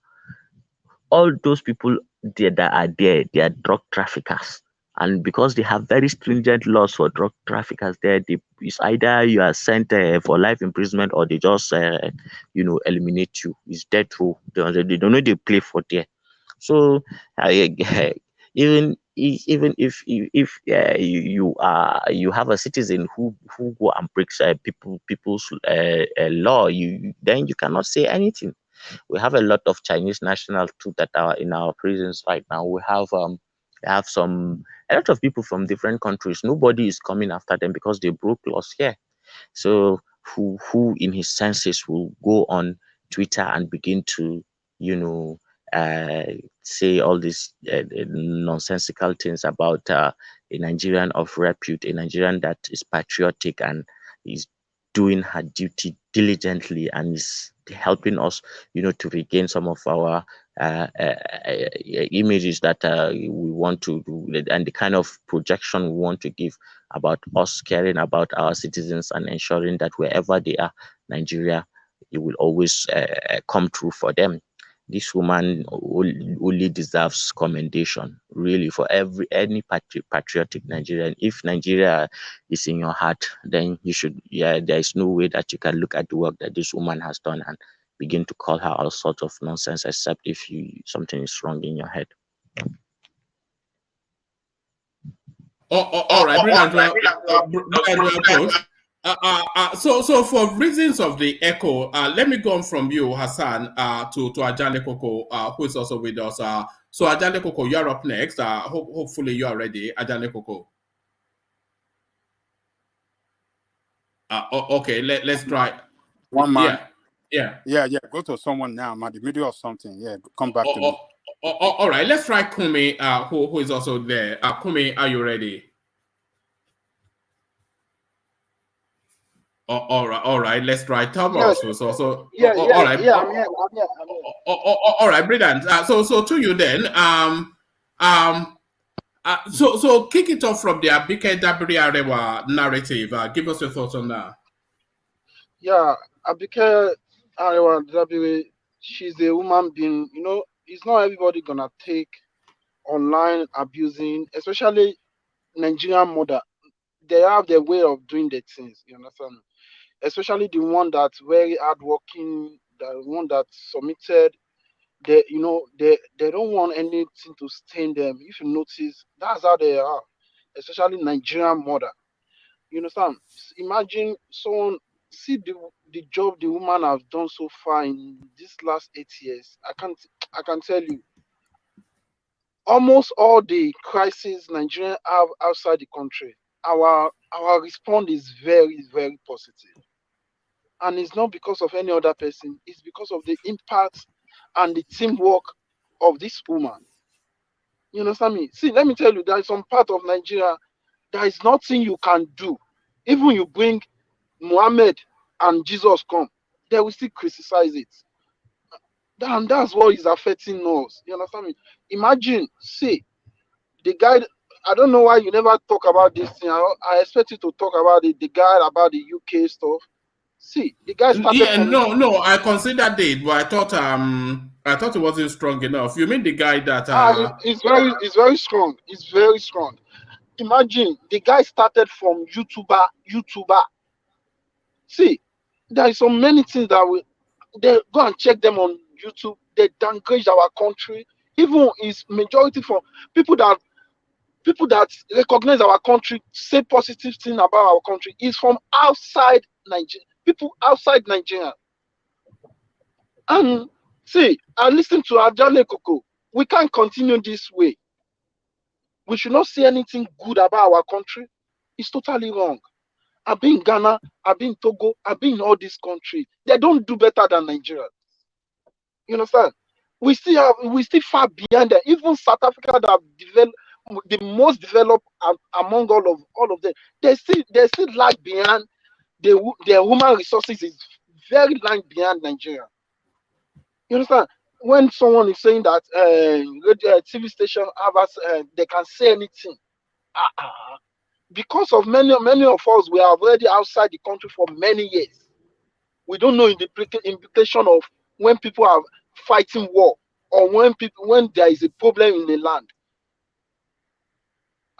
All those people there that are there, they are drug traffickers. And because they have very stringent laws for drug traffickers there, it's either you are sent for life imprisonment, or they just, eliminate you. It's death row. They don't know they play for there. So even if you have a citizen who go and breaks people's law, then you cannot say anything. We have a lot of Chinese nationals too that are in our prisons right now. We have a lot of people from different countries. Nobody is coming after them because they broke laws here. So who in his senses will go on Twitter and begin to, you know, uh, say all these nonsensical things about a Nigerian of repute, a Nigerian that is patriotic and is doing her duty diligently and is helping us, to regain some of our images that we want to do, and the kind of projection we want to give about us caring about our citizens and ensuring that wherever they are, Nigeria, it will always come true for them. This woman only deserves commendation, really, for any patriotic Nigerian. If Nigeria is in your heart, then you should. Yeah, there is no way that you can look at the work that this woman has done and begin to call her all sorts of nonsense, except if something is wrong in your head. All right, brilliant, brilliant approach. So for reasons of the echo, let me go on from you, Hassan, to Ajale Koko, who is also with us. So Ajale Koko, you're up next. Hopefully you are ready, Ajale Koko. Okay, let's try. One man. Yeah. Go to someone now. I'm at the middle of something. Yeah, come back to me. All right, let's try Kumi, who is also there. Kumi, are you ready? All right. Let's try Thomas. Yeah, All right. yeah. I'm here. All right, brilliant. So to you then. So kick it off from the Abike Dabiri Arewa narrative. Give us your thoughts on that. Yeah, Abike Arewa Dabiri, she's a woman being. It's not everybody gonna take online abusing, especially Nigerian mother. They have their way of doing their things. You understand? Especially the one that's very hardworking, the one that submitted. They don't want anything to stain them. If you notice, that's how they are. Especially Nigerian mother. You understand? Imagine someone see the job the woman has done so far in this last 8 years. I can tell you. almost all the crises Nigerians have outside the country, our response is very, very positive. And it's not because of any other person, it's because of the impact and the teamwork of this woman. You understand me? See, let me tell you, there is some part of Nigeria, there is nothing you can do. Even you bring Muhammad and Jesus come, they will still criticize it. And that's what is affecting us. You understand me? Imagine, see, the guy, I don't know why you never talk about this thing. I expect you to talk about it, the guy about the UK stuff. See, the guy started Yeah, from no, I considered it, but I thought it wasn't strong enough. You mean the guy that it's very strong. It's very strong. Imagine the guy started from YouTuber. See, there is so many things that we they go and check them on YouTube. They downgrade our country. Even is majority from people that recognize our country, say positive thing about our country, is from outside Nigeria. People outside Nigeria. And see, I listen to Ajale Koko. We can't continue this way. We should not say anything good about our country. It's totally wrong. I've been in Ghana, I've been in Togo, I've been in all these countries. They don't do better than Nigeria. You understand? We still far behind them. Even South Africa that have developed the most developed among all of them, they still lag behind. Their human resources is very lag behind Nigeria. You understand? When someone is saying that TV station have us, they can say anything. Because of many of us, we are already outside the country for many years. We don't know the implication of when people are fighting war or when there is a problem in the land.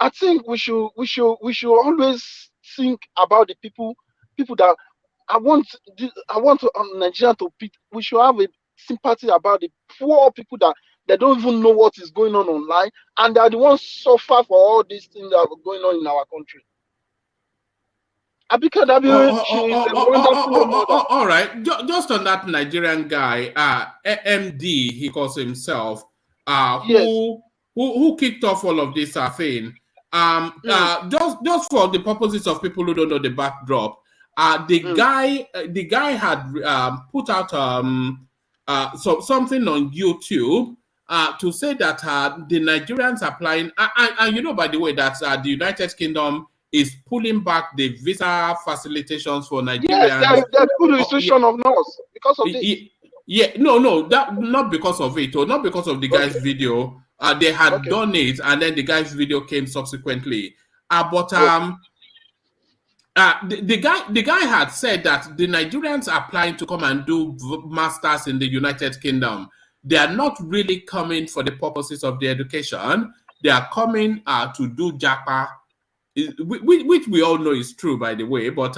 I think we should always think about the people that I want Nigeria to pick. We should have a sympathy about the poor people that they don't even know what is going on online, and they are the ones suffer for all these things that are going on in our country. Abike Dabiri, she is a wonderful role model. all right. Just on that Nigerian guy, MD, he calls himself, Yes. who kicked off all of this thing. Just for the purposes of people who don't know the backdrop, the guy had put out something on YouTube to say that the Nigerians are applying, and you know, by the way, that the United Kingdom is pulling back the visa facilitations for Nigerians. Yes, they put restriction of NOS because of this. Yeah, no, that not because of it, or not because of the guy's video. They had done it, and then the guy's video came subsequently. The guy had said that the Nigerians are applying to come and do masters in the United Kingdom. They are not really coming for the purposes of the education. They are coming to do JAPA, which we all know is true, by the way. But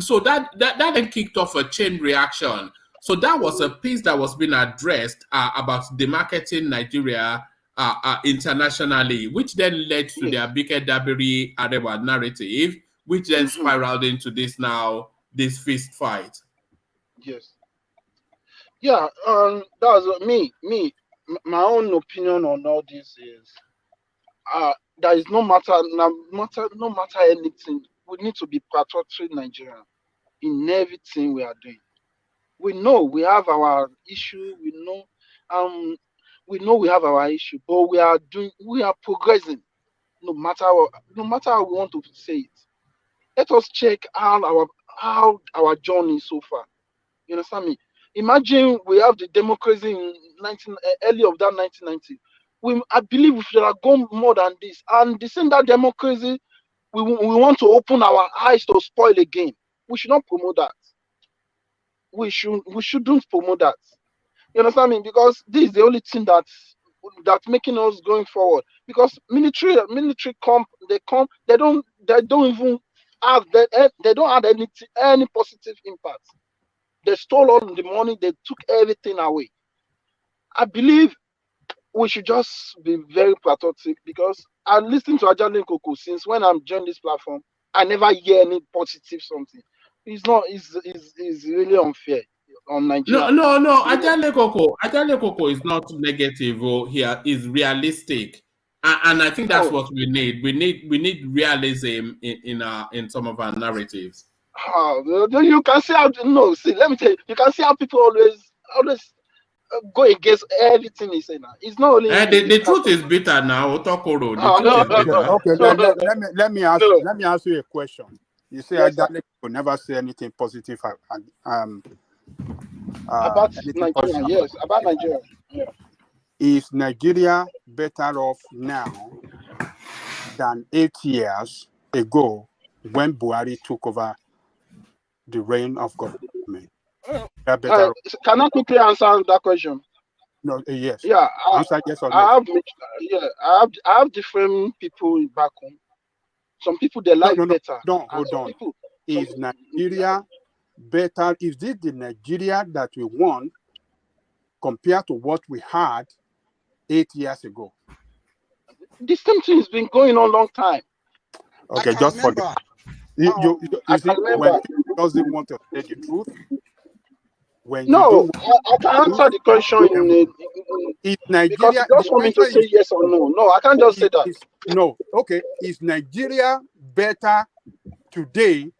so that then kicked off a chain reaction. So that was a piece that was being addressed about demarketing Nigeria internationally, which then led to the Abike Dabiri Arewa narrative, which then spiraled into this fist fight. Yes. Yeah, that's me. My own opinion on all this is there is no matter anything. We need to be patriotic Nigerian in everything we are doing. We know we have our issue. We know we have our issue, but we are progressing. No matter how we want to say it. Let us check how our journey so far. You understand me? Imagine we have the democracy in early of that 1990. I believe we should have gone more than this. And the same that democracy, we want to open our eyes to spoil again. We should not promote that. We shouldn't promote that. You understand me? Because this is the only thing that's making us going forward. Because military come, they don't even have they don't have any positive impact. They stole all the money, they took everything away. I believe we should just be very patriotic, because I listen to Ajale Koko since when I'm joining this platform. I never hear any positive something. It's really unfair. on Nigeria. No. Ajale Koko is not negative. Oh, here is realistic, and I think that's what we need. We need realism in some of our narratives. You can see how see. Let me tell you, you can see how people always go against everything he say now. It's not only the truth is bitter now. Otokoro, the truth is bitter. Okay, let me ask you a question. You say Ajale could never say anything positive about anything Nigeria. positive Yes, about Nigeria. Yeah. Is Nigeria better off now than 8 years ago when Buhari took over the reign of government? Can I quickly answer that question? No, yes. Yeah, answer yes or no. I have different people back home. Some people they like better. Hold on. Is Nigeria better? Is this the Nigeria that we want compared to what we had 8 years ago? The same thing has been going on a long time. Okay, just forget. You see, when people doesn't want to say the truth, when no, you don't I can answer the question is Nigeria, because you just want me to say yes or no. No, I can't just say that. No, okay. Is Nigeria better today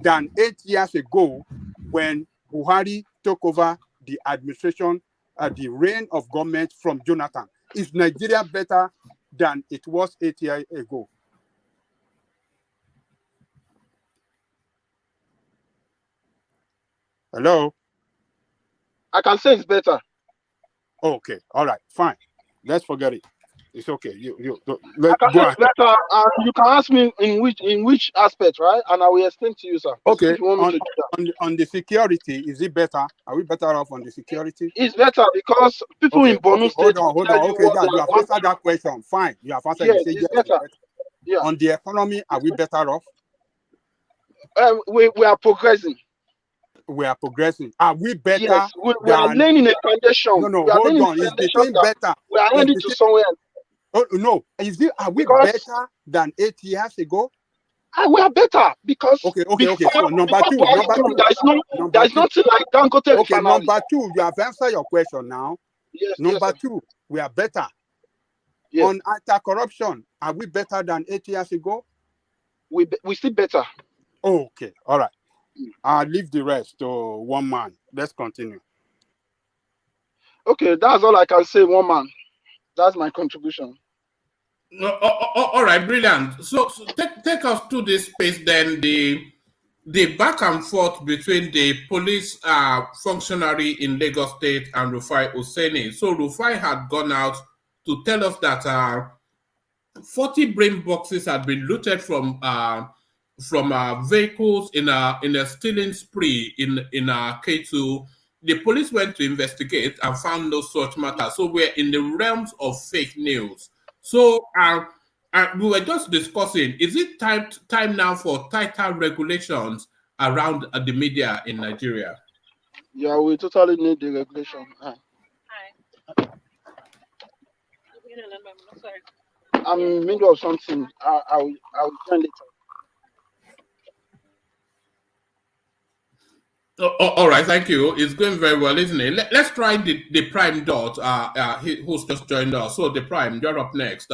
than 8 years ago when Buhari took over the administration, the reign of government from Jonathan? Is Nigeria better than it was 8 years ago? Hello? I can say it's better. Okay, all right, fine. Let's forget it. It's okay. You go ahead. Better, you can ask me in which aspect, right? And I will explain to you, sir. Okay. On the security, is it better? Are we better off on the security? It's better because people in Borno State. Hold on. Okay, you have answered that question. Fine. You have answered. Yes, it's better. Yeah. On the economy, are we better off? We are progressing. We are progressing. Are we better? Yes, we are laying a foundation. No, hold on. Is the thing better? We are heading to somewhere. Oh no! Are we better than 8 years ago? We are better because okay. So number two, there is nothing like Dangote. Okay, number two, you have answered your question now. Yes. Number two, we are better. Yes. On anti-corruption, are we better than 8 years ago? We still better. Okay, all right. I'll leave the rest to one man. Let's continue. Okay, that's all I can say. One man. That's my contribution. No, all right, brilliant. So take us to this space then, the back and forth between the police functionary in Lagos State and Rufai Oseni. So Rufai had gone out to tell us that 40 brain boxes had been looted from vehicles in a stealing spree in K2. The police went to investigate and found no such matter. So we're in the realms of fake news. So we were just discussing, is it time now for tighter regulations around the media in Nigeria? Yeah, we totally need the regulation. Hi. I'm in the middle of something. I'll join later. All right, thank you. It's going very well, isn't it? Let's try the Prime Dot, who's just joined us. So the Prime, you're up next.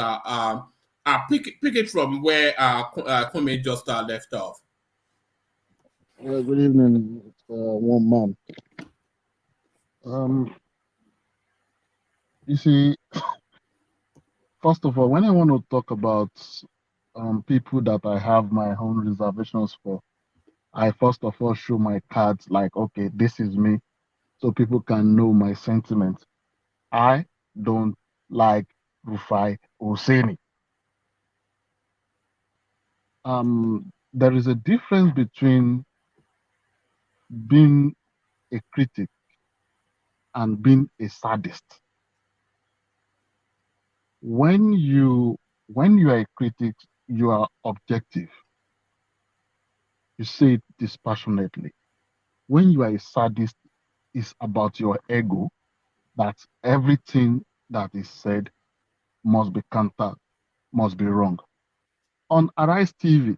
Pick it from where Kwame just left off. Yeah, good evening, one man. You see, first of all, when I want to talk about people that I have my own reservations for, I first of all show my cards like, okay, this is me, so people can know my sentiments. I don't like Rufai Oseni. There is a difference between being a critic and being a sadist. When you are a critic, you are objective. You say it dispassionately. When you are a sadist, it's about your ego, that everything that is said must be countered, must be wrong. On Arise TV,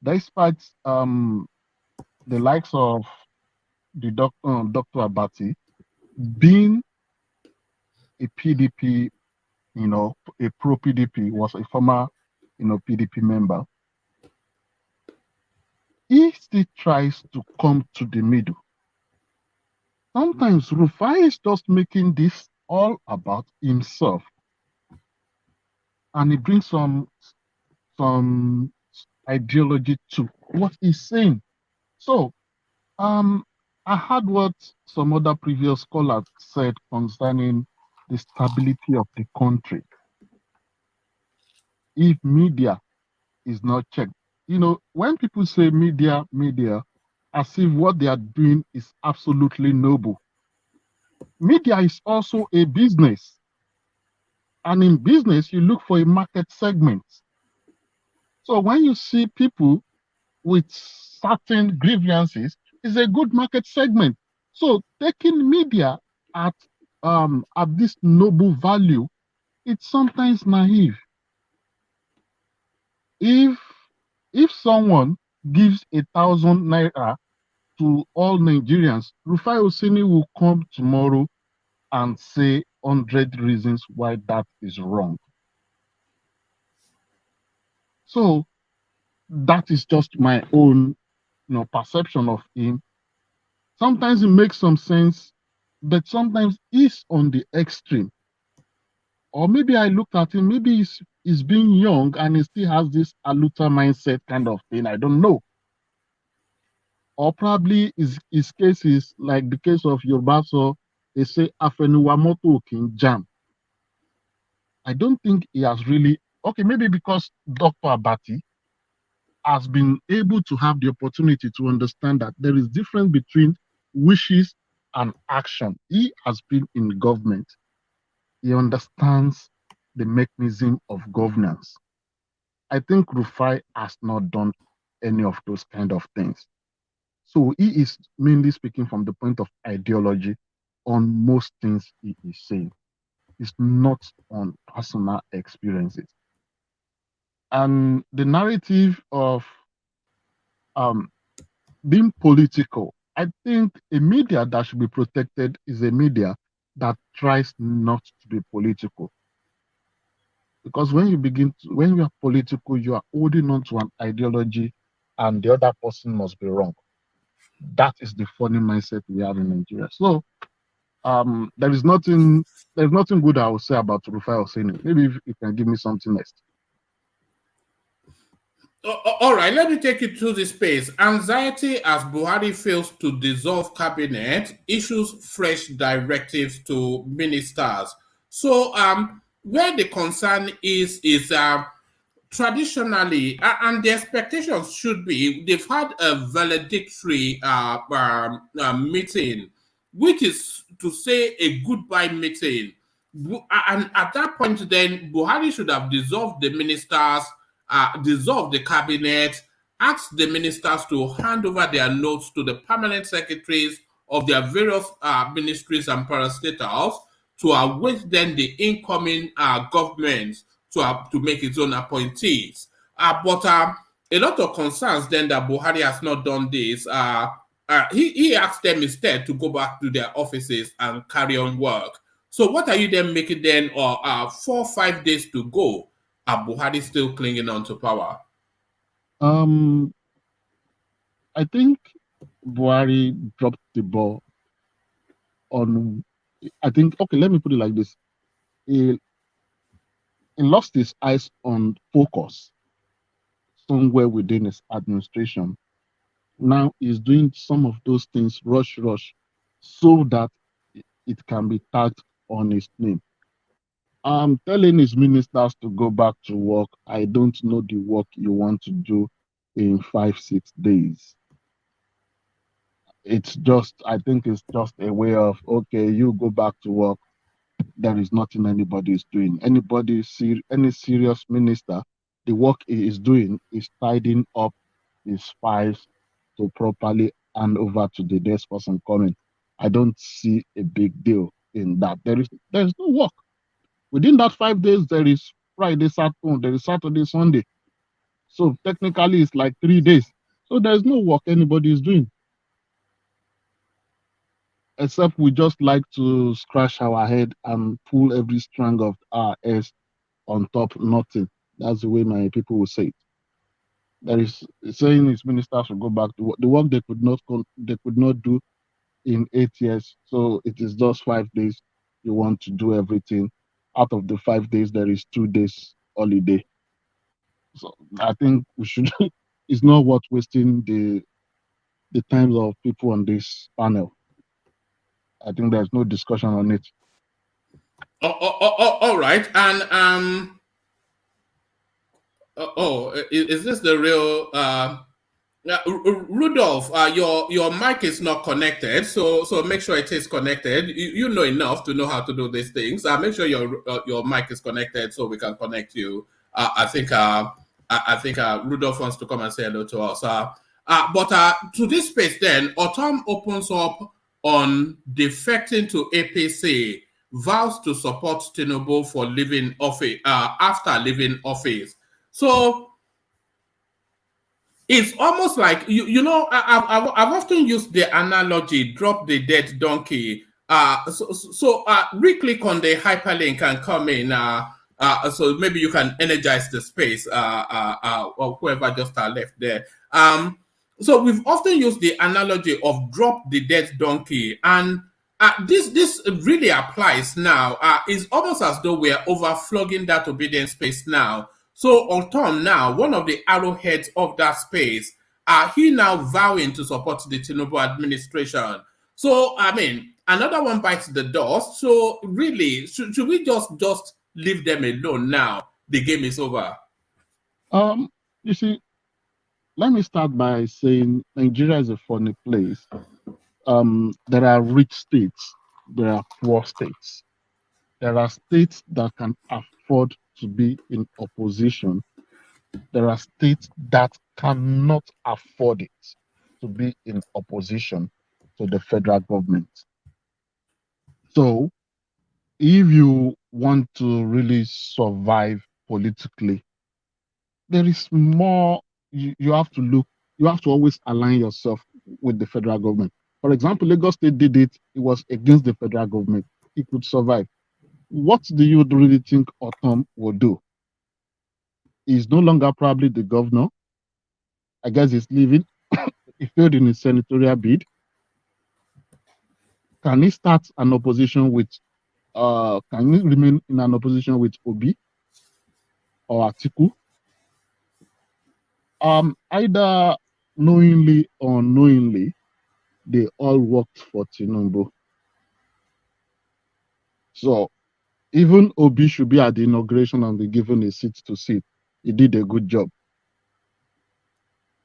despite the likes of Dr. Abati, being a PDP, a pro PDP, was a former, PDP member, he still tries to come to the middle. Sometimes Rufai is just making this all about himself, and he brings some ideology to what he's saying. So, I heard what some other previous scholars said concerning the stability of the country. If media is not checked, when people say media, as if what they are doing is absolutely noble. Media is also a business. And in business, you look for a market segment. So when you see people with certain grievances, it's a good market segment. So taking media at this noble value, it's sometimes naive. If someone gives 1,000 naira to all Nigerians, Rufai Osini will come tomorrow and say 100 reasons why that is wrong. So that is just my own perception of him. Sometimes it makes some sense, but sometimes he's on the extreme. Or maybe I look at him, maybe he's being young and he still has this aluta mindset kind of thing. I don't know. Or probably his case is like the case of Yorubaso. They say Afenuwamoto King Jam. I don't think he has really, okay, maybe because Dr. Abati has been able to have the opportunity to understand that there is difference between wishes and action. He has been in government. He understands the mechanism of governance. I think Rufai has not done any of those kind of things. So he is mainly speaking from the point of ideology on most things he is saying. It's not on personal experiences. And the narrative of being political, I think a media that should be protected is a media that tries not to be political. Because when you are political, you are holding on to an ideology and the other person must be wrong. That is the funny mindset we have in Nigeria. So there's nothing good I will say about Rufai Oseni. Maybe if you can give me something next. All right, let me take you through this space. Anxiety as Buhari fails to dissolve cabinet, issues fresh directives to ministers. So, where the concern is traditionally, and the expectations should be, they've had a valedictory meeting, which is to say a goodbye meeting. And at that point, then Buhari should have dissolved the ministers, dissolved the cabinet, asked the ministers to hand over their notes to the permanent secretaries of their various ministries and parastatals to await then the incoming government to make its own appointees. But a lot of concerns then that Buhari has not done this. He asked them instead to go back to their offices and carry on work. So what are you then making then, or 4 or 5 days to go? Buhari still clinging on to power? I think Buhari dropped the ball on. I think, okay, let me put it like this. He lost his eyes on focus somewhere within his administration. Now he's doing some of those things rush, so that it can be tagged on his name. I'm telling his ministers to go back to work. I don't know the work you want to do in 5-6 days. I think it's just a way of, okay, you go back to work. There is nothing anybody is doing. Any serious minister, the work he is doing is tidying up his files to properly hand over to the next person coming. I don't see a big deal in that. There is no work. Within that 5 days, there is Friday, Saturday, there is Saturday, Sunday. So technically, it's like 3 days. So there's no work anybody is doing. except we just like to scratch our head and pull every strand of our hairs on top nothing. That's the way my people will say it. There is saying his ministers will go back to the work they could not do in 8 years. So it is just 5 days. You want to do everything. Out of the 5 days, there is 2 days holiday. So I think we should. It's not worth wasting the times of people on this panel. I think there's no discussion on it. All right, and is this the real? Rudolph, your mic is not connected, so make sure it is connected. You know enough to know how to do these things. Make sure your mic is connected so we can connect you. I think Rudolph wants to come and say hello to us. But to this space, then Autumn opens up on defecting to APC, vows to support Tinubu for leaving office after leaving office. So it's almost like I've often used the analogy drop the dead donkey. So re-click on the hyperlink and come in. So maybe you can energize the space. Or whoever just left there. So we've often used the analogy of drop the dead donkey, and this really applies now. It's almost as though we're overflogging that obedience space now. So Autumn now, one of the arrowheads of that space, he now vowing to support the Tinubu administration. So, I mean, another one bites the dust. So really, should we just leave them alone now? The game is over. You see, let me start by saying Nigeria is a funny place. There are rich states, there are poor states. There are states that can afford to be in opposition. There are states that cannot afford it to be in opposition to the federal government. So, if you want to really survive politically, there is more. You have to look. You have to always align yourself with the federal government. For example, Lagos State did it. It was against the federal government. It could survive. What do you really think Autumn will do? He's no longer probably the governor. I guess he's leaving. He failed in his senatorial bid. Can he start an opposition with? Can he remain in an opposition with Obi or Atiku? Either knowingly or unknowingly, they all worked for Tinubu. So even Obi should be at the inauguration and be given a seat to sit. He did a good job.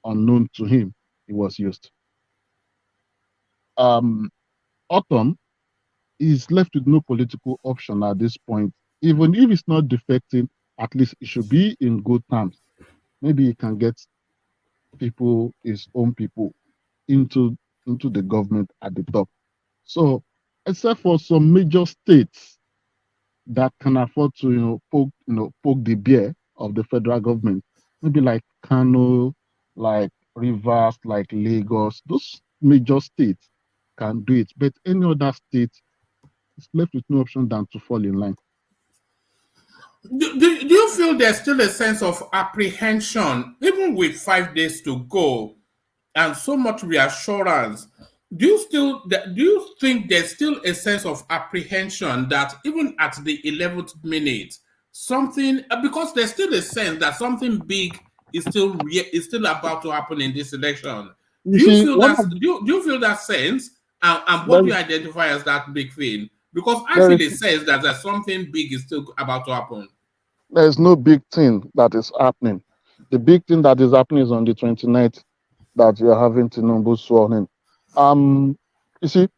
Unknown to him, he was used. Autumn is left with no political option at this point. Even if it's not defecting, at least it should be in good terms. Maybe he can get people, his own people, into the government at the top. So, except for some major states that can afford to poke the bear of the federal government, maybe like Kano, like Rivers, like Lagos, those major states can do it. But any other state is left with no option than to fall in line. Do you feel there's still a sense of apprehension, even with 5 days to go, and so much reassurance? Do you think there's still a sense of apprehension that even at the 11th minute, something, because there's still a sense that something big is still about to happen in this election? Do you feel that sense? And what do you identify as that big thing? Because I feel it says that there's something big is still about to happen. There's no big thing that is happening. The big thing that is happening is on the 29th that you're having Tinubu sworn in. You see,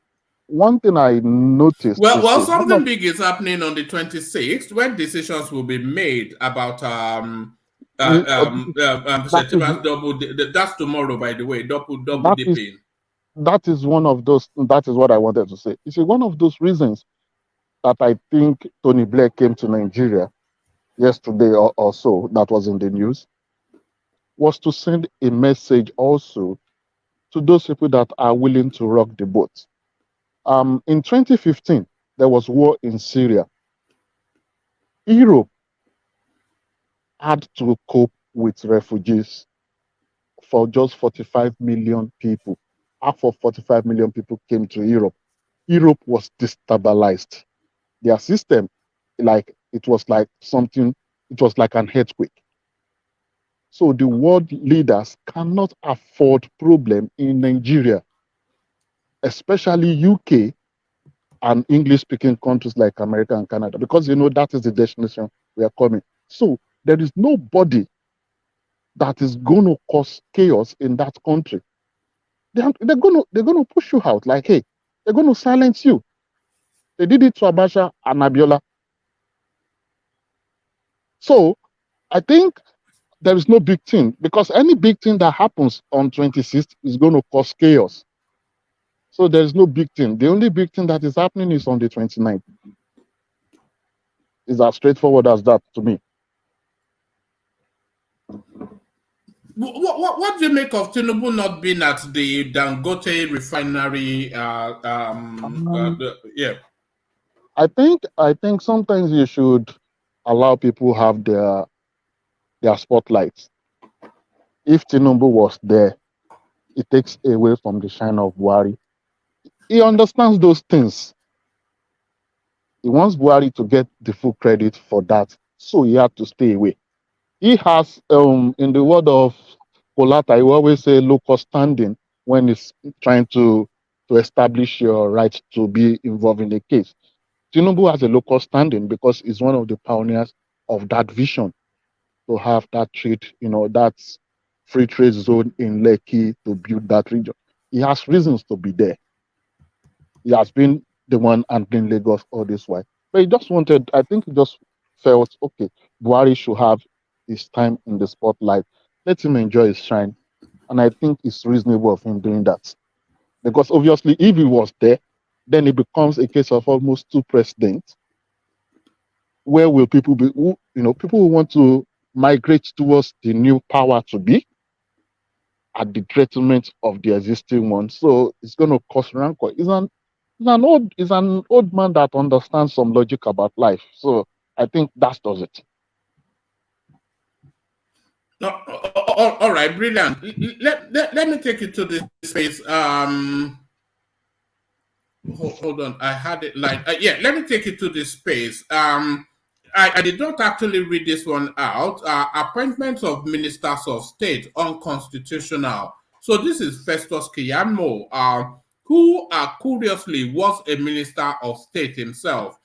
one thing I noticed. Well, something big is happening on the 26th when decisions will be made about Shetima's double. That's tomorrow, by the way. Double dipping. That is one of those. That is what I wanted to say. You see, one of those reasons that I think Tony Blair came to Nigeria yesterday or so, that was in the news, was to send a message also to those people that are willing to rock the boat. In 2015, there was war in Syria. Europe had to cope with refugees for just 45 million people. Half of 45 million people came to Europe. Europe was destabilized. Their system, it was like an earthquake. So the world leaders cannot afford problem in Nigeria, especially UK and English-speaking countries like America and Canada, because that is the destination we are coming. So there is nobody that is going to cause chaos in that country. They're going to push you out. Like, hey, they're going to silence you. They did it to Abacha and Abiola. So I think there is no big thing, because any big thing that happens on 26th is going to cause chaos. So there is no big thing. The only big thing that is happening is on the 29th. It's as straightforward as that to me. What do you make of Tinubu not being at the Dangote refinery? Yeah. I think sometimes you should allow people have their spotlights. If Tinubu was there, it takes away from the shine of Buhari. He understands those things. He wants Buhari to get the full credit for that, so he had to stay away. He has, in the word of Kolata, he always say local standing when he's trying to establish your right to be involved in a case. Tinubu has a local standing because he's one of the pioneers of that vision to have that trade, that free trade zone in Lekki to build that region. He has reasons to be there. He has been the one handling Lagos all this while. But I think he just felt, okay, Buhari should have his time in the spotlight. Let him enjoy his shine. And I think it's reasonable of him doing that. Because obviously, if he was there, then it becomes a case of almost two presidents. Where will people be? People who want to migrate towards the new power to be at the detriment of the existing one. So it's going to cause rancor. He's an old man that understands some logic about life. So I think that does it. No, all right, brilliant. Let me take you to this space. Hold on, I had it like yeah. Let me take you to this space. I did not actually read this one out. Appointments of ministers of state unconstitutional. So this is Festus Keyamo, who curiously was a minister of state himself.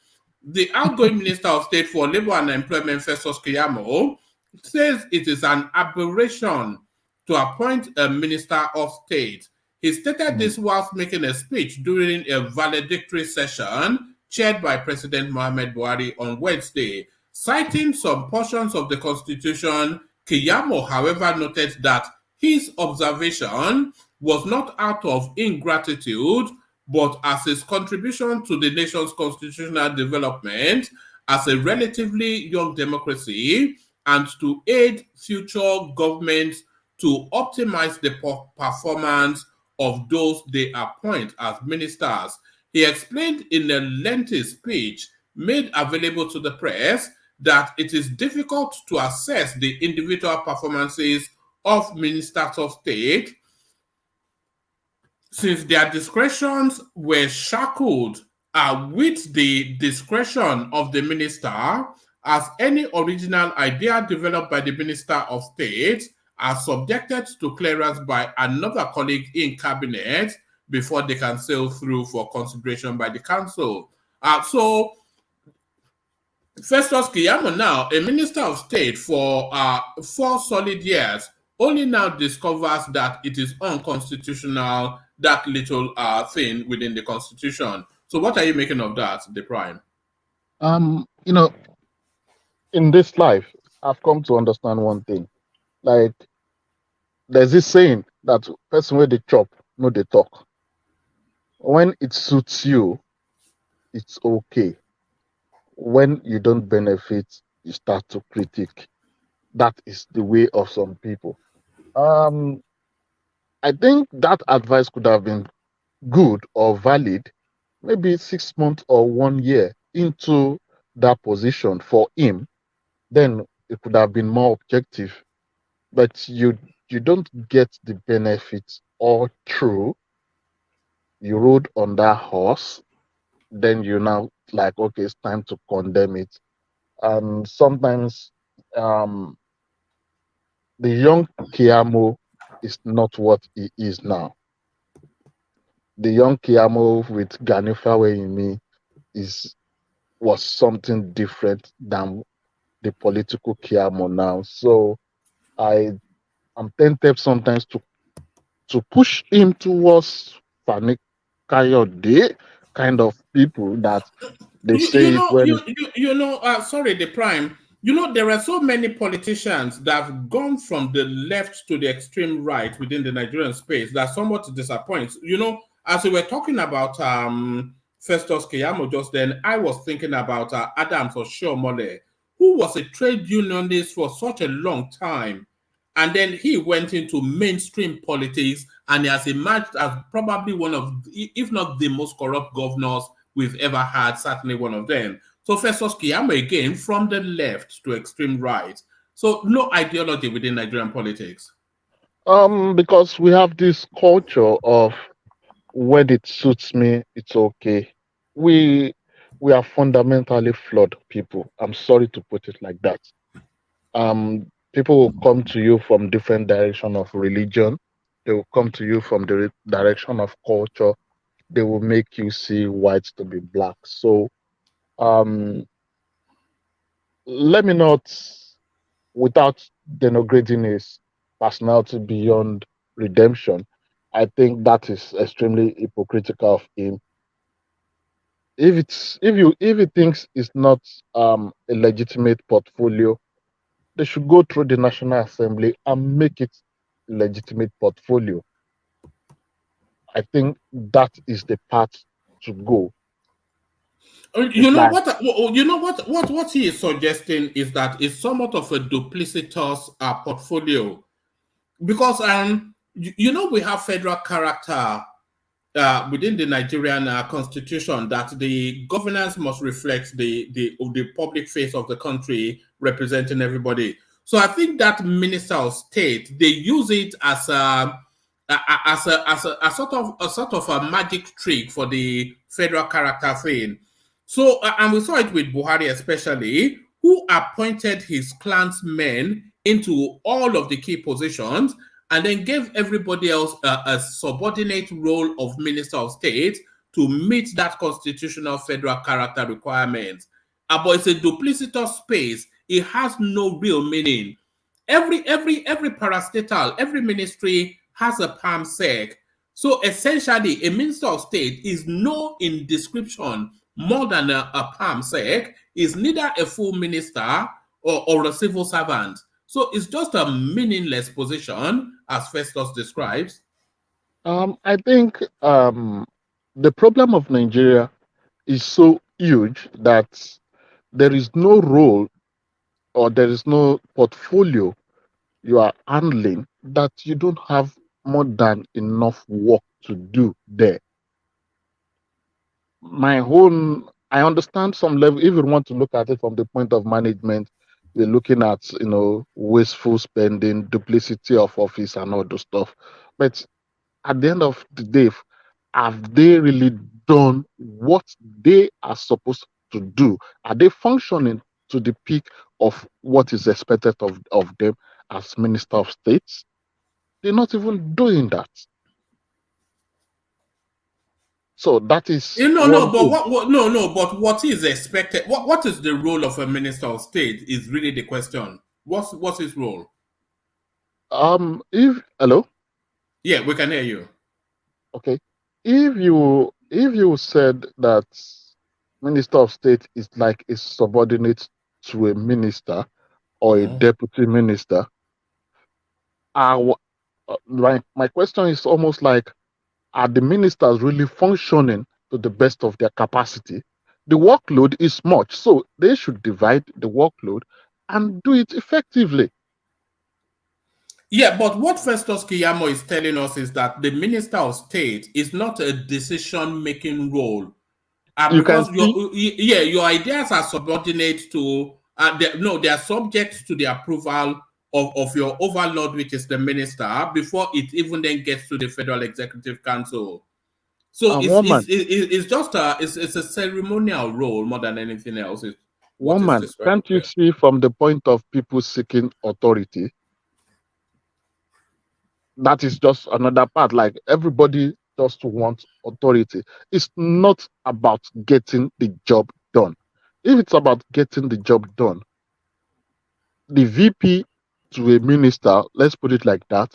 The outgoing minister of state for labor and employment, Festus Keyamo, says it is an aberration to appoint a minister of state. He stated this whilst making a speech during a valedictory session chaired by President Mohamed Buhari on Wednesday. Citing some portions of the Constitution, Keyamo, however, noted that his observation was not out of ingratitude, but as his contribution to the nation's constitutional development as a relatively young democracy and to aid future governments to optimize the performance of those they appoint as ministers. He explained in a lengthy speech made available to the press that it is difficult to assess the individual performances of ministers of state since their discretions were shackled with the discretion of the minister, as any original idea developed by the minister of state are subjected to clearance by another colleague in cabinet before they can sail through for consideration by the council. So Festus Keyamo, now a minister of state for 4 solid years, only now discovers that it is unconstitutional, that little thing within the constitution. So what are you making of that, the prime? In this life, I've come to understand one thing. Like, there's this saying that person where they chop, no they talk. When it suits you, it's okay. When you don't benefit, you start to critique. That is the way of some people. I think that advice could have been good or valid maybe 6 months or 1 year into that position for him, then it could have been more objective. But you don't get the benefits all through. You rode on that horse, then you now like, okay, it's time to condemn it. And sometimes um the young Kiamo is not what he is now. The young Kiamo with Ganifa in me is was something different than the political Kiamo now. So I am tempted sometimes to push him towards Fani Kayode kind of people that they say it when Sorry, the prime. There are so many politicians that have gone from the left to the extreme right within the Nigerian space that somewhat disappoints. As we were talking about Festus Keyamo just then, I was thinking about Adams Oshiomhole, who was a trade unionist for such a long time. And then he went into mainstream politics and he has emerged as probably one of, if not the most corrupt governors we've ever had, certainly one of them. So Festus Keyamo again from the left to extreme right. So no ideology within Nigerian politics. because we have this culture of when it suits me, it's okay. We we are fundamentally flawed people. I'm sorry to put it like that. People will come to you from different direction of religion. They will come to you from the direction of culture. They will make you see white to be black. So um, let me not, without denigrating his personality beyond redemption, I think that is extremely hypocritical of him. If he thinks it's not a legitimate portfolio, they should go through the National Assembly and make it legitimate portfolio. I think that is the path to go. You It's know like what? What he is suggesting is that it's somewhat of a duplicitous portfolio because we have federal character within the Nigerian constitution that the governance must reflect the public face of the country, representing everybody. So I think that minister of state, they use it as a sort of a magic trick for the federal character thing. So and we saw it with Buhari especially, who appointed his clansmen into all of the key positions and then gave everybody else a subordinate role of minister of state to meet that constitutional federal character requirement. But it's a duplicitous space. It has no real meaning. Every parastatal, every ministry has a palm sec. So essentially, a minister of state is no in description more than a palm sec, is neither a full minister or a civil servant. So it's just a meaningless position, as Festus describes. I think the problem of Nigeria is so huge that there is no role or there is no portfolio you are handling that you don't have more than enough work to do there. I understand some level. If you want to look at it from the point of management, we're looking at wasteful spending, duplicity of office, and all those stuff. But at the end of the day, have they really done what they are supposed to do? Are they functioning to the peak of what is expected of them as Minister of States? They're not even doing that. So that is one But thing. but what is expected? What is the role of a minister of state? Is really the question. What's his role? If hello, Yeah, we can hear you. okay, if you said that Minister of State is like a subordinate to a minister or a deputy minister, our my question is almost like, are the ministers really functioning to the best of their capacity? The workload is much, so they should divide the workload and do it effectively. Yeah, but what Festus Keyamo is telling us is that the minister of state is not a decision-making role. You can because see your ideas are subordinate to they are subject to the approval of your overlord, which is the minister, before it even then gets to the Federal Executive Council. So it's just it's a ceremonial role more than anything else. Is what is woman. described Can't you here. see from the point of people seeking authority? That is just another part. Like everybody just wants authority. It's not about getting the job done. If it's about getting the job done, the VP to a minister, let's put it like that,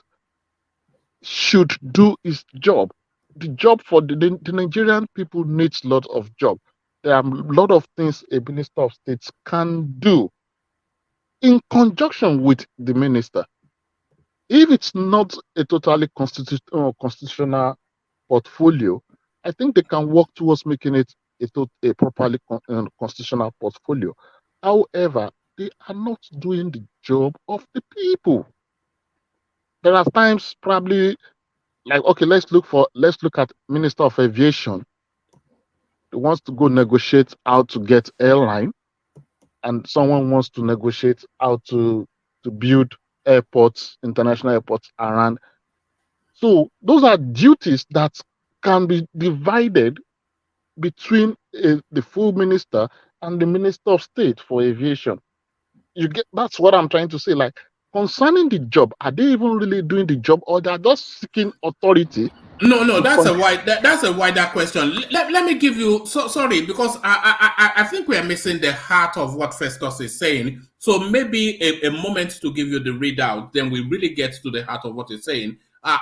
should do his job. The job for the Nigerian people needs a lot of job. There are a lot of things a minister of state can do in conjunction with the minister. If it's not a totally constitutional portfolio, I think they can work towards making it a properly constitutional portfolio. However, they are not doing the job of the people. There are times probably like, okay, let's look at Minister of Aviation. He wants to go negotiate how to get airline, and someone wants to negotiate how to build airports, international airports around. So those are duties that can be divided between the full minister and the Minister of State for Aviation. You get that's what I'm trying to say. Like concerning the job, are they even really doing the job, or they're just seeking authority? No, that's a wider question. Let me give you sorry, because I think we are missing the heart of what Festus is saying. So maybe a moment to give you the readout, then we really get to the heart of what he's saying.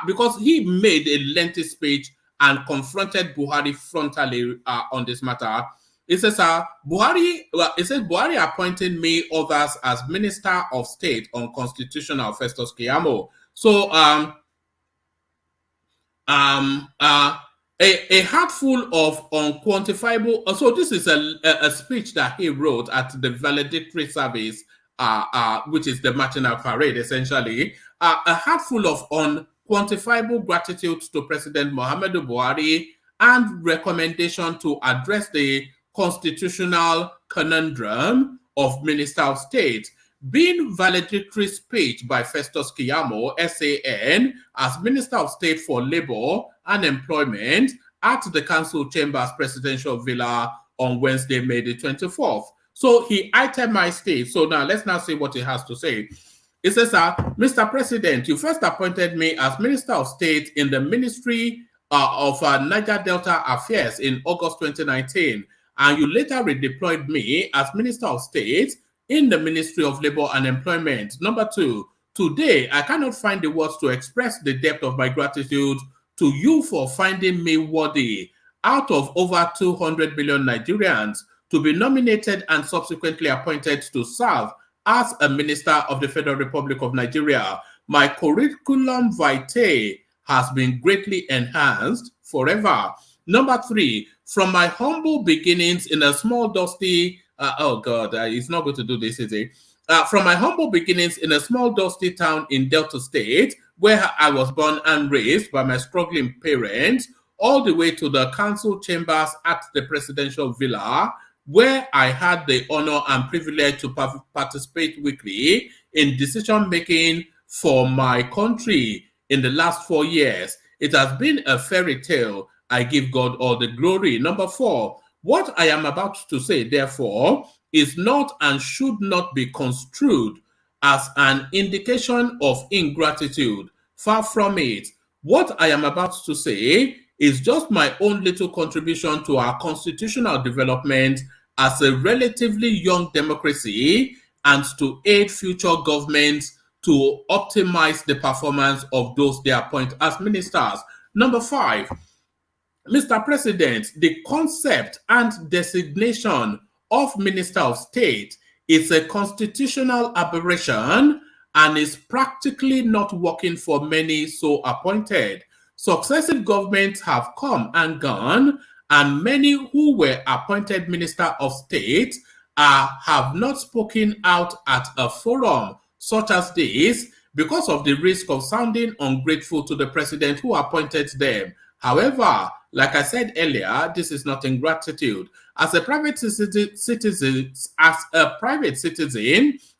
Because he made a lengthy speech and confronted Buhari frontally on this matter. It says, Buhari appointed me others as Minister of State unconstitutional, Festus Keyamo. So a handful of unquantifiable. So this is a speech that he wrote at the valedictory service, which is the Martinal Parade, essentially. A handful of unquantifiable gratitude to President Muhammadu Buhari and recommendation to address the constitutional conundrum of Minister of State. Being valedictory speech by Festus Keyamo, SAN, as Minister of State for Labour and Employment at the Council Chambers Presidential Villa on Wednesday, May the 24th. So he itemized it. So now let's now see what he has to say. It says, Mr. President, you first appointed me as Minister of State in the Ministry of Niger Delta Affairs in August 2019, and you later redeployed me as Minister of State in the Ministry of Labour and Employment. Number 2, today I cannot find the words to express the depth of my gratitude to you for finding me worthy, out of over 200 million Nigerians, to be nominated and subsequently appointed to serve as a Minister of the Federal Republic of Nigeria. My curriculum vitae has been greatly enhanced forever. Number 3, from my humble beginnings in a small dusty he's not going to do this, is he? From my humble beginnings in a small dusty town in Delta State, where I was born and raised by my struggling parents, all the way to the council chambers at the presidential villa, where I had the honor and privilege to participate weekly in decision-making for my country in the last 4 years. It has been a fairy tale. I give God all the glory. Number 4, what I am about to say, therefore, is not and should not be construed as an indication of ingratitude. Far from it. What I am about to say is just my own little contribution to our constitutional development as a relatively young democracy and to aid future governments to optimize the performance of those they appoint as ministers. Number 5, Mr. President, the concept and designation of Minister of State is a constitutional aberration and is practically not working for many so appointed. Successive governments have come and gone, and many who were appointed Minister of State have not spoken out at a forum such as this because of the risk of sounding ungrateful to the president who appointed them. However, Like I said earlier, this is not ingratitude. As a private citizen,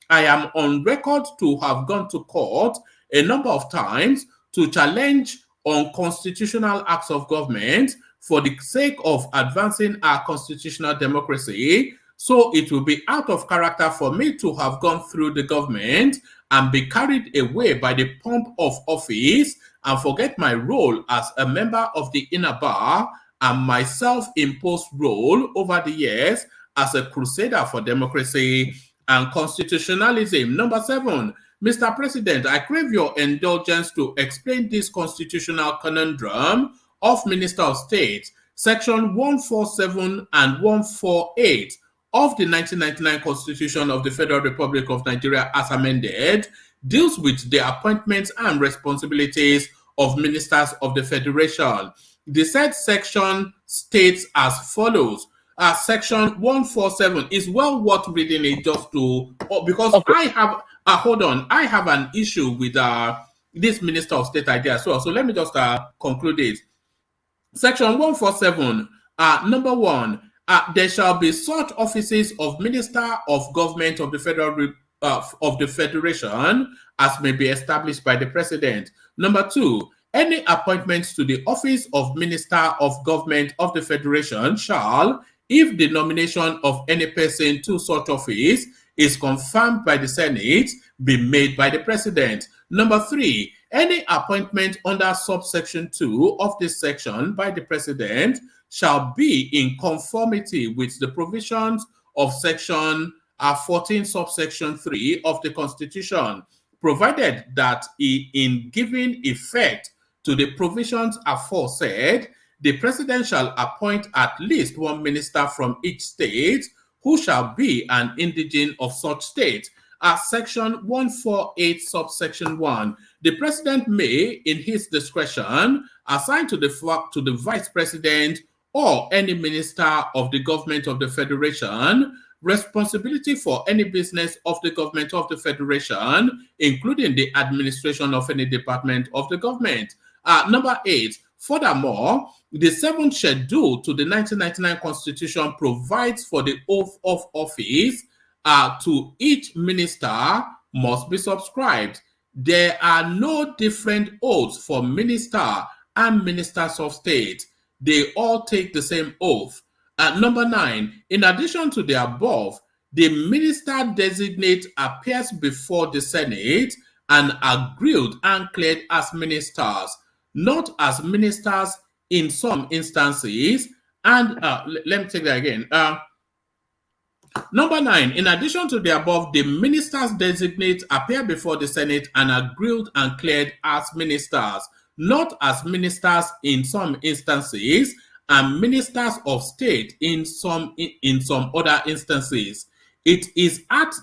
I am on record to have gone to court a number of times to challenge unconstitutional acts of government for the sake of advancing our constitutional democracy. So it will be out of character for me to have gone through the government and be carried away by the pomp of office and forget my role as a member of the inner bar and my self-imposed role over the years as a crusader for democracy and constitutionalism. Number 7, Mr. President, I crave your indulgence to explain this constitutional conundrum of Minister of State. Section 147 and 148 of the 1999 Constitution of the Federal Republic of Nigeria as amended deals with the appointments and responsibilities of ministers of the Federation. The said section states as follows. Section 147 is well worth reading it just to, because okay. I have an issue with this Minister of State idea as well. So let me just conclude it. Section 147, number 1, there shall be such offices of Minister of Government of the Federal of the Federation as may be established by the President. Number 2, any appointments to the office of Minister of Government of the Federation shall, if the nomination of any person to such office is confirmed by the Senate, be made by the President. Number 3, any appointment under subsection 2 of this section by the President shall be in conformity with the provisions of section 14 subsection 3 of the Constitution, provided that in giving effect to the provisions aforesaid, the President shall appoint at least one minister from each state who shall be an indigene of such state. Section 148 subsection 1, the President may, in his discretion, assign to the Vice President or any minister of the government of the Federation responsibility for any business of the government of the Federation, including the administration of any department of the government. Number 8, furthermore, the 7th schedule to the 1999 Constitution provides for the oath of office to each minister must be subscribed. There are no different oaths for minister and ministers of state. They all take the same oath. Number 9, in addition to the above, the minister designate appears before the Senate and are grilled and cleared as ministers, not as ministers in some instances. And let me take that again. Number 9, in addition to the above, the ministers designate appear before the Senate and are grilled and cleared as ministers, not as ministers in some instances, and ministers of state in some other instances. It is at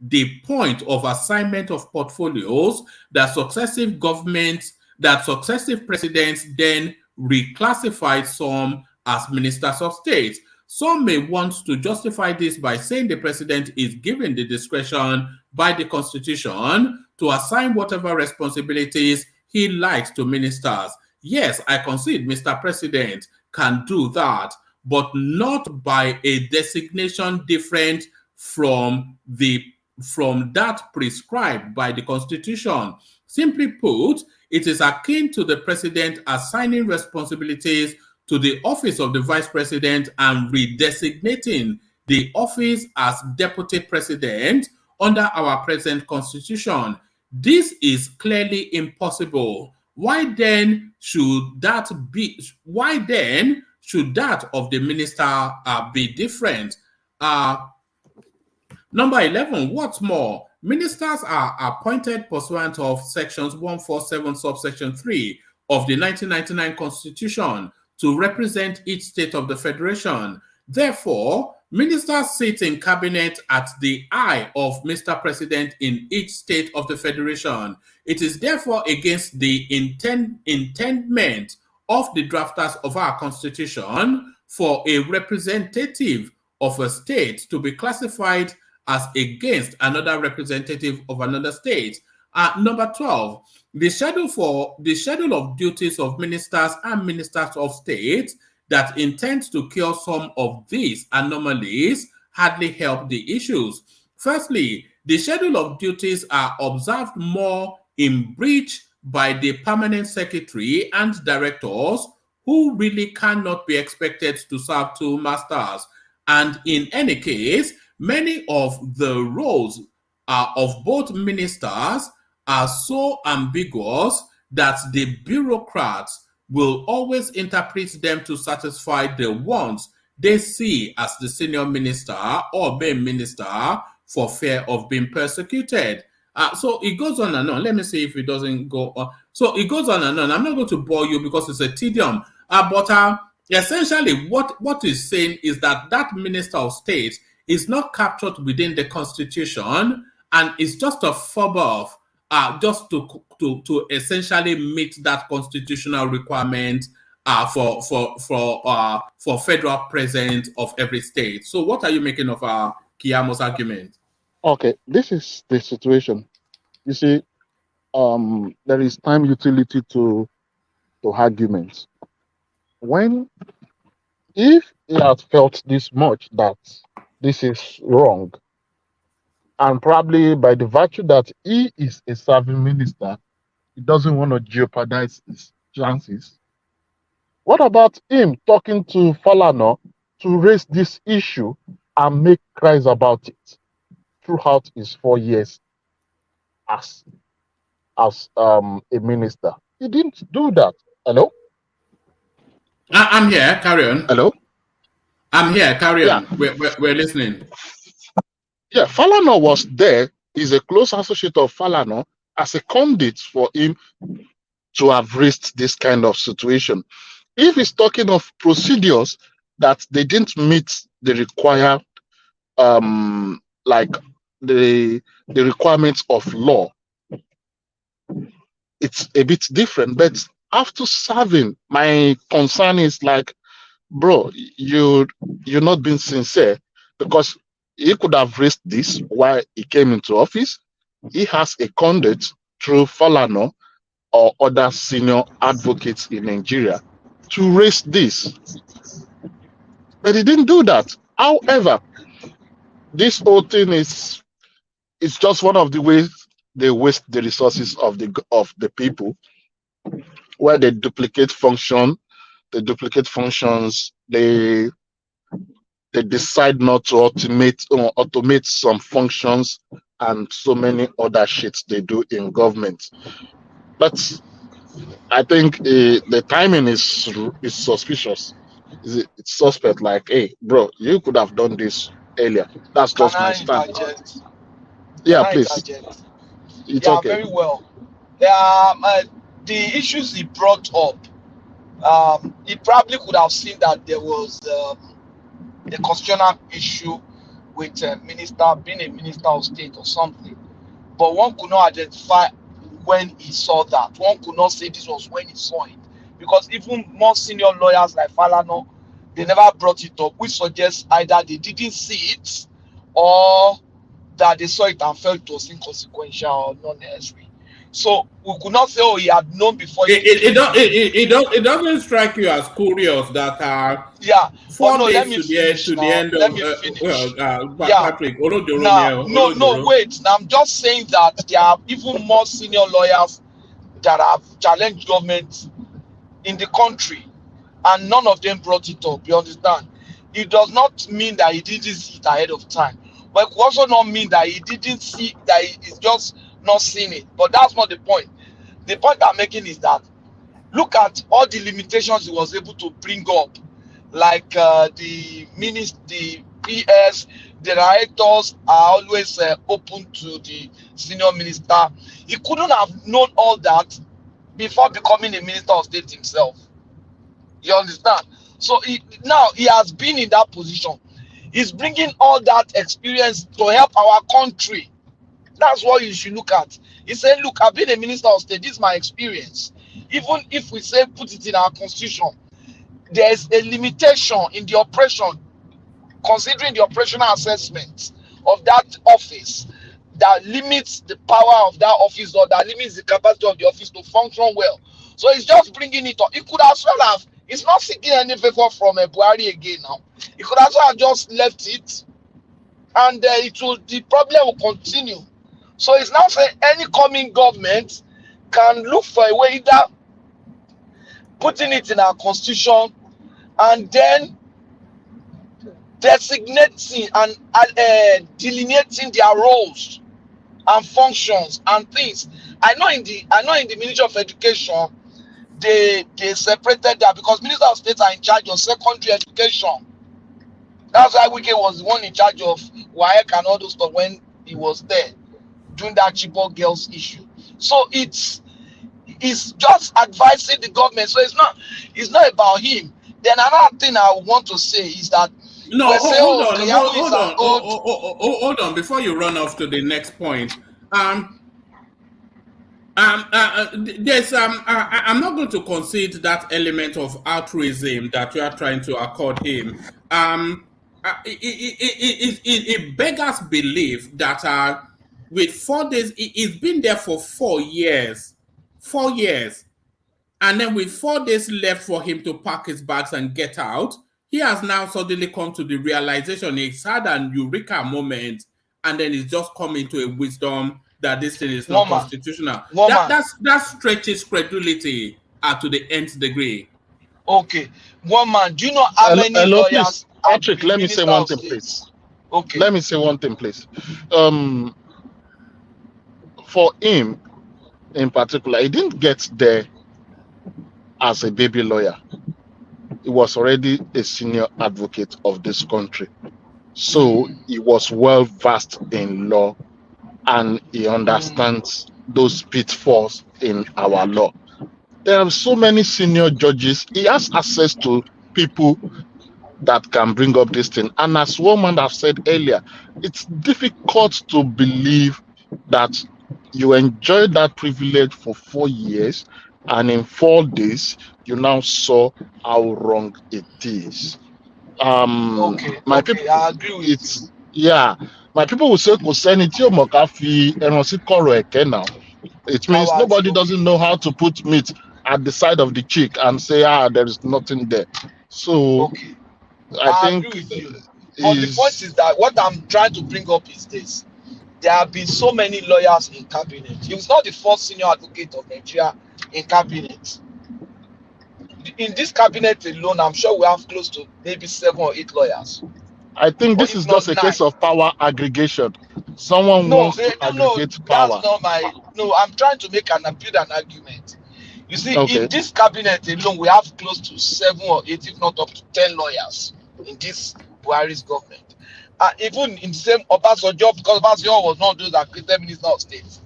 the point of assignment of portfolios that successive presidents then reclassify some as ministers of state. Some may want to justify this by saying the president is given the discretion by the Constitution to assign whatever responsibilities he likes to ministers. Yes, I concede Mr. President can do that, but not by a designation different from that prescribed by the Constitution. Simply put, it is akin to the president assigning responsibilities to the office of the vice president and redesignating the office as deputy president under our present constitution. This is clearly impossible. Why then should that of the minister be different? Number 11, what's more, ministers are appointed pursuant of sections 147 subsection 3 of the 1999 Constitution to represent each state of the Federation. Therefore, ministers sit in cabinet at the eye of Mr. President in each state of the Federation. It is therefore against the intendment of the drafters of our Constitution for a representative of a state to be classified as against another representative of another state. Number 12, The schedule of duties of ministers and ministers of state that intend to cure some of these anomalies hardly help the issues. Firstly, the schedule of duties are observed more in breach by the permanent secretary and directors who really cannot be expected to serve two masters. And in any case, many of the roles of both ministers are so ambiguous that the bureaucrats will always interpret them to satisfy the wants they see as the senior minister or main minister for fear of being persecuted. So it goes on and on. Let me see if it doesn't go on. So it goes on and on. I'm not going to bore you because it's a tedium. But essentially, what is saying is that minister of state is not captured within the constitution and is just a fob off just to essentially meet that constitutional requirement for federal presence of every state. So what are you making of Kiyamo's argument? Okay, this is the situation. You see, there is time utility to arguments. If he had felt this much that this is wrong, and probably by the virtue that he is a serving minister, he doesn't want to jeopardize his chances. What about him talking to Falana to raise this issue and make cries about it throughout his 4 years as a minister? He didn't do that. Hello? I'm here. Carry on. Hello? I'm here. Carry on. We're listening. Yeah, Falana was there. He's a close associate of Falana as a conduit for him to have raised this kind of situation. If he's talking of procedures that they didn't meet the required, like the requirements of law, it's a bit different. But after serving, my concern is like, bro, you're not being sincere, because he could have raised this while he came into office. He has a conduit through Falana or other senior advocates in Nigeria to raise this. But he didn't do that. However, this whole thing is just one of the ways they waste the resources of the people, where they duplicate functions, they decide not to automate some functions and so many other shits they do in government. But I think the timing is suspicious. It's suspect. Like, hey, bro, you could have done this earlier. That's just my stand. Yeah, please. It's okay. Very well. The issues he brought up, he probably could have seen that there was a constitutional issue with being a minister of state or something, but one could not identify when he saw that. One could not say this was when he saw it, because even more senior lawyers like Falana, they never brought it up, which suggests either they didn't see it or that they saw it and felt it was inconsequential or not necessary. So we could not say, oh, he had known before. It doesn't strike you as curious that 4 days to the end of Patrick. No, wait. Now I'm just saying that there are even more senior lawyers that have challenged government in the country, and none of them brought it up. You understand? It does not mean that he didn't see it ahead of time, but it could also not mean that he didn't see, that he's just not seeing it. But that's not the point. The point I'm making is that look at all the limitations he was able to bring up, like the PS, the directors are always open to the senior minister. He couldn't have known all that before becoming a minister of state himself. You understand? So now he has been in that position. He's bringing all that experience to help our country. That's what you should look at. He said, look, I've been a minister of state. This is my experience. Even if we say put it in our constitution, there's a limitation in the operation, considering the operational assessment of that office, that limits the power of that office or that limits the capacity of the office to function well. So it's just bringing it up. It could as well have, it's not seeking any favor from Buhari again now. It could as well have just left it, and the problem will continue. So it's now saying any coming government can look for a way, either putting it in our constitution and then designating and delineating their roles and functions and things. I know in the Ministry of Education they separated that, because Minister of State are in charge of secondary education. That's why Wike was the one in charge of WAEC and all those stuff when he was there doing that Chibok girls issue. So it's just advising the government. So it's not about him. Then another thing I want to say is that hold on before you run off to the next point. There's I'm not going to concede that element of altruism that you are trying to accord him. It beggars belief that with 4 days, he's been there for 4 years. 4 years. And then with 4 days left for him to pack his bags and get out, he has now suddenly come to the realization he's had an eureka moment, and then he's just come into a wisdom that this thing is not constitutional. That stretches credulity to the nth degree. Okay. One man, do you know how many lawyers? Patrick, let me say one thing, please. Okay. Let me say one thing, please. For him, in particular, he didn't get there as a baby lawyer. He was already a senior advocate of this country. So he was well versed in law, and he understands those pitfalls in our law. There are so many senior judges. He has access to people that can bring up this thing. And as one man have said earlier, it's difficult to believe that you enjoyed that privilege for 4 years, and in 4 days you now saw how wrong it is. My people, I agree with you. Yeah, my people will say now. It means nobody doesn't know how to put meat at the side of the cheek and say, there is nothing there. So I think agree with you. But the point is that what I'm trying to bring up is this. There have been so many lawyers in cabinet. He was not the first senior advocate of Nigeria in cabinet. In this cabinet alone, I'm sure we have close to maybe 7 or 8 lawyers. I think this is just a case of power aggregation. Someone wants to aggregate power. That's not my. No, I'm trying to build an argument. You see, in this cabinet alone, we have close to 7 or 8, if not up to 10 lawyers in this Buhari's government. Even in the same Obasanjo, because Obasanjo was not those that created Minister of State.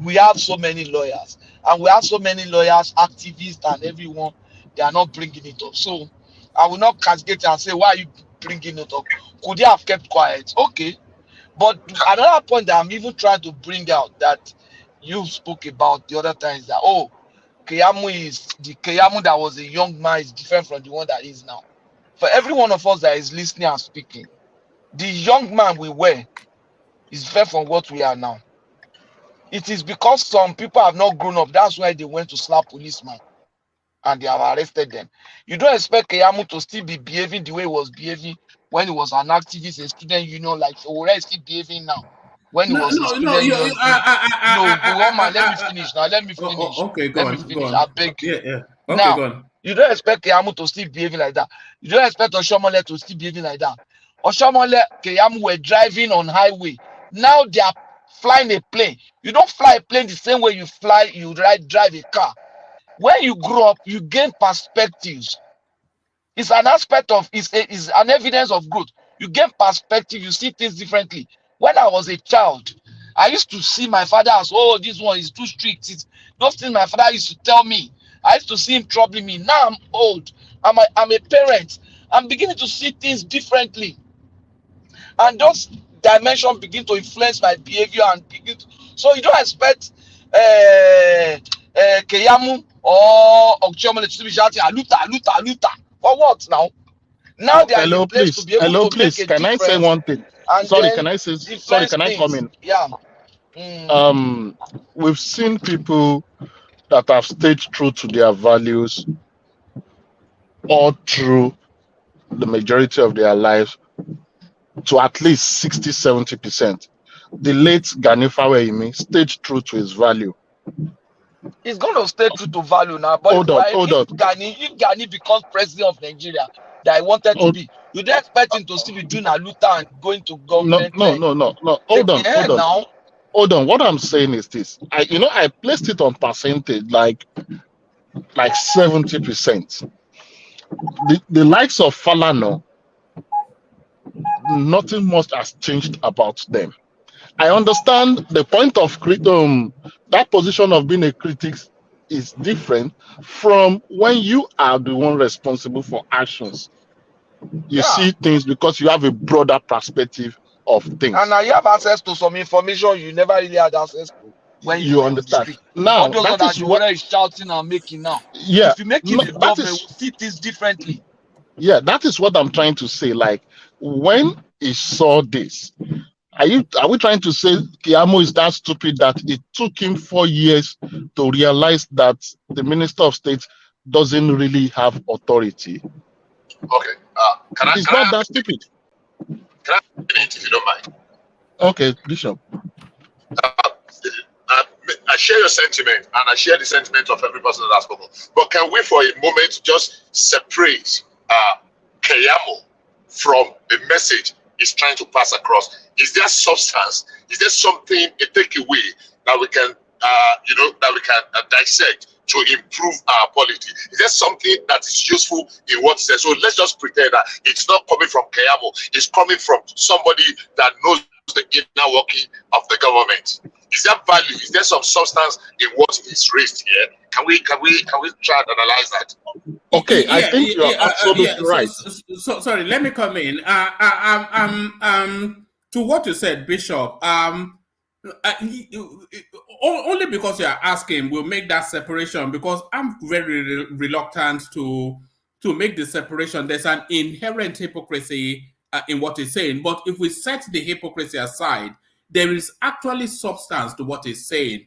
We have so many lawyers, and we have so many lawyers, activists, and everyone. They are not bringing it up. So I will not cascade and say, why are you bringing it up? Could they have kept quiet? Okay. But another point that I'm even trying to bring out that you spoke about the other time is that, the Keyamu that was a young man is different from the one that is now. For every one of us that is listening and speaking, the young man we were is different from what we are now. It is because some people have not grown up. That's why they went to slap policemen and they have arrested them. You don't expect Keyamu to still be behaving the way he was behaving when he was an activist, a student union, like Ore is still behaving now. When he was a student union. Let me finish now. Let me finish. Okay, go on. I beg you. Yeah. Okay, now, go on. You don't expect Keyamu to still behaving like that. You don't expect Oshomole to still behaving like that. Oshomole, Keyamu were driving on highway. Now they are flying a plane. You don't fly a plane the same way you drive a car. When you grow up, you gain perspectives. It's an aspect of, it's an evidence of growth. You gain perspective, you see things differently. When I was a child, I used to see my father as, this one is too strict. Those things my father used to tell me. I used to see him troubling me. Now I'm old. I'm a parent. I'm beginning to see things differently. And those dimensions begin to influence my behavior and so you don't expect Keyamu or Okchomole to be shouting aluta. For what now? Now they are in place to be able to make a can difference. I say one thing? And sorry, can I come in? Yeah. We've seen people that have stayed true to their values all through the majority of their lives to at least 60-70%. The late Gani Fawehinmi stayed true to his value. He's going to stay true to value now. But Hold on. if Gani becomes president of Nigeria that he wanted to be, you don't expect him to still be doing a Luther and going to government. No. Hold on. Now. Hold on. What I'm saying is this. I placed it on percentage like 70%. The likes of Falana, nothing much has changed about them. I understand the point of that position of being a critic is different from when you are the one responsible for actions. You see things because you have a broader perspective of things. And now you have access to some information you never really had access to when you understand. Now, that is what is shouting and making now. Yeah. If you make it the government, we see things differently. Yeah, that is what I'm trying to say. Like, when he saw this, are we trying to say Keyamo is that stupid that it took him 4 years to realize that the Minister of State doesn't really have authority? Okay. He's not that stupid. Can I intervene if you don't mind? Okay, Bishop. I share your sentiment, and I share the sentiment of every person that has spoken. But can we, for a moment, just separate Keyamo from the message he's trying to pass across? Is there substance? Is there something, a takeaway that we can, dissect to improve our polity? Is there something that is useful in what he says? So let's just pretend that it's not coming from Keyamo. It's coming from somebody that knows the inner working of the government. Is there value? Is there some substance in what is raised here? Can we try and analyze that? Okay, I think you're absolutely right. So sorry, let me come in. To what you said, Bishop. Only because you are asking, we'll make that separation, because I'm very reluctant to make the separation. There's an inherent hypocrisy in what he's saying. But if we set the hypocrisy aside, there is actually substance to what he's saying.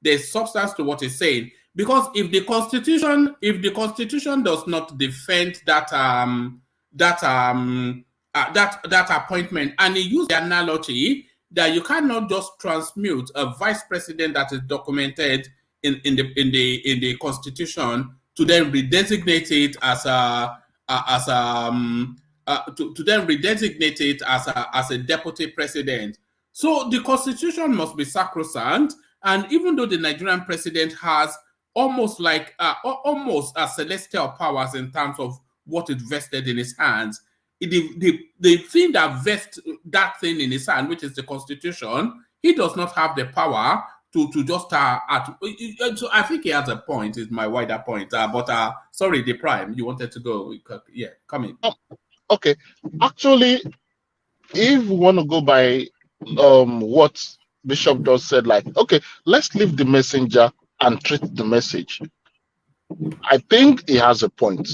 There's substance to what he's saying. Because if the constitution does not defend that appointment, and he used the analogy that you cannot just transmute a vice president that is documented in the constitution to then redesignate it as a deputy president. So the constitution must be sacrosanct, and even though the Nigerian president has almost celestial powers in terms of what is vested in his hands, the thing that vests that thing in his hand, which is the constitution, he does not have the power to just so I think he has a point, is my wider point. But sorry, the prime, you wanted to go. Yeah, come in. Okay. Actually, if we want to go by what Bishop just said, like, okay, let's leave the messenger and treat the message. I think he has a point.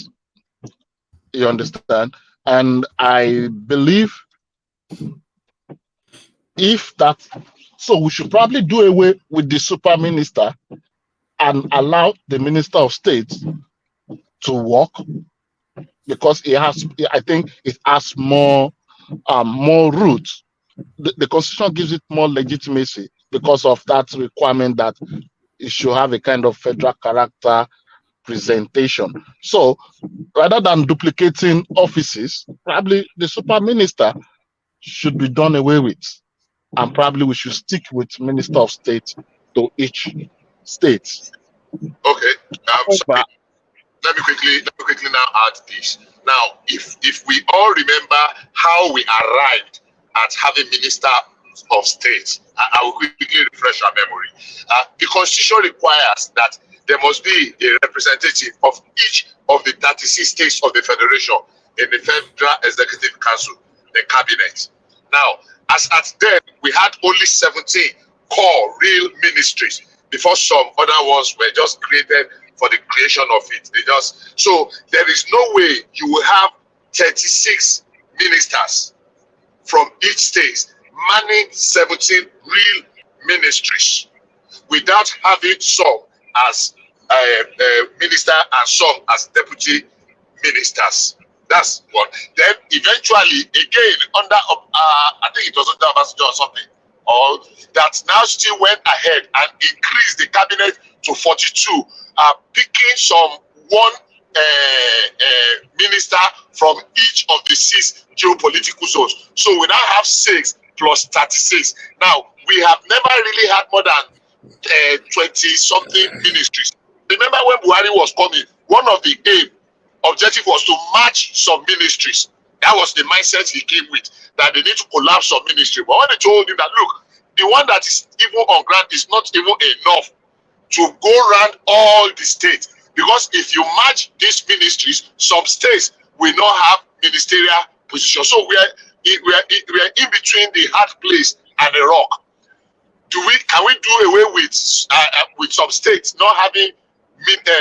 You understand? And I believe so we should probably do away with the super minister and allow the Minister of State to work, because I think it has more roots. The Constitution gives it more legitimacy because of that requirement that it should have a kind of federal character presentation. So rather than duplicating offices, probably the super minister should be done away with, and probably we should stick with Minister of State to each state. Okay. Let me quickly now add this. Now, if we all remember how we arrived at having Minister of State, I will quickly refresh our memory. The Constitution requires that there must be a representative of each of the 36 states of the Federation in the Federal Executive Council, the Cabinet. Now, as at then, we had only 17 core real ministries before some other ones were just created for the creation of it. So there is no way you will have 36 ministers from each state manning 17 real ministries without having some as minister and some as deputy ministers. That's one. Then eventually, again, under I think it was under Ambassador or something, or that now still went ahead and increased the cabinet to 42, picking some one minister from each of the 6 geopolitical zones. So we now have 6 plus 36. Now, we have never really had more than 20-something ministries. Remember when Buhari was coming, one of the objective was to match some ministries. That was the mindset he came with, that they need to collapse some ministry. But when they told him that, look, the one that is even on ground is not even enough to go around all the states. Because if you match these ministries, some states will not have ministerial position. So we are in between the hard place and the rock. Can we do away with some states not having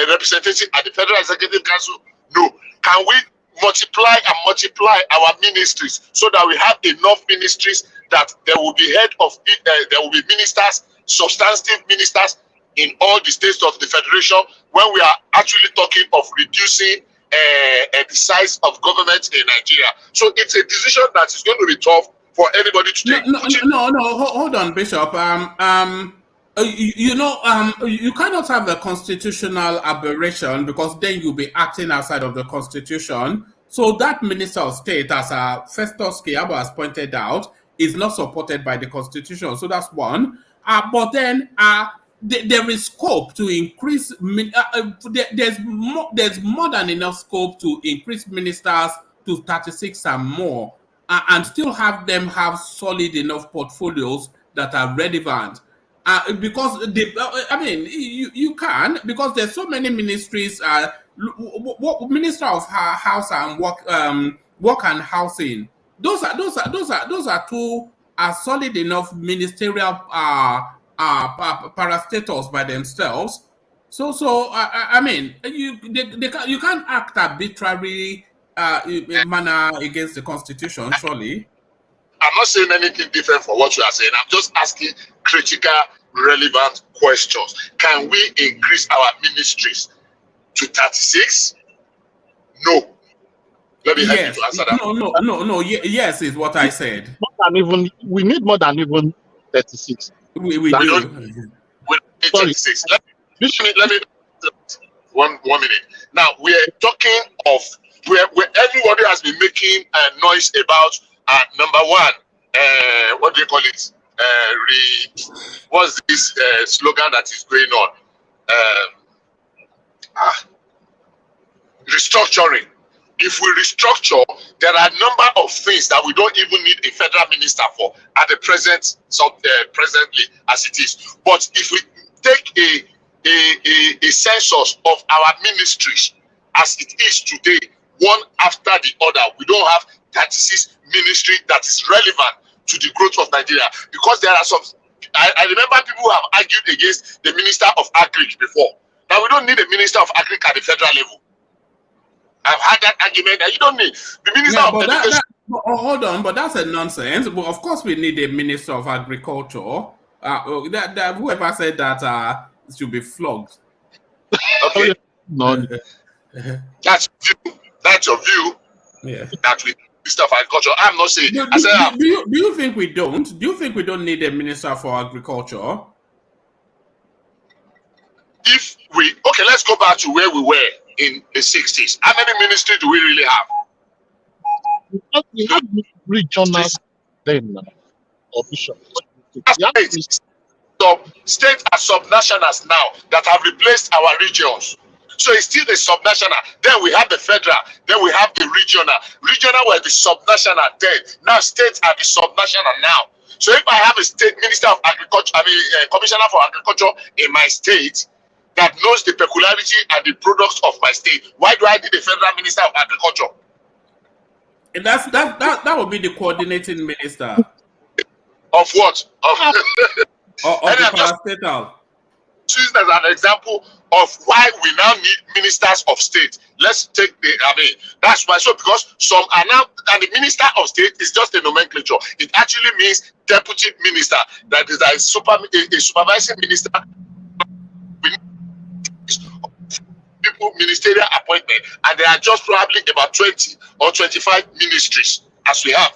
representative at the Federal Executive Council? No. Can we multiply our ministries so that we have enough ministries that there will be there will be ministers, substantive ministers in all the states of the Federation, when we are actually talking of reducing the size of government in Nigeria? So it's a decision that is going to be tough for anybody to take. Hold on, Bishop. You cannot have a constitutional aberration, because then you'll be acting outside of the Constitution. So that Minister of State, as Festus Keyabo has pointed out, is not supported by the Constitution. So that's one. But then there is scope to increase. There's more than enough scope to increase ministers to 36 and more, and still have them have solid enough portfolios that are relevant. Because you can, because there's so many ministries. Minister of House and Work and Housing. Those are two solid enough ministerial parastatals by themselves. So you can't act arbitrarily manner against the Constitution, surely. I'm not saying anything different from what you are saying. I'm just asking critical, relevant questions. Can we increase our ministries to 36? No. Let me help you to answer that. No. Yes, is what I said. We need more than even 36. We do. We need 36. Let me one minute. Now we are talking of where everybody has been making a noise about number one. What do you call it? What's this slogan that is going on? Restructuring. If we restructure, there are a number of things that we don't even need a federal minister for at the presently as it is. But if we take a census of our ministries as it is today, one after the other, we don't have 36 ministry that is relevant to the growth of Nigeria. Because there are some, I remember people who have argued against the Minister of Agric before. Now we don't need a Minister of Agric at the federal level. I've had that argument that you don't need the Minister of Education. Hold on, but that's a nonsense. But of course we need a Minister of Agriculture. Whoever said that should be flogged. Okay. No. That's your view. Yeah. That we Minister of Agriculture. I'm not saying. Do you think we don't? Do you think we don't need a Minister for Agriculture? If we let's go back to where we were in the 60s. How many ministries do we really have? We have regional then official. States are subnationals now that have replaced our regions. So it's still the subnational. Then we have the federal. Then we have the regional. Regional were the subnational then. Now states are the subnational now. So if I have a state minister of agriculture, commissioner for agriculture in my state that knows the peculiarity and the products of my state, why do I need a federal minister of agriculture? And that would be the coordinating minister. Of what? Of the parastatal. used as an example of why we now need ministers of state. Let's take that's why. So because some are now, and the minister of state is just a nomenclature. It actually means deputy minister. That is a supervising minister. People ministerial appointment, and there are just probably about 20 or 25 ministries as we have.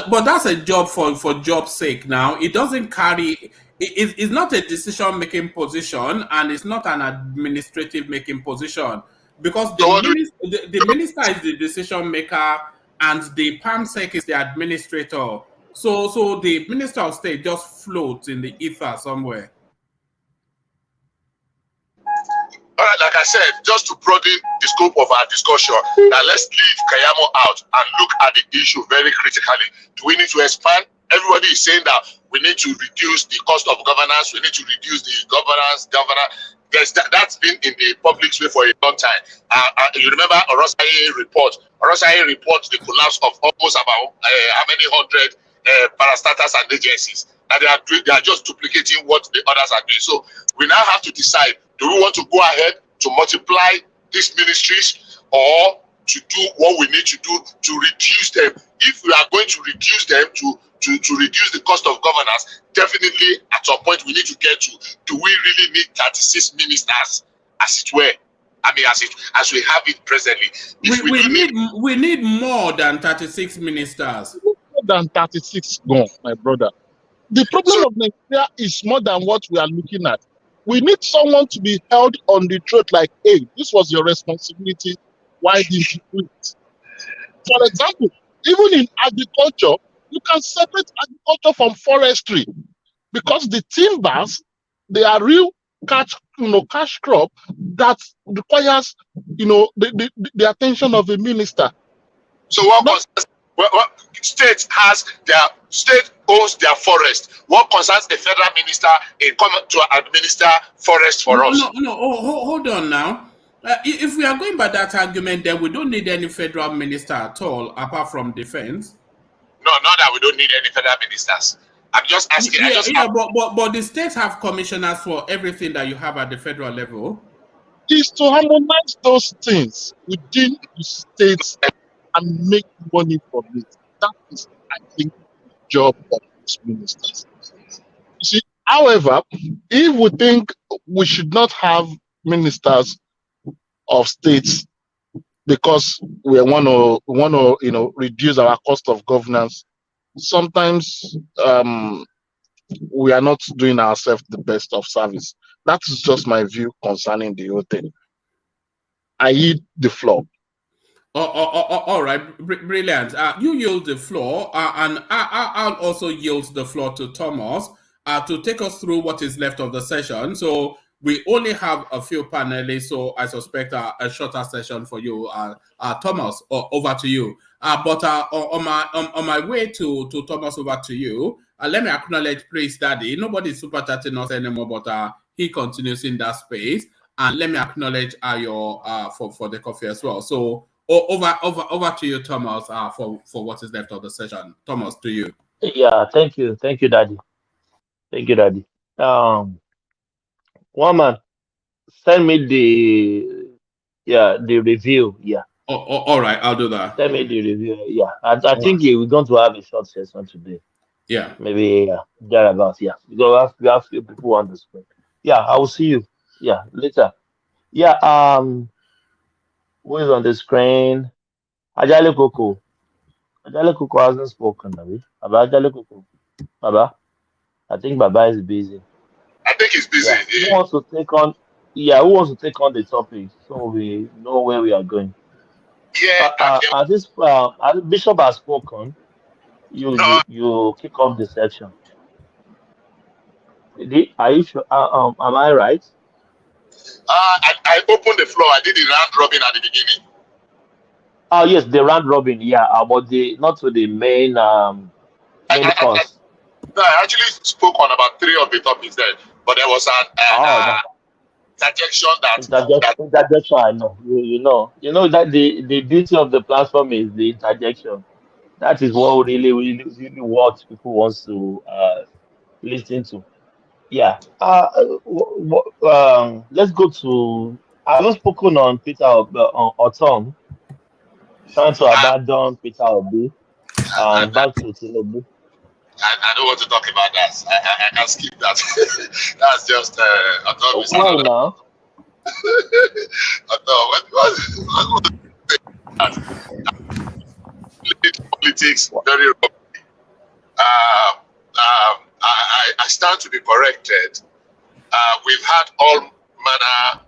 But that's a job for job's sake. Now it doesn't carry. It's not a decision making position, and it's not an administrative making position, because the minister is the decision maker and the PAMSEC is the administrator. So the minister of state just floats in the ether somewhere. All right, like I said, just to broaden the scope of our discussion, now let's leave Kayamo out and look at the issue very critically. Do we need to expand? Everybody is saying that we need to reduce the cost of governance, we need to reduce the governance. That's been in the public sphere for a long time. You remember Orosaye report? Orosaye report the collapse of almost about how many hundred parastatals and agencies. Now they are just duplicating what the others are doing. So we now have to decide, do we want to go ahead to multiply these ministries, or to do what we need to do to reduce them? If we are going to reduce them to reduce the cost of governance, definitely at some point we need to get to, do we really need 36 ministers, as it were? I mean, as we have it presently. We need more than 36 ministers. More than 36, no, my brother. The problem of Nigeria is more than what we are looking at. We need someone to be held on the throat like, hey, this was your responsibility. Why did you do it? For example, even in agriculture, you can separate agriculture from forestry, because the timbers, they are real cash crop that requires, the attention of a minister. So what state owns their forest? What concerns the federal minister in coming to administer forest for us? No. Hold on now. If we are going by that argument, then we don't need any federal minister at all, apart from defense. No, not that we don't need any federal ministers. I'm just asking. But the states have commissioners for everything that you have at the federal level. Is to harmonize those things within the states and make money from it. That is, I think, the job of these ministers. You see, however, if we think we should not have ministers of states because we want to reduce our cost of governance, sometimes we are not doing ourselves the best of service. That is just my view concerning the whole thing. I yield the floor. All right, brilliant. You yield the floor, and I'll also yield the floor to Thomas to take us through what is left of the session. So we only have a few panelists, so I suspect a shorter session for you. Thomas, over to you. But on my way to Thomas, over to you. Let me acknowledge Praise Daddy. Nobody's super chatting us anymore, but he continues in that space. And let me acknowledge your for the coffee as well. So over to you, Thomas, for what is left of the session. Thomas, to you. Yeah, thank you, Daddy. Thank you, Daddy. One man, send me the review. Yeah. All right, I'll do that. Send me the review. Yeah, I think we're going to have a short session today. Yeah. Maybe thereabouts. Yeah, because we have few people on the screen. Yeah, I will see you. Yeah, later. Yeah. Who is on the screen? Ajale Koko. Ajale Koko hasn't spoken, Abi. Ajale Koko. Baba. I think Baba is busy. I think he's busy. Yeah. Who wants to take on? Yeah, who wants to take on the topic so we know where we are going? Yeah. As Bishop has spoken, you kick off the section. Are you sure? Am I right? I opened the floor. I did the round robin at the beginning. Oh yes, the round robin. Yeah, but not to the main course. I actually spoke on about 3 of the topics there, but there was an interjection interjection. I know. You know that the beauty of the platform is the interjection. That is what really what people want to listen to. Yeah. Let's go to. I've not spoken on or Tom trying to I, abandon Peter Obi I, and back to Tinubu. I don't want to talk about that. I can skip that. That's just Oh, autonomous. why now? What that? Politics very wrong. I stand to be corrected. We've had all manner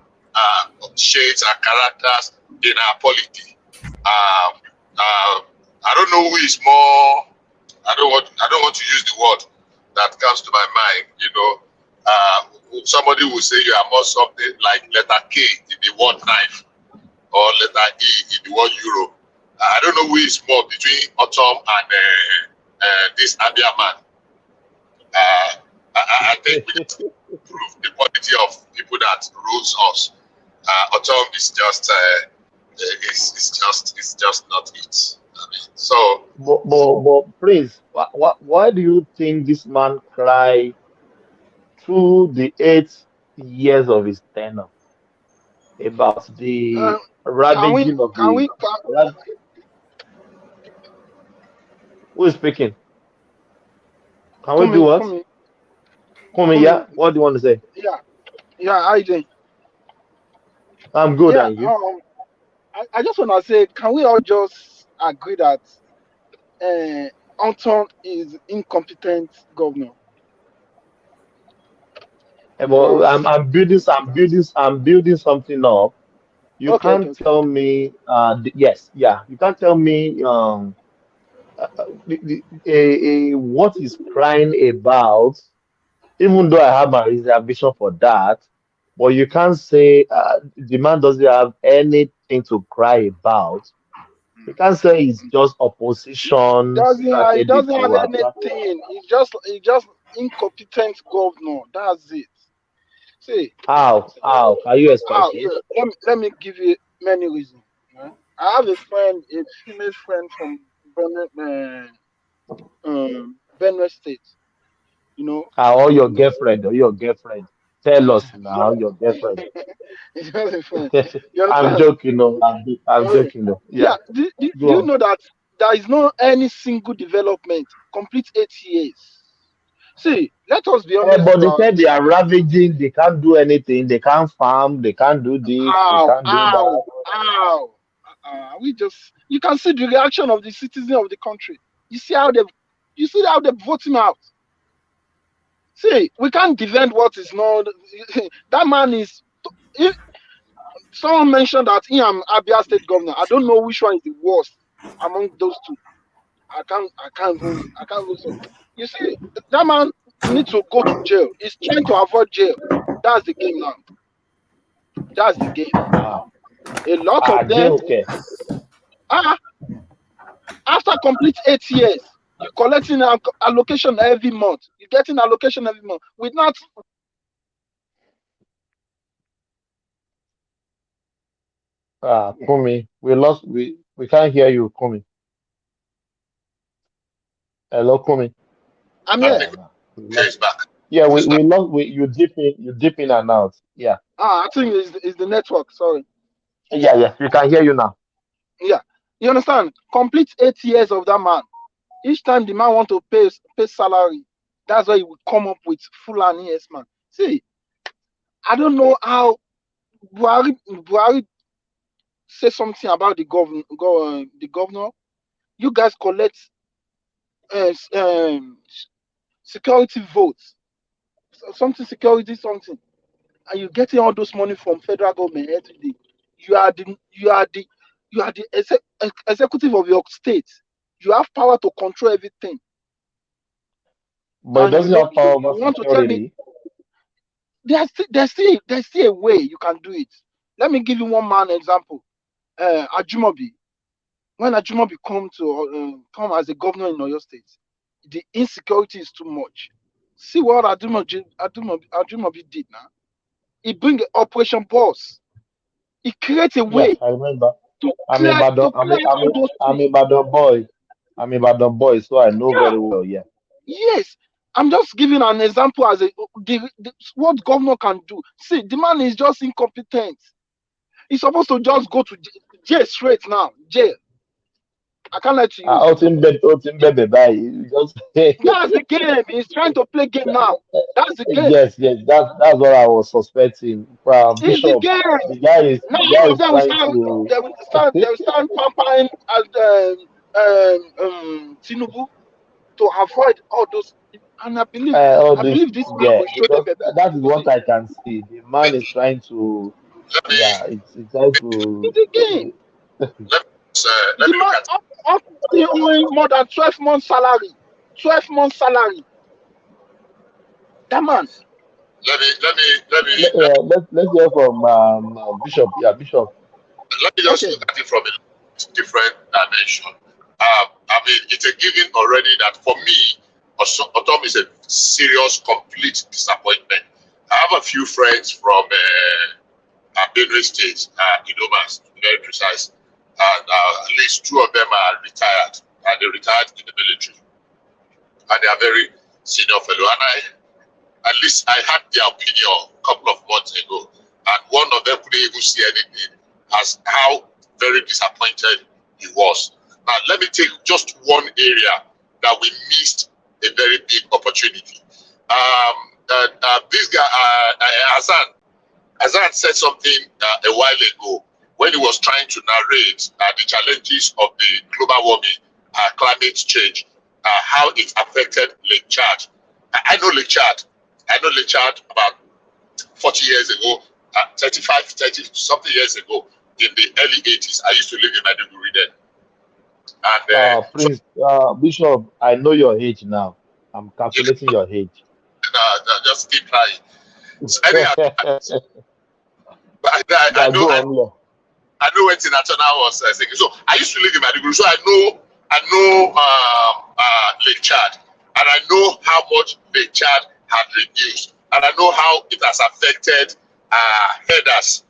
of shades and characters in our polity. I don't know who is more. I don't want to use the word that comes to my mind. Somebody will say you are more something like letter K in the word knife or letter E in the word Europe. I don't know who is more between Autumn and this Abia man. I think we prove the quality of people that rules us. Autumn is just it's just not it. I mean, so Prince, why do you think this man cried through the 8 years of his tenure about the Uh, can we ravaging of can the? we can, Who is speaking? Can we do Kumi what? Kumi Kumi, Kumi? yeah. What do you want to say? Yeah, yeah. I did. I'm good, Yeah. and you? I just wanna say, can we all just agree that Anton is incompetent governor? But Because I'm building something up. You okay, okay, can't okay. tell me. Yes, yeah. You can't tell me. What he's crying about, even though I have my reservation for that, but you can't say the man doesn't have anything to cry about. You can't say it's just opposition He strategy doesn't have to attract. anything. He just incompetent governor. That's it. See, How? Can you how expatiate? let me give you many reasons. I have a friend, a female friend from Benue State. You know, Or your girlfriend, or your girlfriend. Tell us now, so your girlfriend. it's just a friend. You I'm understand? joking, no. I'm Okay. joking, no. Yeah. Yeah, Do go you on. know that there is no any single development complete 8 years? See, let us be honest But to they our said they are ravaging, they can't do anything, they can't farm, they can't do this, they how, can't do how, that. how. We just you can see the reaction of the citizen of the country. You see how they vote him out. See, we can't defend what is not. That man is. If someone mentioned that he am Abia State governor, I don't know which one is the worst among those two. I can't even say. You see, that man needs to go to jail. He's trying to avoid jail. That's the game now. That's the game. Ah, A lot of them JOK. are after complete 8 years. You're collecting allocation every month. You're getting allocation every month. With not Kumi, we can't hear you, Kumi. Hello, Kumi. I'm I here. think We okay, lost. it's back. Yeah, It's back. we lost. You dip in and out. Yeah, I think it's the network. Sorry. yeah. We can hear you now. Yeah. You understand? Complete 8 years of that man. Each time the man want to pay salary, that's why he will come up with full and yes man. See, I don't know how Buhari say something about the governor. You guys collect uh, s- um, security votes, something security something, and you getting all those money from federal government every day. You are the you are the you are the executive of your state. You have power to control everything, But it and doesn't have power over you want to tell me security. there's still a way you can do it. Let me give you one man example. Ajumobi. When Ajumobi come as a governor in Oyo State, the insecurity is too much. See what Ajumobi did now. He bring Operation Boss. He create a Yeah, way I remember. to I'm a clear Badon. to clear all those I'm things. a Badon boy. I'm a Badon boy, so I know Yeah, very well. Yeah. yes. I'm just giving an example as what governor can do. See, the man is just incompetent. He's supposed to just go to jail straight now. Jail. I can't lie to you. Just That's the game. He's trying to play game now. That's the game. yes, that's what I was suspecting. It's the Bishop, game. the guy is Now the all guy of is them trying to. they will start pampering as Tinubu to avoid all those. And I believe All this, this man yeah, will show them because better. that is You what see, I can see. The man is trying to, Let me yeah, it's trying it's a game. to. let The me look man at up owing more than 12 months salary. 12 months salary. That man. Let's hear from Bishop. Yeah, Bishop. let me just Okay. look at it from a different dimension. I mean, it's a given already that for me, Autumn is a serious, complete disappointment. I have a few friends from Benue State, Idomas, to be very precise, and at least 2 of them are retired, and they retired in the military, and they are very senior fellow. And at least I had their opinion a couple of months ago, and one of them couldn't even see anything as how very disappointed he was. Now, let me take just one area that we missed a very big opportunity. This guy, Hassan said something a while ago when he was trying to narrate the challenges of the global warming, climate change, how it affected Lake Chad. I know Lake Chad. I know Lake Chad about 40 years ago, 30 something years ago, in the early 80s. I used to live in Maiduguri then. And Prince, Bishop, I know your age now. I'm calculating your age. just keep trying. So anyhow, I know when Tina Turner was singing. So I used to live in Maiduguri, so I know Lake Chad, and I know how much Lake Chad had reduced, and I know how it has affected headers.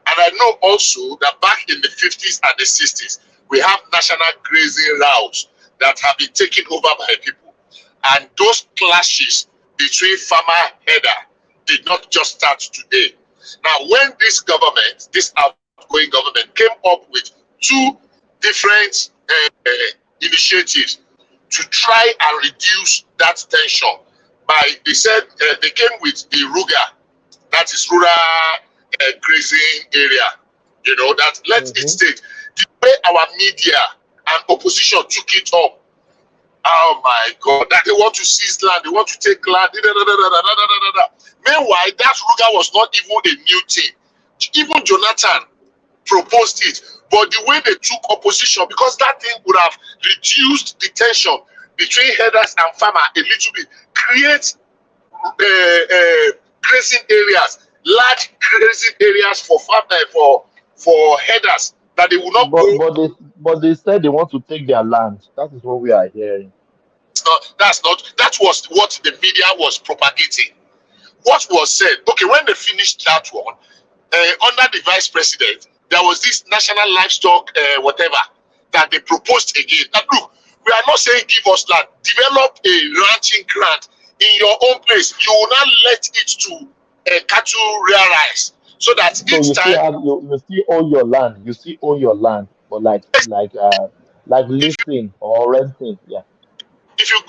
And I know also that back in the 50s and the 60s, we have national grazing routes that have been taken over by people. And those clashes between farmer header did not just start today. Now, when this government, this outgoing government, came up with 2 different initiatives to try and reduce that tension, they said they came with the RUGA, that is rural grazing area, that let it state. The way our media and opposition took it up, oh my God, that they want to seize land, they want to take land. Meanwhile, that RUGA was not even a new thing. Even Jonathan proposed it, but the way they took opposition, because that thing would have reduced the tension between headers and farmer a little bit, create grazing areas, large grazing areas for headers that they will not go. But they said they want to take their land. That is what we are hearing. That was what the media was propagating. What was said, okay, when they finished that one, under the vice president, there was this national livestock whatever that they proposed again. Now look, we are not saying give us land, develop a ranching grant in your own place. You will not let it to cattle rearize, so that So each time you still own your land. You still own your land, but like leasing or renting. Yeah. if you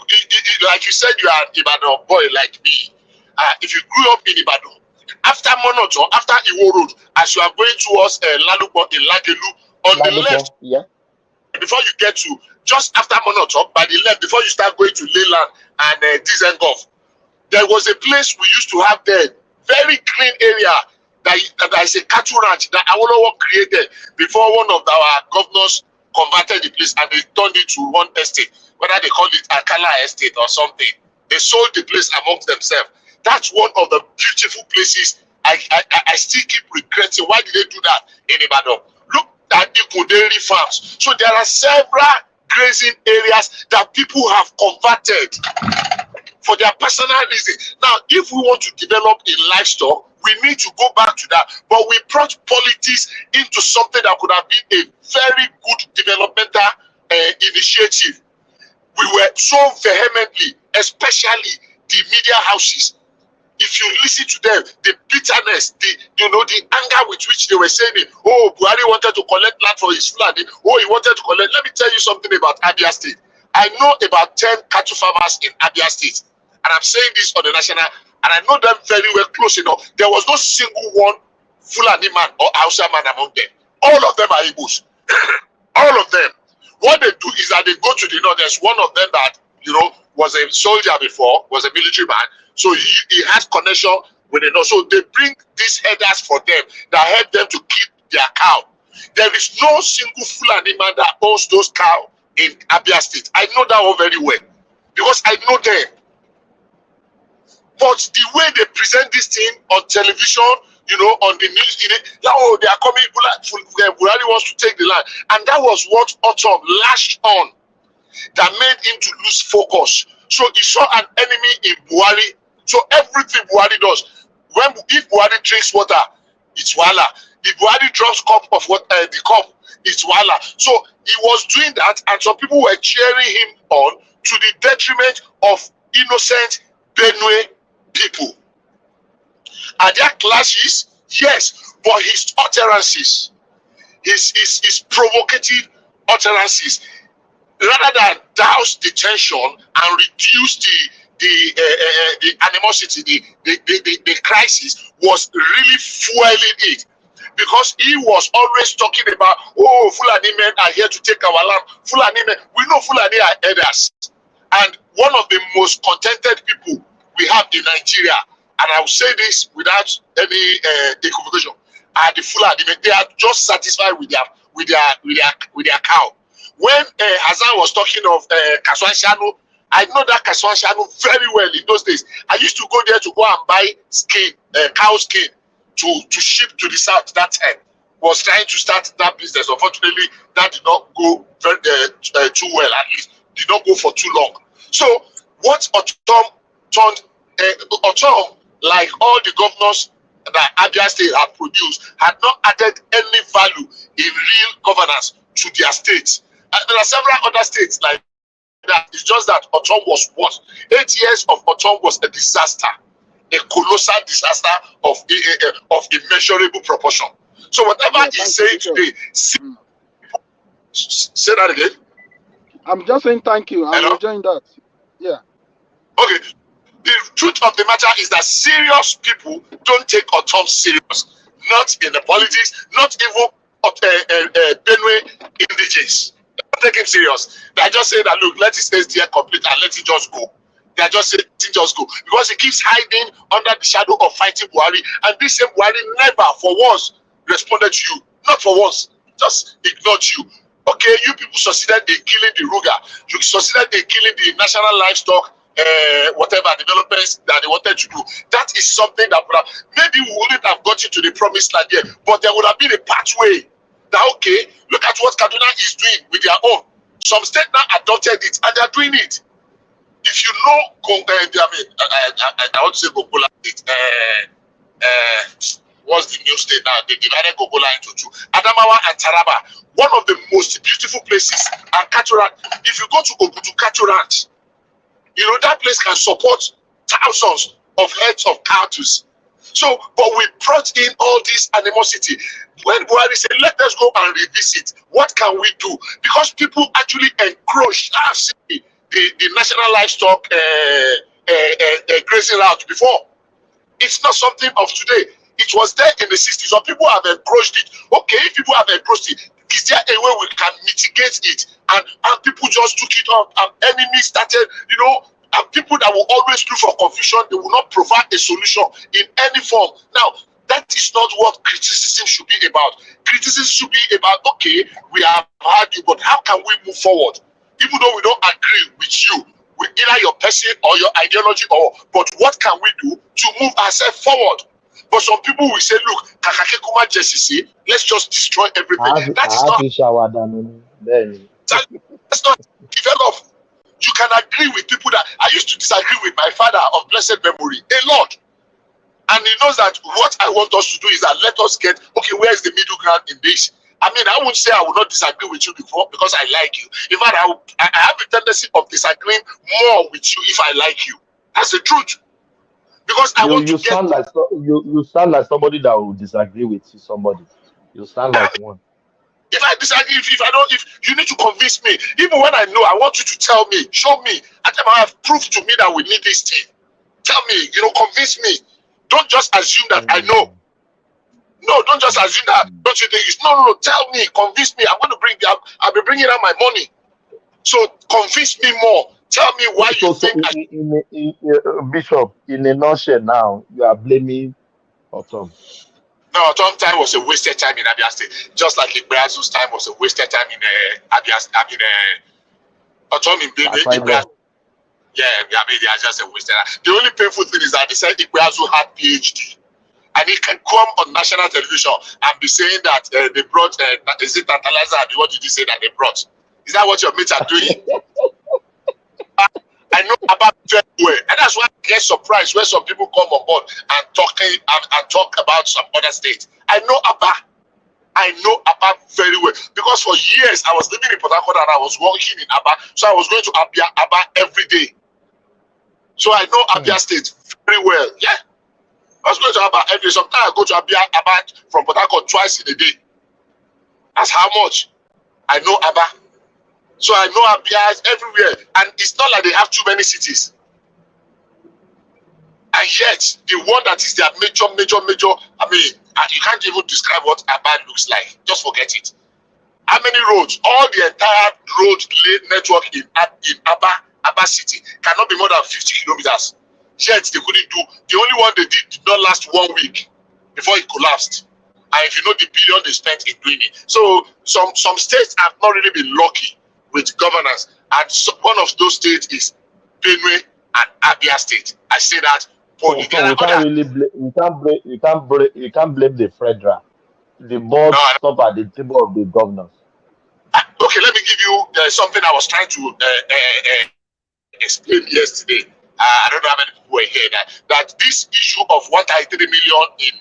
like you said, you are an Ibadan boy like me. If you grew up in Ibadan, after Monoto, after Iwo Road, as you are going towards Lalubo in Lagelu, on the left, yeah, before you get to just after Monoto, by the left, before you start going to Leyland and Dizengov, there was a place we used to have there, very clean area that is a cattle ranch that Awolowo created before one of our governors converted the place and they turned it to one estate, whether they call it Akala Estate or something. They sold the place amongst themselves. That's one of the beautiful places. I still keep regretting. Why did they do that in Ibadan? Look at Ikoderi farms. So there are several grazing areas that people have converted for their personal reasons. Now, if we want to develop in livestock, we need to go back to that. But we brought politics into something that could have been a very good developmental initiative. We were so vehemently, especially the media houses. If you listen to them, the bitterness, the anger with which they were saying it. Oh, Buhari wanted to collect land for his flood. Oh, he wanted to collect. Let me tell you something about Abia State. I know about 10 cattle farmers in Abia State, and I'm saying this on the national, and I know them very well, close enough. There was no single one Fulani man or Hausa man among them. All of them are Igbos. All of them. What they do is that they go to the north. There's one of them that was a soldier before, was a military man. So he has connection with the north. So they bring these headers for them that help them to keep their cow. There is no single Fulani man that owns those cows in Abia State. I know that one very well because I know them. But the way they present this thing on television, on the news, they are coming, Buhari wants to take the land. And that was what Otom lashed on that made him to lose focus. So he saw an enemy in Buhari. So everything Buhari does, if Buhari drinks water, it's wala. If Buhari drops cup of water, the cup, it's wala. So he was doing that, and some people were cheering him on to the detriment of innocent Benue people. Are there clashes? Yes, but his utterances, his provocative utterances, rather than douse the tension and reduce the animosity, the crisis, was really fueling it. Because he was always talking about, oh, Fulani men are here to take our land. Fulani men, we know Fulani are elders. And one of the most contented people we have in Nigeria, and I will say this without any equivocation, are the Fulani men. They are just satisfied with their cow. When Hassan was talking of Kaswan Shanu, I know that Kaswan Shanu very well in those days. I used to go there to go and buy skin, cow skin, to ship to the south that time. Was trying to start that business. Unfortunately, that did not go very, too well, at least. Did not go for too long. So what Otom like all the governors that Abia State had produced, had not added any value in real governance to their states. There are several other states like that. It's just that Otom was what? 8 years of Otom was a disaster. A colossal disaster of immeasurable proportion. So whatever he's saying today, say that again. I'm just saying thank you. I'm enjoying that. Yeah. Okay. The truth of the matter is that serious people don't take Otom serious. Not in the politics, not even Benue indigenous. They don't take him serious. They just say that, look, let his SDA complete and let it just go. They just say just go because he keeps hiding under the shadow of fighting Buhari, and this same Buhari never for once responded to you. Not for once, just ignored you. Okay, you people succeeded in killing the Ruga. You succeeded in killing the national livestock, whatever developments that they wanted to do. That is something that maybe we wouldn't have gotten to the promised land yet, but there would have been a pathway. That okay, look at what Kaduna is doing with their own. Some states now adopted it, and they are doing it. If you know, I want to say Gogola State. What's the new state now? They divided Gogola into two. Adamawa and Taraba, one of the most beautiful places. And cattle ranch. If you go to Ogutu cattle ranch, that place can support thousands of heads of cattle. So, but we brought in all this animosity. When Buhari said, let us go and revisit, what can we do? Because people actually encroached. I've seen the national livestock grazing route before. It's not something of today. It was there in the 60s. Some people have encroached it. Okay, if people have encroached it, is there a way we can mitigate it? And people just took it up, and enemies started, and people that will always look for confusion, they will not provide a solution in any form. Now, that is not what criticism should be about. Criticism should be about, okay, we have heard you, but how can we move forward? Even though we don't agree with you, with either your person or your ideology, but what can we do to move ourselves forward? But some people will say, look, Kakake Jesse, let's just destroy everything. That's not develop. You can agree with people that I used to disagree with my father of blessed memory a lot. And he knows that what I want us to do is that let us get, okay, where is the middle ground in this? I mean, I won't say I will not disagree with you before because I like you. In fact, I have a tendency of disagreeing more with you if I like you. That's the truth. Because I want to get. You sound like somebody that will disagree with somebody. You sound like one. If I disagree, if you need to convince me, even when I know, I want you to tell me, show me. At the time I have proved to me that we need this thing. Tell me, convince me. Don't just assume that I know. No, don't just assume that. Don't you think? No. Tell me, convince me. I'm going to I'll be bringing out my money. So convince me more. Tell me why you think. Bishop, in a nutshell, now you are blaming Otom. No, Otom time was a wasted time in Abia State, just like Ibrazu's time was a wasted time in Abia State. Otom in Ibrazu. Yeah, they are just a wasted time. The only painful thing is that they said Ibrazu had PhD. And he can come on national television and be saying that they brought, is it Tantalizer? What did you say that they brought? Is that what your mates are doing? I know about very well. And that's why I get surprised when some people come on board and talk about some other states. I know Abba very well. Because for years I was living in Port Harcourt and I was working in Abba. So I was going to Abba every day. So I know Abia State very well. Yeah. I was going to Abba every day. Sometimes I go to Abba from Port Harcourt twice in a day. That's how much I know Abba. So I know Abia everywhere. And it's not like they have too many cities. And yet, the one that is their major, I mean, you can't even describe what Abba looks like. Just forget it. How many roads? All the entire road network in Abba city cannot be more than 50 kilometers. Yet they couldn't do. The only one they did not last 1 week before it collapsed. And if you know the billion they spent in doing it. So some states have not really been lucky with governance. And one of those states is Benue and Abia State. I say that. So you can't blame the federal. The board stop at the table of the governors. Okay, let me give you something I was trying to explain yesterday. I don't know how many people were here that this issue of 133 million in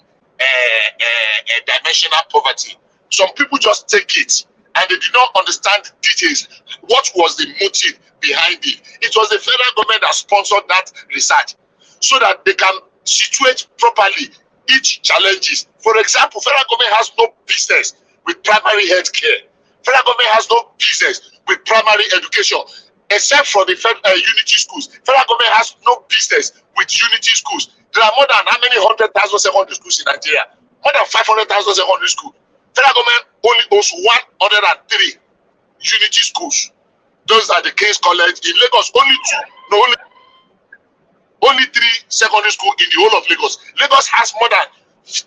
dimensional poverty, some people just take it and they did not understand the details. What was the motive behind it? It was the federal government that sponsored that research so that they can situate properly each challenges. For example, federal government has no business with primary health care. Federal government has no business with primary education, except for the unity schools. Federal government has no business with unity schools. There are more than how many 100,000 secondary schools in Nigeria? More than 500,000 secondary schools. Federal government only owns 103 unity schools. Those are the King's College in Lagos. Only 3 secondary schools in the whole of Lagos. Lagos has more than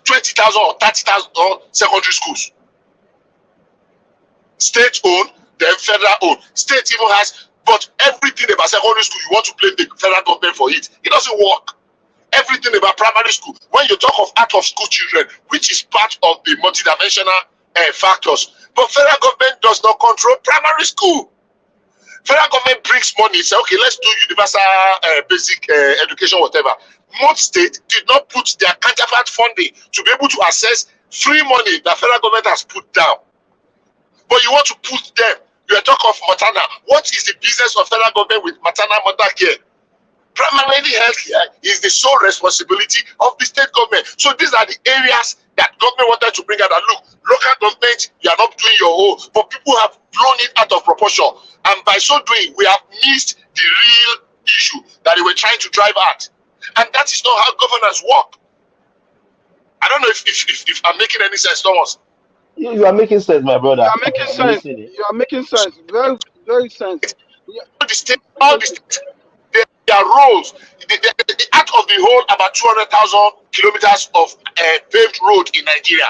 20,000 or 30,000 secondary schools. State owned, then federal owned. State even has, but everything about secondary school, you want to blame the federal government for it. It doesn't work. Everything about primary school, when you talk of out of school children, which is part of the multidimensional factors, but federal government does not control primary school. Federal government brings money, say, okay, let's do universal basic education, whatever. Most states did not put their counterpart funding to be able to access free money that federal government has put down. But you want to put them, you are talking of maternal. What is the business of federal government with maternal mother care? Primarily health care is the sole responsibility of the state government. So these are the areas that government wanted to bring out. And look, local government, you are not doing your own, but people have blown it out of proportion. And by so doing, we have missed the real issue that they were trying to drive at. And that is not how governance work. I don't know if I'm making any sense, Thomas. You are making sense, my brother. You are making sense. You are making sense. Very, very sense. All the states, their roads, out of the whole about 200,000 kilometers of paved road in Nigeria,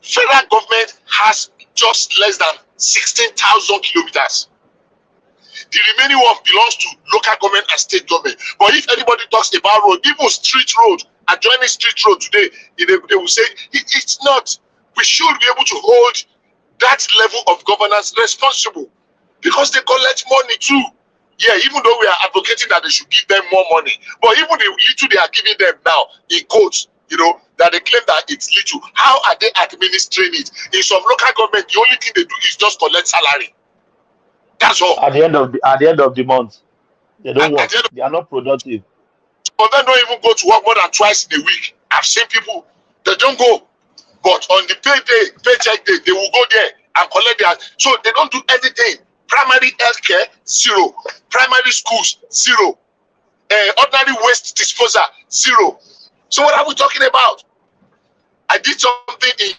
federal government has just less than 16,000 kilometers. The remaining one belongs to local government and state government. But if anybody talks about road, even street road, adjoining street road today, they will say it's not. We should be able to hold that level of governance responsible because they collect money too. Yeah, even though we are advocating that they should give them more money, but even the little they are giving them now, in quotes, that they claim that it's little. How are they administering it? In some local government, the only thing they do is just collect salary. That's all. At the end of the month. They don't work. They are not productive. Some of them don't even go to work more than twice in a week. I've seen people, they don't go. But on the paycheck day, they will go there and collect their. So they don't do anything. Primary healthcare, zero. Primary schools, zero. Ordinary waste disposal, zero. So what are we talking about? I did something in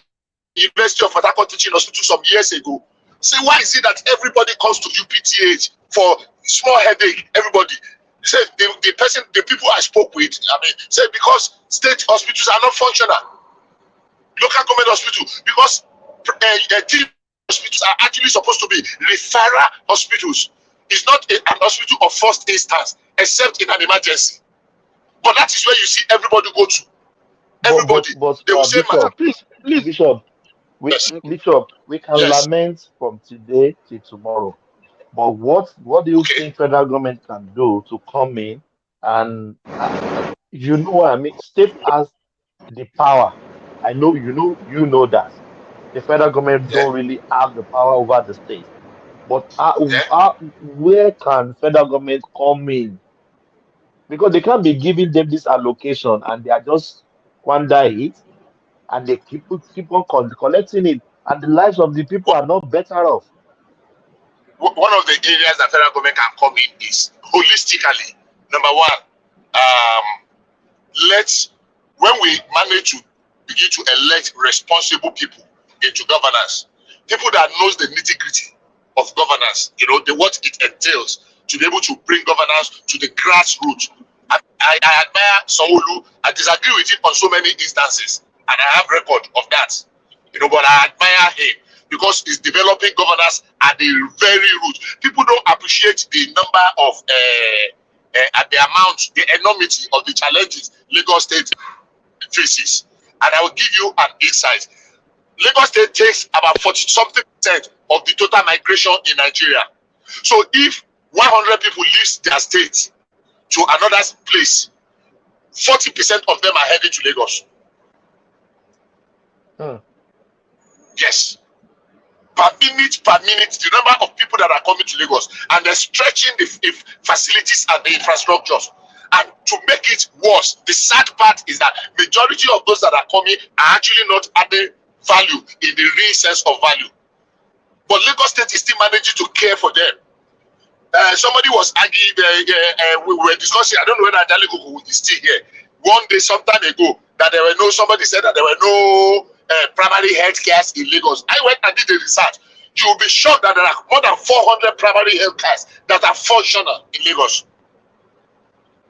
University of Port Harcourt Teaching Hospital some years ago. Say, why is it that everybody comes to UPTH for small headache? Everybody. Say the people I spoke with, said because state hospitals are not functional. Local government hospitals, because team hospitals are actually supposed to be referral hospitals. It's not an hospital of first instance, except in an emergency. But that is where you see everybody go to. Everybody. They will say, Bishop, please. Bishop, we can lament from today till tomorrow. But what do you think federal government can do to come in and you know what I mean? State has the power. I know you know that the federal government don't really have the power over the state. But where can federal government come in? Because they can't be giving them this allocation and they are just squander it and they keep on collecting it and the lives of the people are not better off. One of the areas that federal government can come in is holistically. Number one, when we manage to begin to elect responsible people into governance, people that knows the nitty-gritty of governance, what it entails to be able to bring governance to the grassroots. I admire Sanwo-Olu. I disagree with him on so many instances, and I have record of that. But I admire him because he's developing governance at the very root. People don't appreciate the number of the amount, the enormity of the challenges Lagos State faces. And I will give you an insight. Lagos State takes about 40-something% of the total migration in Nigeria. So if 100 people leave their state to another place, 40% of them are heading to Lagos. Yes. Per minute, the number of people that are coming to Lagos, and they're stretching the facilities and the infrastructures. And to make it worse, the sad part is that majority of those that are coming are actually not adding value in the real sense of value. But Lagos State is still managing to care for them. Somebody was arguing, we were discussing, I don't know whether Ajale Koko is still here. One day, some time ago, that somebody said that there were no primary health cares in Lagos. I went and did the research. You will be shocked that there are more than 400 primary health cares that are functional in Lagos.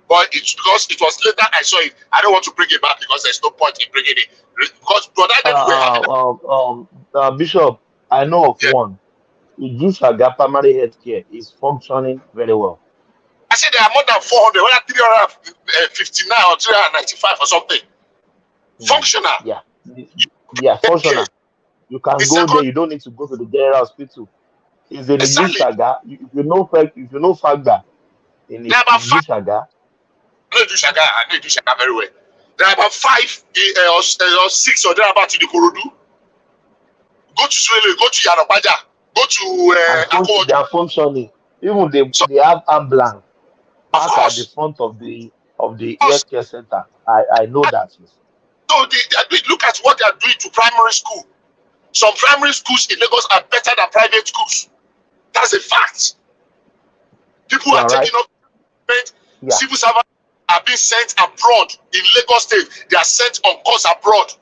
But it's because it was later I saw it. I don't want to bring it back because there's no point in bringing it. Because Bishop, I know of one. Ijushaga primary health care is functioning very well. I said there are more than 400, whether 359 or 395 or something. Functional. Yeah, functional. You can go there. You don't need to go to the general hospital. It's in Ijushaga. If you know Fagba in Ijushaga. I know Ijushaga very well. There are about 5 or 6 or thereabouts in the Ikorodu. Go to Suele, go to Yanopaja, go to they are functioning. Even they have ambulance parked at the front of the healthcare center. I know that. So they look at what they are doing to primary school. Some primary schools in Lagos are better than private schools. That's a fact. People are taking up. Civil servants are being sent abroad in Lagos State. They are sent on course abroad.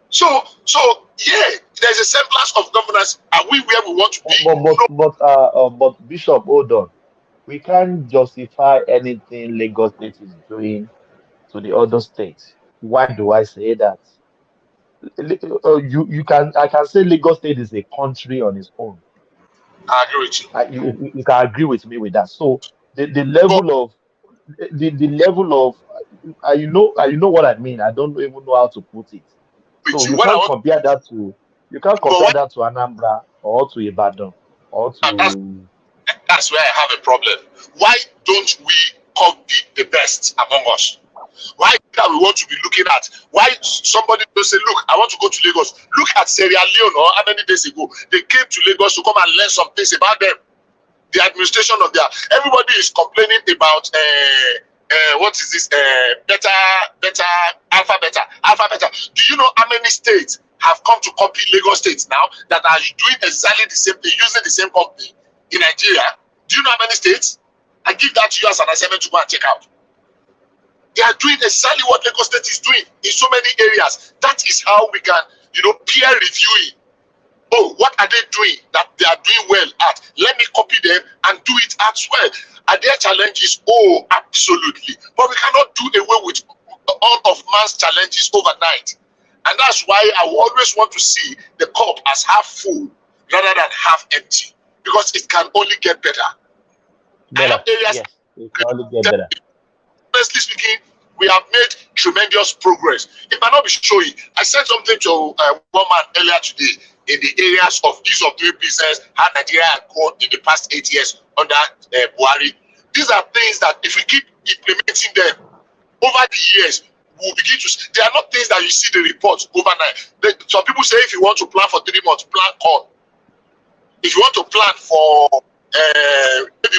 So there's a semblance of governance. Are we where we want to be? But Bishop, hold on. We can't justify anything Lagos State is doing to the other states. Why do I say that? I can say Lagos State is a country on its own. I agree with you. You can agree with me with that. So the level of you know what I mean. I don't even know how to put it. So you can't compare that to Anambra or to Ibadan or to. That's where I have a problem. Why don't we copy the best among us? Why that we want to be looking at? Why somebody will say, look, I want to go to Lagos. Look at Sierra Leone, or how many days ago they came to Lagos to come and learn some things about them. the administration of their, everybody is complaining about what is this alpha beta. Do you know how many states have come to copy Lagos states now that are doing exactly the same thing, using the same company in Nigeria? Do you know how many states? I give that to you as an assignment to go and check out. They are doing exactly what Lagos State is doing in so many areas. That is how we can, peer reviewing. Oh, what are they doing that they are doing well at? Let me copy them and do it as well. Are there challenges? Oh, absolutely. But we cannot do away with all of man's challenges overnight. And that's why I always want to see the cup as half full rather than half empty. Because it can only get better. I have areas. Yes, it can only get better. Honestly speaking, we have made tremendous progress. It might not be showing. I said something to one man earlier today in the areas of ease of doing business, how Nigeria had grown in the past 8 years under Buhari. These are things that if we keep implementing them over the years, we'll begin to. They are not things that you see the reports overnight. Some people say if you want to plan for 3 months, plan corn. If you want to plan for maybe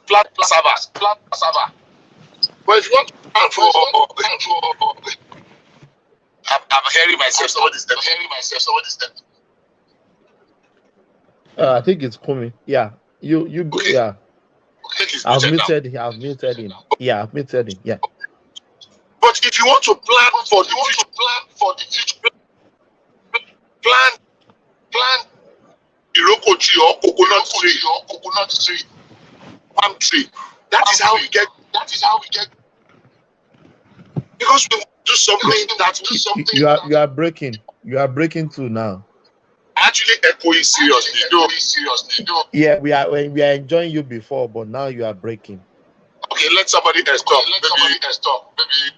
plant cassava. But if you want to plan for, I'm hearing myself. Somebody's there. I think it's coming. Yeah, you go. Okay. Yeah, Okay, I've muted him. Yeah, I've muted him. Yeah. But if you want to plan for the future, plan Iroko tree or coconut tree, palm tree. That is how we get. Because we do something You are breaking. You are breaking too now. Actually echoing seriously. Yeah, we are enjoying you before, but now you are breaking. Okay, let somebody else talk. Maybe.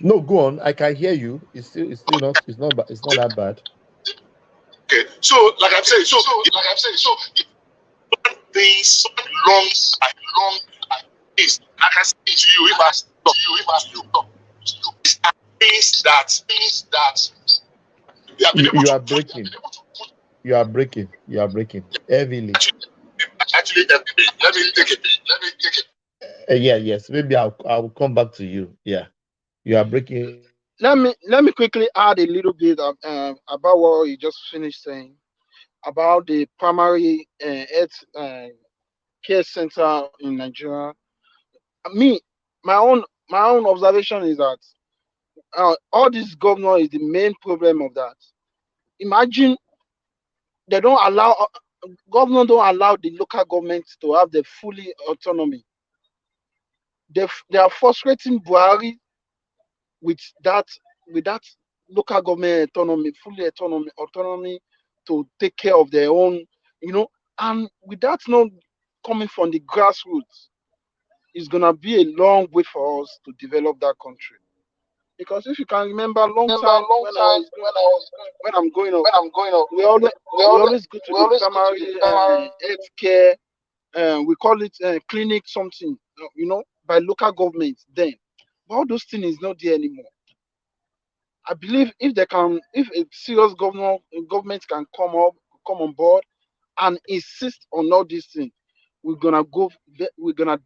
No, go on. I can hear you. It's still not. It's not that bad. Okay, so like I'm saying, things long is like I said to you, if I stop, these are things that you are breaking. You are breaking heavily. Actually, let me take it. Yes. Maybe I'll come back to you. Yeah, you are breaking. Let me quickly add a little bit about what you just finished saying about the primary health care center in Nigeria. My own observation is that all this governor is the main problem of that. Imagine they don't allow governor don't allow the local government to have the fully autonomy. They are frustrating Buhari with that local government fully autonomy to take care of their own, and with that not coming from the grassroots, it's gonna be a long way for us to develop that country. Because if you can remember, long time when I'm going up, we always go to the primary health care, we call it clinic something, by local government then. But all those things is not there anymore. I believe if a serious government can come on board and insist on all these things, we're gonna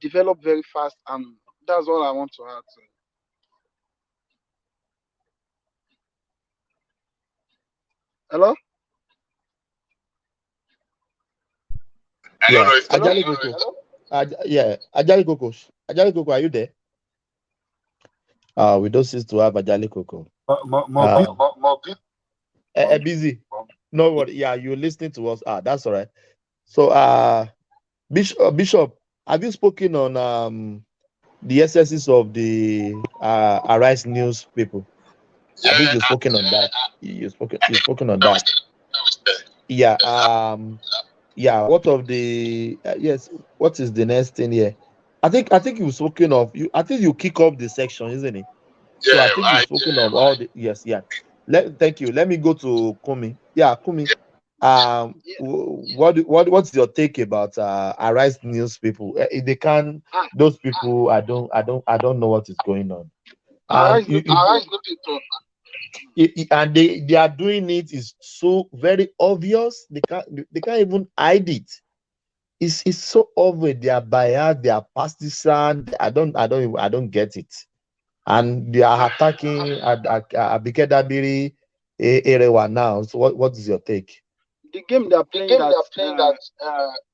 develop very fast, and that's all I want to add to it. Hello? I don't know if Ajali Koko, are you there? We don't cease to have Ajali Koko. Busy. No worry. Yeah, you're listening to us. That's all right. So, Bishop, have you spoken on the excesses of the Arise News people? I think you've spoken on that. You've spoken on that. Yeah. Yeah. What of the yes? What is the next thing here? I think you've spoken of you. I think you kick off the section, isn't it? Yeah, so I think you've spoken of all the yes. Yeah. Thank you. Let me go to Kumi. Yeah, Kumi. What's your take about Arise News people? If they can, those people, I don't know what is going on. Arise News people. And they are doing it is so very obvious. They can't even hide it. It's so obvious. They are biased. They are partisan. I don't get it. And they are attacking Abike Dabiri Erewa now. So what is your take? The game they are The playing game they that are playing that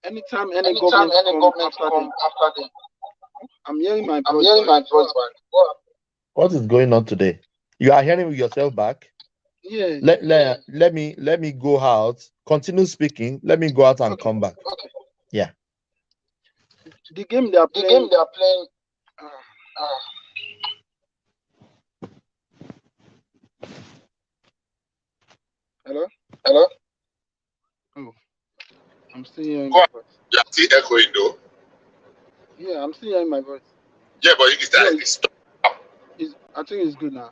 anytime any anytime government any come government after come them, after them, I'm hearing my I'm voice hearing back. my voice back. Go on. What is going on today? You are hearing yourself back. Yeah. Let me go out. Continue speaking. Let me go out and Okay. come back. Okay. Yeah. The game they are The game playing. they are playing. Uh, Uh, hello. Hello. Oh, I'm still hearing Go my on. voice. You are still echoing though. Yeah, I'm still hearing my voice. Yeah, but it's No, that it's I think it's good now.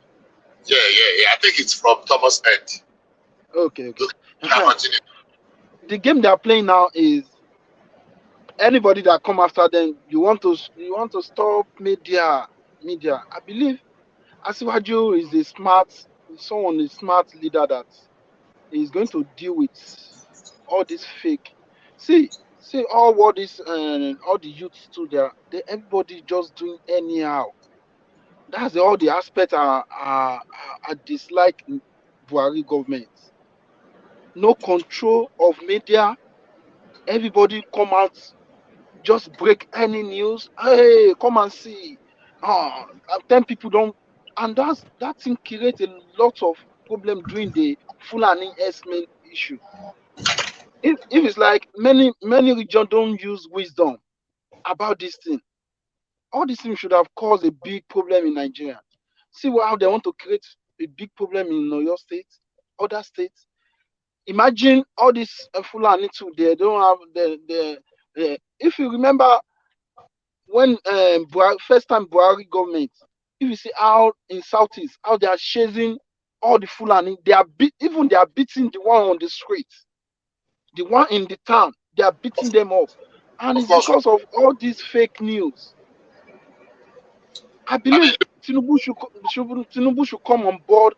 yeah. I think it's from Thomas End. Okay. Can continue. The game they are playing now is anybody that come after them. You want to stop media. I believe Asiwaju is a smart leader that is going to deal with all this fake. See, see all the youths too there. Everybody just doing anyhow. That's all the aspects I dislike in Buhari government. No control of media. Everybody come out, just break any news. Hey, come and see. And 10 people don't, and that thing create a lot of problem during the Fulani herdsmen issue. If it's like many regions don't use wisdom about this thing, all these things should have caused a big problem in Nigeria. See how they want to create a big problem in Oyo State, other states. Imagine all this Fulani too. They don't have the. If you remember when first time Buhari government, if you see how in Southeast how they are chasing all the Fulani, they are beating the one on the street, the one in the town. They are beating them up, and Of it's course. because of all these fake news. I I mean, believe Tinubu should come on board.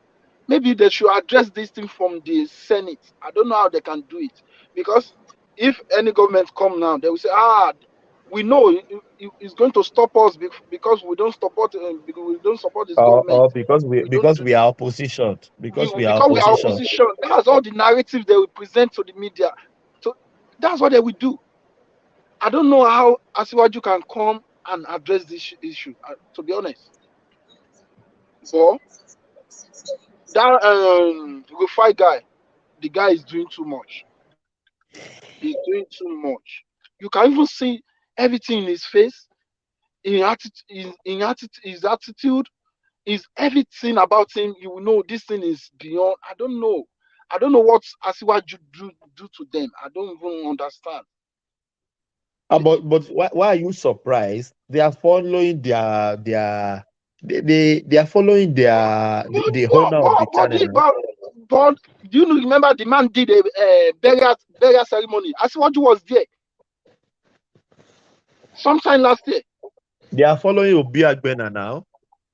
Maybe they should address this thing from the Senate. I don't know how they can do it because if any government come now, they will say, we know it's going to stop us because we don't support this government. Or because we We don't because do we this are opposition. Because we are because we are opposition. opposition. That's all the narrative they will present to the media. So that's what they will do. I don't know how Asiwaju can come and address this issue. To be honest, but that Rufai guy, the guy is doing too much. He's doing too much. You can even see everything in his face, his attitude, is everything about him. You will know this thing is beyond. I don't know. I don't know what Asiwaju do to them. I don't even understand. But why are you surprised? They are following they are following the owner of the channel now. But do you remember the man did a burial ceremony? Asiwaju was there sometime last year. They are following Obi Agbena now.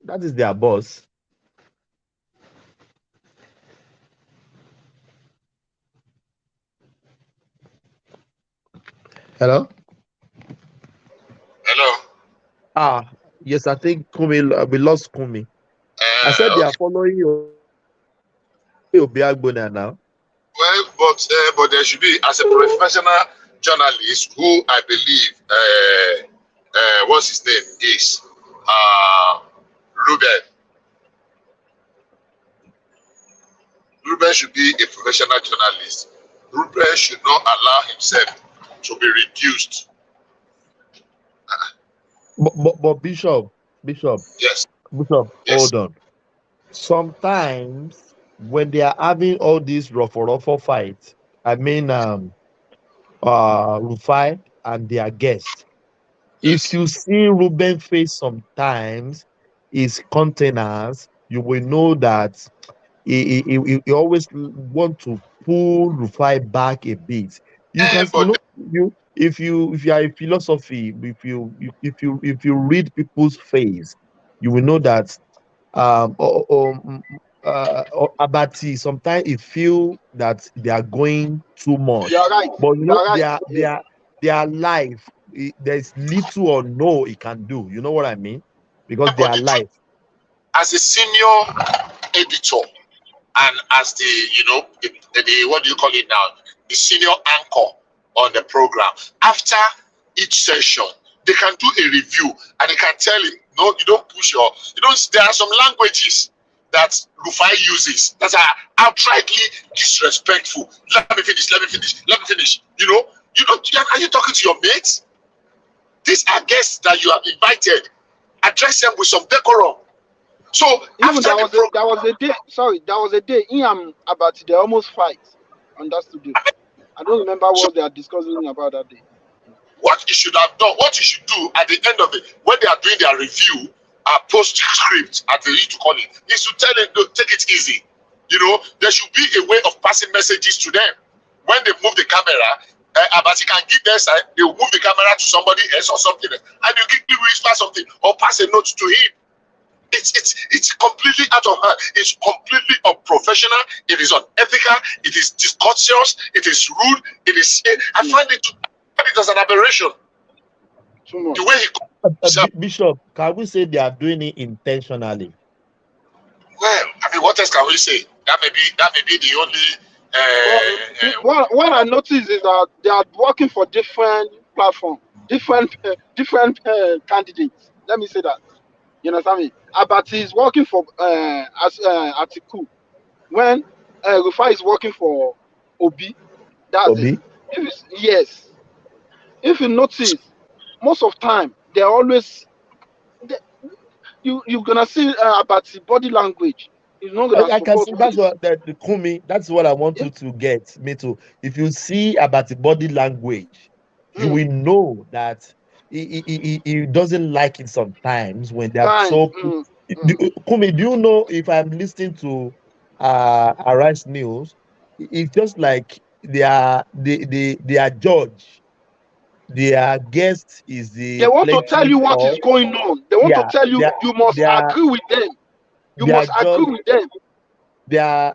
That is their boss. Hello? hello. Yes, I think we lost Kumi. I said they are Okay. following Obi Agbena now. Well, but there should be, as a professional journalist, who I believe what's his name is Ruben. Ruben should be a professional journalist. Ruben should not allow himself to be reduced. But Bishop, Yes, yes. hold on. Sometimes when they are having all these ruffle fights, I mean Rufai and their guests. If Yes. you see Ruben face sometimes his containers, you will know that he always want to pull Rufai back a bit. You can, But if you are a philosophy, if you read people's face, you will know that Abati, sometimes it feel that they are going too much. You are right. But You are right. their life, there's little or no it can do. You know what I mean? Because But their life. as a senior editor and as the what do you call it now? The senior anchor on the program. After each session, they can do a review and they can tell him, no, you don't push there are some languages that Rufai uses that are outrightly disrespectful. Let me finish. You don't are you talking to your mates? These are guests that you have invited. Address them with some decorum. So even there was a day in about they almost fight on that studio. I don't remember what they are discussing about that day. What you should have done, what you should do at the end of it, when they are doing their review, postscript, as they used to call it, is to tell them, no, take it easy. There should be a way of passing messages to them. When they move the camera, but you can give their side, they will move the camera to somebody else or something else, and you quickly whisper something or pass a note to him. It's completely out of hand. It's completely unprofessional. It is unethical. It is discourteous. It is rude. It is. I find it as an aberration. The way he Bishop, can we say they are doing it intentionally? Well, I mean, what else can we say? That may be the only. What I noticed is that they are working for different platforms, different candidates. Let me say that. You understand me? Abati is working for Atiku. When Rufai is working for Obi, that's Obi? it. Yes. If you notice, most of time they're always you're gonna see Abati body language. He's not gonna I can see that's face. what the Kumi. That's what I want you to get me to. If you see about the body language, you will know that he doesn't like it sometimes when they are so. Kumi, do you know if I'm listening to Arise News? It's just like they are judge. Their guest is the. They want to tell you what is going on. They want to tell you you must agree with them. You must agree with them. Their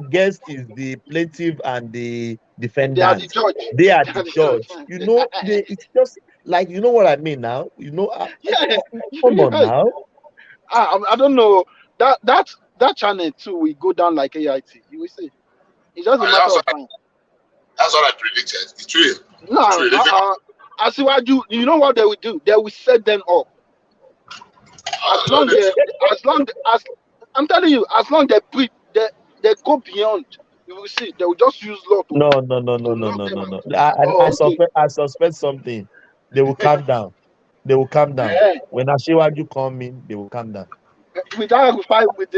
guest is the plaintiff and the defendant. They are the judge. They are the judge. It's just like, you know what I mean now. Come on now. I don't know that channel too will go down like AIT. You will see. It's just a matter of time. That's what I predicted. It's real. No, I see what you know what they will do. They will set them up. As long as I'm telling you, as long as they go beyond, you will see. They will just use law to. No. I suspect something. They will calm down. Yeah. When Ashiwaju come in, they will calm down. With the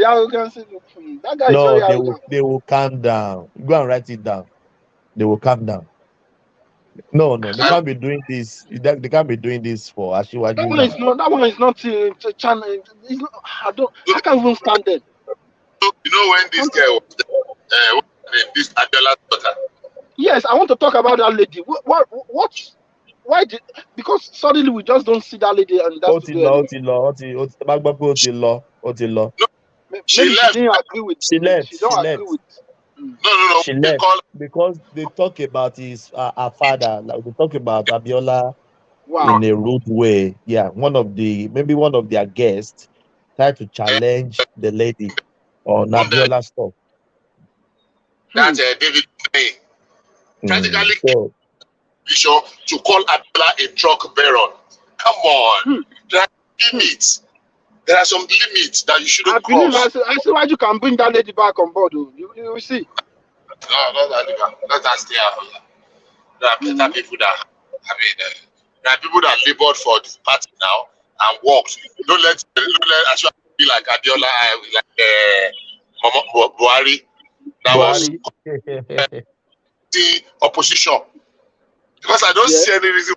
arrogance, that guy is very arrogant. They will calm down. Go and write it down. They will calm down. No, they can't be doing this. They can't be doing this for Ashiwaju. That one is not channel. I can't even stand them. You know when this girl, this Adela's daughter. Yes, I want to talk about that lady. Why because suddenly we just don't see that lady and that's Maybe she didn't agree with. She left. She don't agree with. No. She left because they talk about his her father. Like they talk about Abiola in a rude way. Yeah, one of their guests tried to challenge the lady on Abiola stuff. That's David May. Practically, Bishop to call Abiola a drug baron. Come on, there are limits. There are some limits that you shouldn't cross. I see why you can bring that lady back on board. You will see. No, not that stay out. There are better people that there are people that labored for this party now and worked. Don't let actually be like Abiola, like Buhari. That was the opposition. Because I don't see any reason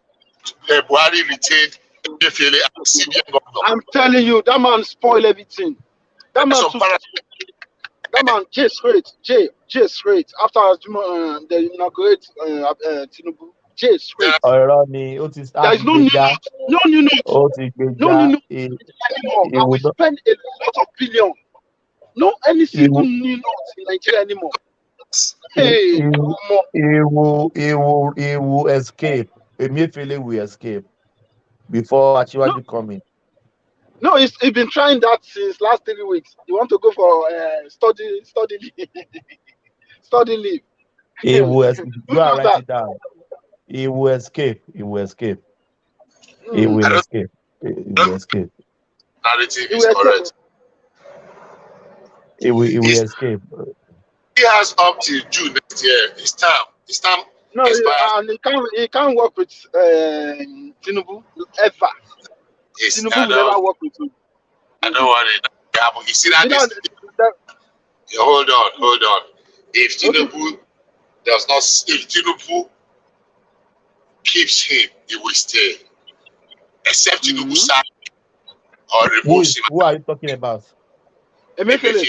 Buhari retained Emefiele as CBN governor. I'm telling you, that man spoiled everything. That man J straight after they inaugurate Tinubu. J straight. There is no new note. No new note. I will spend a lot of billion. No any He single will, new note in Nigeria anymore. he, Hey, he, Omo. he will escape. Emefiele will escape before No, Achiwaju coming. no, he's been trying that since last 3 weeks. You want to go for study leave. Study leave. He Who will go and does write that? it down. He will escape. He will escape. He Hmm. will I don't escape. He will escape. narrative He is will escape. correct. He will He's, escape. he has up till June next year. His time No, expires. and he can't work with Tinubu ever. Tinubu will never work with him. I don't worry. Yeah, but you see that You know, this. Hold on. If okay. Tinubu does not, if Tinubu keeps him, he will stay. Except Tinubu sack or removes him. Who are you talking about? Emefiele.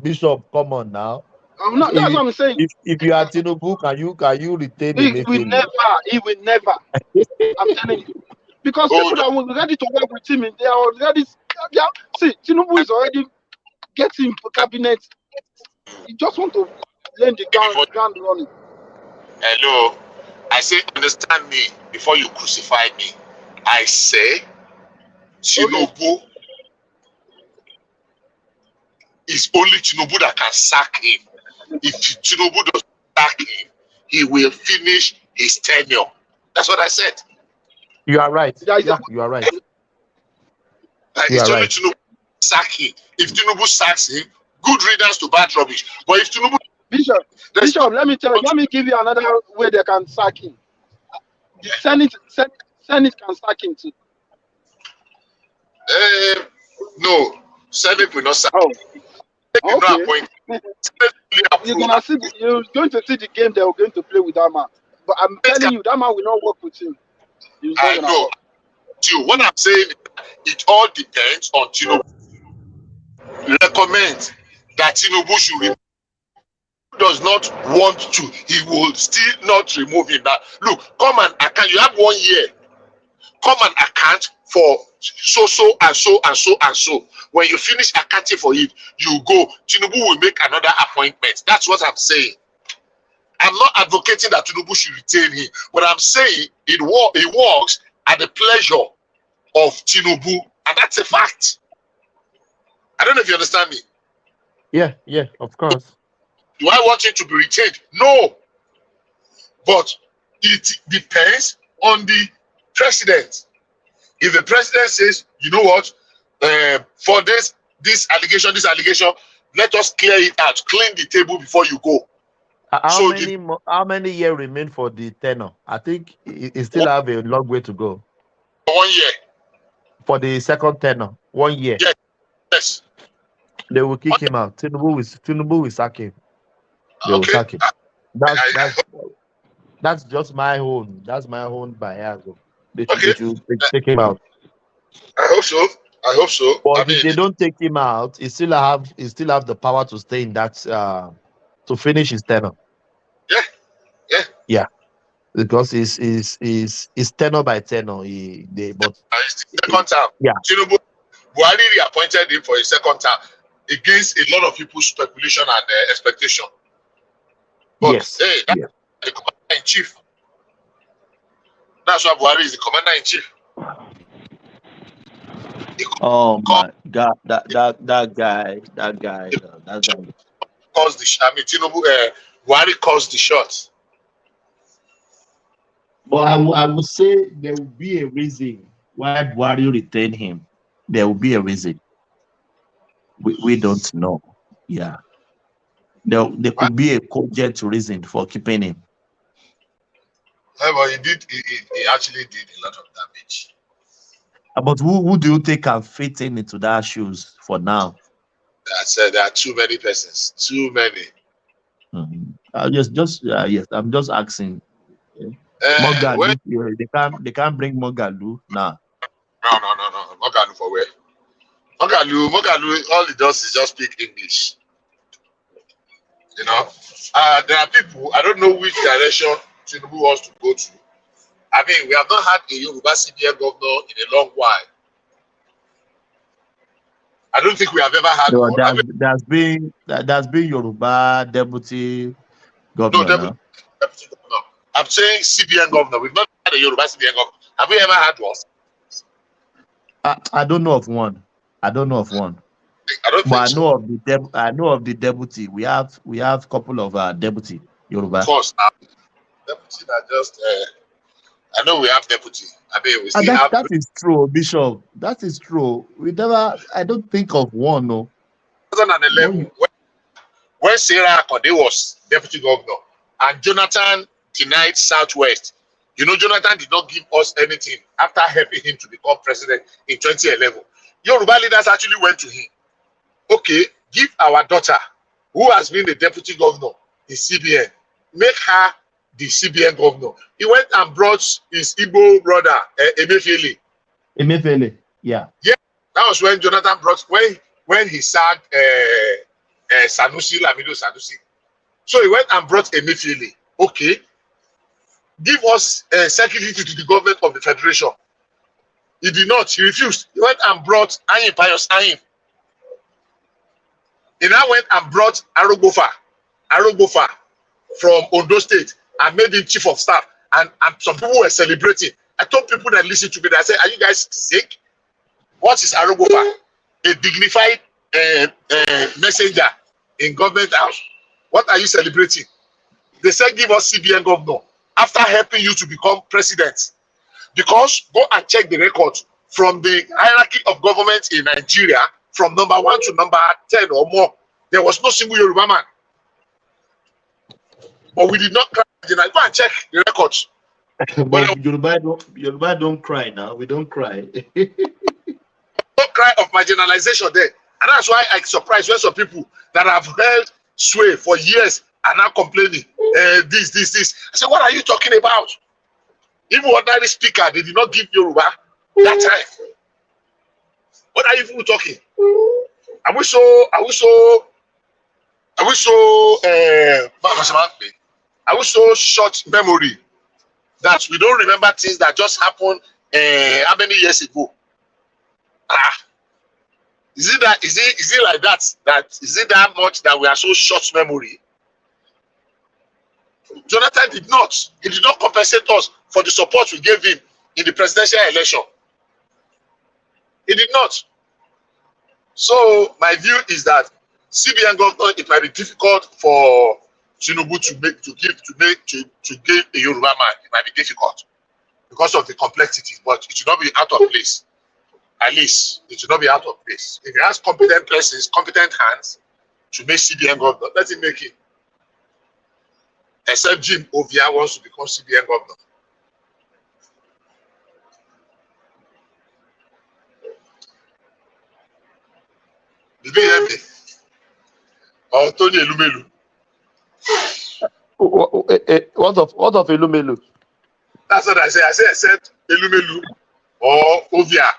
Bishop, come on now. That's what I'm saying. If you are Tinubu, can you retain Emefiele? He will never. I'm telling you. Because people that were ready to work with him, they are already. See, Tinubu is already getting cabinet. He just want to learn the ground running. Hello. I say, understand me before you crucify me. I say, Tinubu is only Tinubu that can sack him. If Tinubu does sack him, he will finish his tenure. That's what I said. You are right. Yeah, you are right. It's only Tinubu sack him. If Tinubu sacks him, good riddance to bad rubbish. But if Tinubu Bishop, let me give you another way they can sack him. The Senate can sack him too. No, Senate will not sack him. Okay. You're going to see the game they are going to play with that man. But I'm telling you, that man will not work with him. I know. What I'm saying, it all depends on Tinubu. Recommend that Tinubu should remove. Does not want to, he will still not remove him. That look, come and account. You have 1 year. Come and account for so and so. When you finish accounting for it, you go. Tinubu will make another appointment. That's what I'm saying. I'm not advocating that Tinubu should retain him, but I'm saying it works at the pleasure of Tinubu, and that's a fact. I don't know if you understand me. Yeah, of course. Do I want him to be retained? No. But it depends on the president. If the president says, you know what, for this allegation, let us clear it out, clean the table before you go. How many years remain for the tenure? I think it still have a long way to go. 1 year. For the second tenure, 1 year. Yes. They will kick him out. Tinubu will sack him. They will sack him. That's just my own. That's my own bias. They should take him out. I hope so. But if they don't take him out, he still have the power to stay in that to finish his tenure. Yeah. Because it's tenure by tenure. It's the second term. Yeah. Tinubu, Buhari reappointed him for a second term against a lot of people's speculation and expectation. But that's the commander-in-chief. That's why Buhari is the commander-in-chief. Oh my God, that guy. Tinubu, Buhari calls the shots. But I would say there will be a reason why Buhari retained him. There will be a reason. We don't know. Yeah. There could be a cogent reason for keeping him. But he actually did a lot of damage. But who do you think can fit into that shoes for now? There are too many persons. Too many. I'm just asking. Mogalu, they can't bring Mogalu now. No. Mogalu for where? Mogalu, all he does is just speak English. You know, there are people, I don't know which direction Tinubu wants to go to. I mean, we have not had a Yoruba CBN governor in a long while. I don't think we have ever had one. There's been Yoruba deputy No, governor deputy governor. I'm saying CBN governor. We've not had a Yoruba CBN governor. Have we ever had one? I don't know of one. I don't know of one. I don't think But so. I know of the deputy. We have a couple of deputy Yoruba. Of course, deputy are just. I know we have deputy. I mean, we still have. That is true, Bishop. That is true. I don't think of one. No. 2011, when Sarah Akande was deputy governor and Jonathan denied Southwest, you know, Jonathan did not give us anything after helping him to become president in 2011. Yoruba leaders actually went to him. Okay, give our daughter, who has been the deputy governor in CBN, make her the CBN governor. He went and brought his Igbo brother, Emefiele. Emefiele, yeah. Yeah, that was when Jonathan brought, when he sacked Sanusi, Lamido Sanusi. So he went and brought Emefiele. Okay, give us secretary to the government of the federation. He did not. He refused. He went and brought Ayim Pius Ayim. He now went and brought Arogbofa from Ondo State and made him chief of staff. And some people were celebrating. I told people that listen to me, I said, are you guys sick? What is Arogbofa? A dignified messenger in government house. What are you celebrating? They said, give us CBN governor after helping you to become president. Because go and check the records from the hierarchy of government in Nigeria, from number 1 to number 10 or more, there was no single Yoruba man. But we did not cry. Go and check the records. But Yoruba don't cry now. We don't cry. Don't cry of marginalization there. And that's why I'm surprised when some people that have held sway for years are now complaining. This. I said, what are you talking about? Even ordinary speaker, they did not give Yoruba that time. What are you people talking? I wish so short memory that we don't remember things that just happened how many years ago. Is it like that? Is it that much that we are so short memory? Jonathan did not. He did not compensate us for the support we gave him in the presidential election. He did not. So my view is that CBN governor, it might be difficult for Tinubu to give a Yoruba man. It might be difficult because of the complexities, but it should not be out of place. At least it should not be out of place. If he has competent persons, competent hands to make CBN governor, let him make it. Except Jim Ovia wants to become CBN governor. Did you hear me? Or Tony Elumelu? What of Elumelu? That's what I say. I say except Elumelu or Ovia.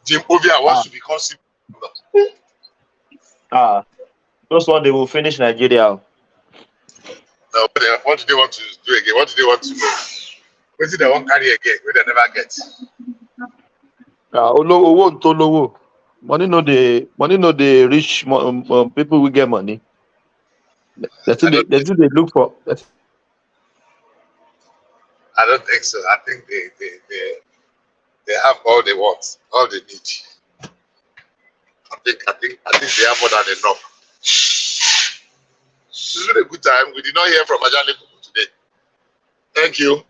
Jim Ovia wants to become CBN governor. Those one they will finish Nigeria. No, what do they want to do again? What do they want to do? What do they want to carry again? What they never get? Money no the rich people will get money. That's what they look for. I don't think so. I think they have all they want, all they need. I think they have more than enough. This has been a good time. We did not hear from Ajale today. Thank you.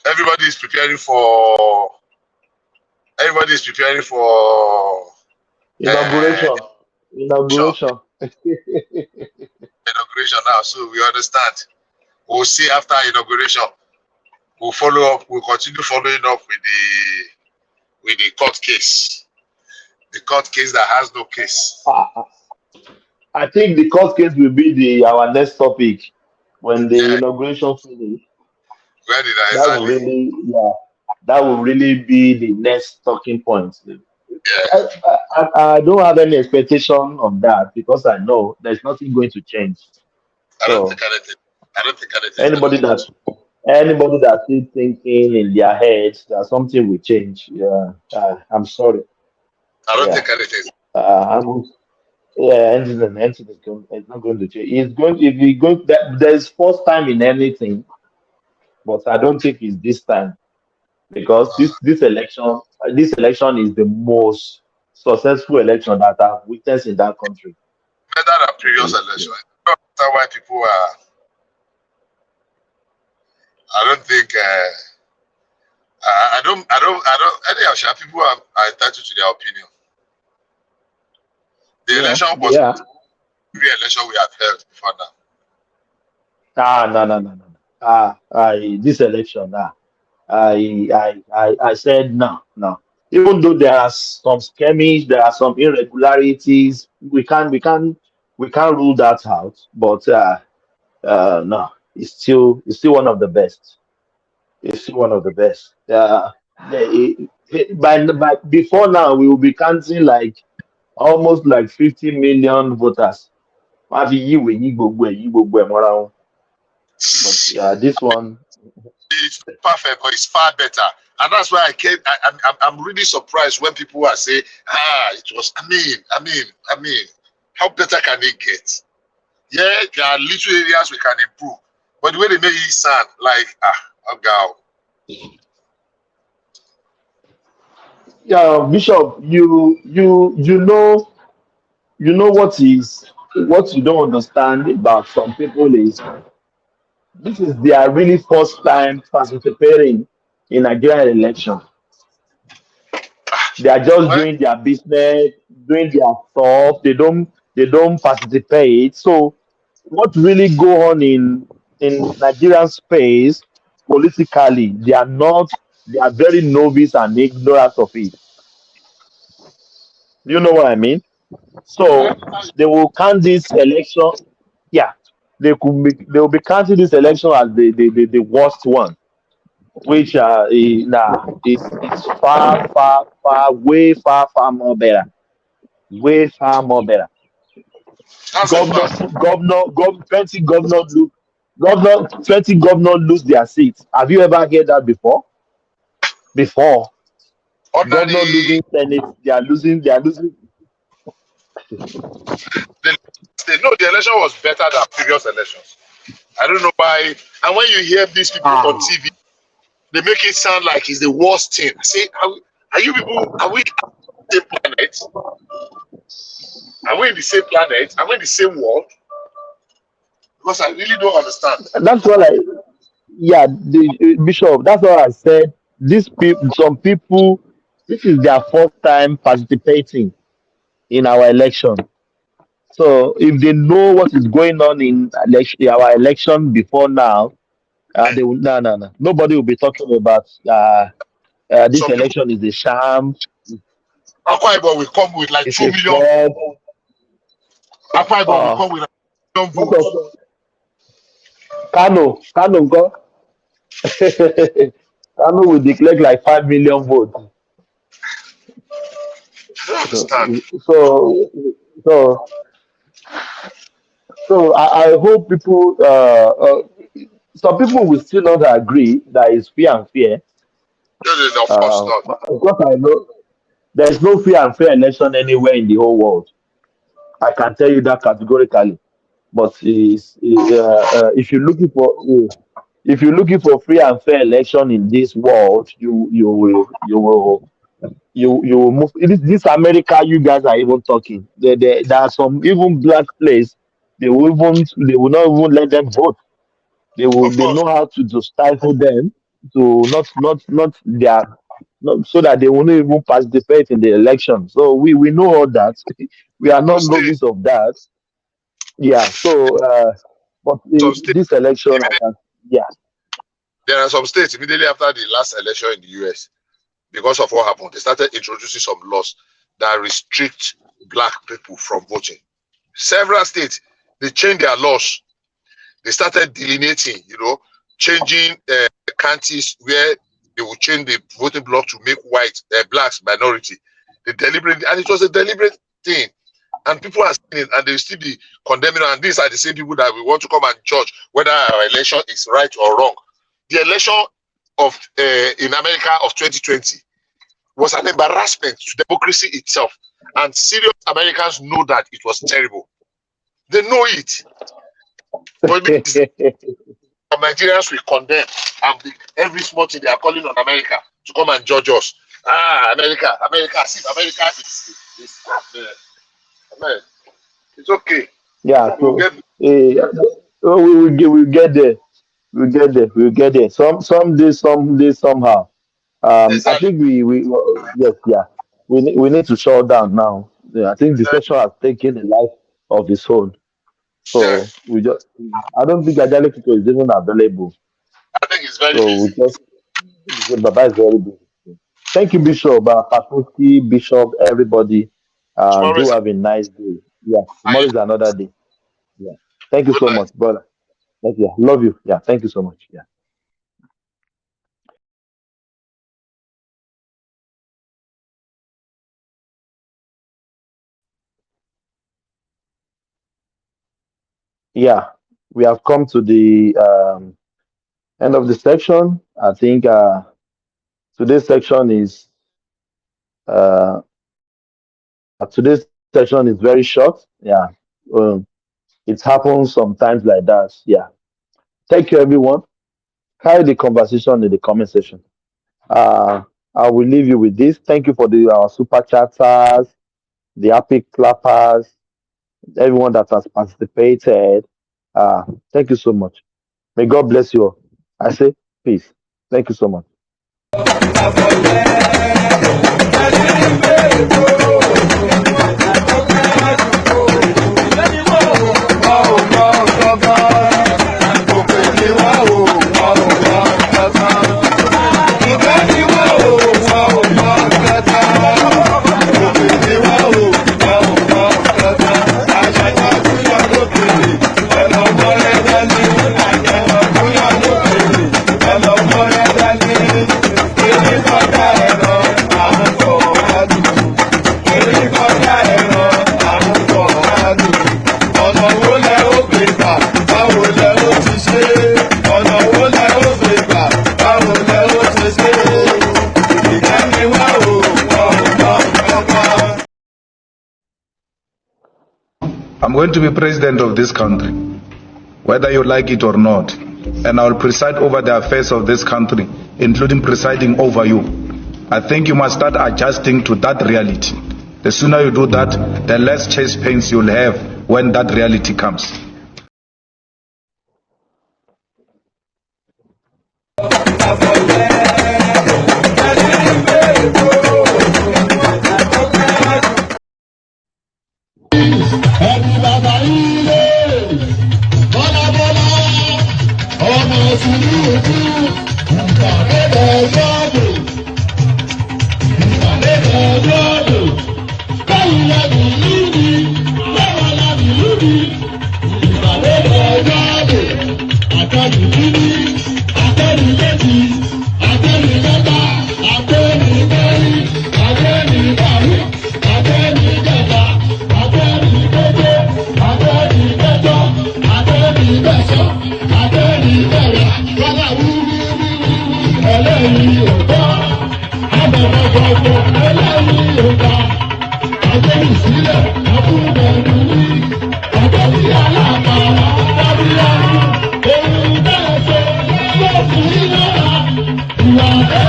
Everybody is preparing for inauguration. Inauguration now, so we understand. We'll see after inauguration. We'll follow up. We'll continue following up with the court case. The court case that has no case. I think the court case will be our next topic when the inauguration finishes. Where did I that will really be the next talking point. Yeah. I don't have any expectation of that because I know there's nothing going to change. I don't think anything. Anybody that's still thinking in their heads that something will change, yeah, I'm sorry. I don't Yeah, think anything. I'm, yeah, anything is going, it's not going to change. It's going, if you go, there's first time in anything, but I don't think it's this time because this election is the most successful election that I've witnessed in that country. Better than previous election. I don't understand why people are. I don't think. Anyhow, people are entitled to their opinion. The Yeah, election they was are. every election we have held before now. No, no, no, no, no. This election, I said no, no. Even though there are some skirmish, there are some irregularities, we can't rule that out. But no, it's still one of the best. It's still one of the best. By before now, we will be counting like almost like 50 million voters. But yeah, this one. It's perfect, but it's far better. And that's why I'm really surprised when people are saying, it was, I mean, how better can it get? Yeah, there are little areas we can improve. But the way they make it sound, like, oh God. Yeah, Bishop, you know what you don't understand about some people is this is their really first time participating in Nigerian election. They are just Well, doing their business, doing their stuff. They don't participate. So what really go on in Nigerian space politically, they are very novice and ignorant of it. You know what I mean? So they will count this election. Yeah, they will be counting this election as the worst one, which is far far far way far more better, way far more better. that's a Governor, fact. governor, 20 governor lose their seats. Have you ever heard that before? Before Under governor losing senate, they are losing. the election was better than previous elections. I don't know why. And when you hear these people on Ah, TV, they make it sound like it's the worst thing. I say, are you people, are we on the same planet? Are we in the same planet? Are we in the same world? Because I really don't understand. that's what I yeah, Bishop. That's what I said. These people, some people, this is their first time participating in our election. So if they know what is going on in our election before now, they will no, no, no. Nobody will be talking about this Some people, election is a sham. Akwa Ibom will come with like It's 2 a million. fraud. Akwa Ibom will Uh, come with like 2 million what votes. of Kano, go. Kano will declare like 5 million votes. I don't So, understand. so, so, so I hope people. Some people will still not agree that it's fair and fair. No, no, no, of course not. Because I know there is no fair and fair election anywhere in the whole world. I can tell you that categorically. But if you're looking for free and fair election in this world, you will move. This America, you guys are even talking. There are some even black place. They will not even let them vote. Of They course. know how to stifle them to not their not, so that they will not even participate in the election. So we know all that. We are Some not state, novice of that. Yeah. So but some state, this election, I can, yeah. there are some states immediately after the last election in the US, because of what happened, they started introducing some laws that restrict black people from voting. Several states, they changed their laws. They started delineating, changing counties where they would change the voting block to make blacks minority. They deliberate, and it was a deliberate thing. And people are saying it, and they will still be condemning. And these are the same people that we want to come and judge whether our election is right or wrong. the election of in America of 2020 was an embarrassment to democracy itself. And serious Americans know that it was terrible. They know it. But Nigerians will condemn and every small thing they are calling on America to come and judge us. America, see, America is man, it's okay. Yeah, so, we'll get there. We'll get there. Someday, somehow. Exactly. I think we need to shut down now. Yeah, I think the session has taken a life of its own. So I don't think Ajale Kiko is even available. I think it's very busy. Baba is very busy. Thank you, Bishop, Patuski, Bishop, everybody. Do have a nice day. Yeah, tomorrow is another day. Yeah. Thank you so much, brother. Thank you. Love you. Yeah, thank you so much. Yeah. Yeah, we have come to the end of the section. I think today's section is very short. Yeah, it happens sometimes like that. Yeah. Thank you, everyone. Carry the conversation in the comment section. I will leave you with this. Thank you for our super chatters, the happy clappers, everyone that has participated. Thank you so much. May God bless you all. I say peace. Thank you so much. I'm going to be president of this country, whether you like it or not, and I will preside over the affairs of this country, including presiding over you. I think you must start adjusting to that reality. The sooner you do that, the less chest pains you'll have when that reality comes.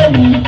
Hey!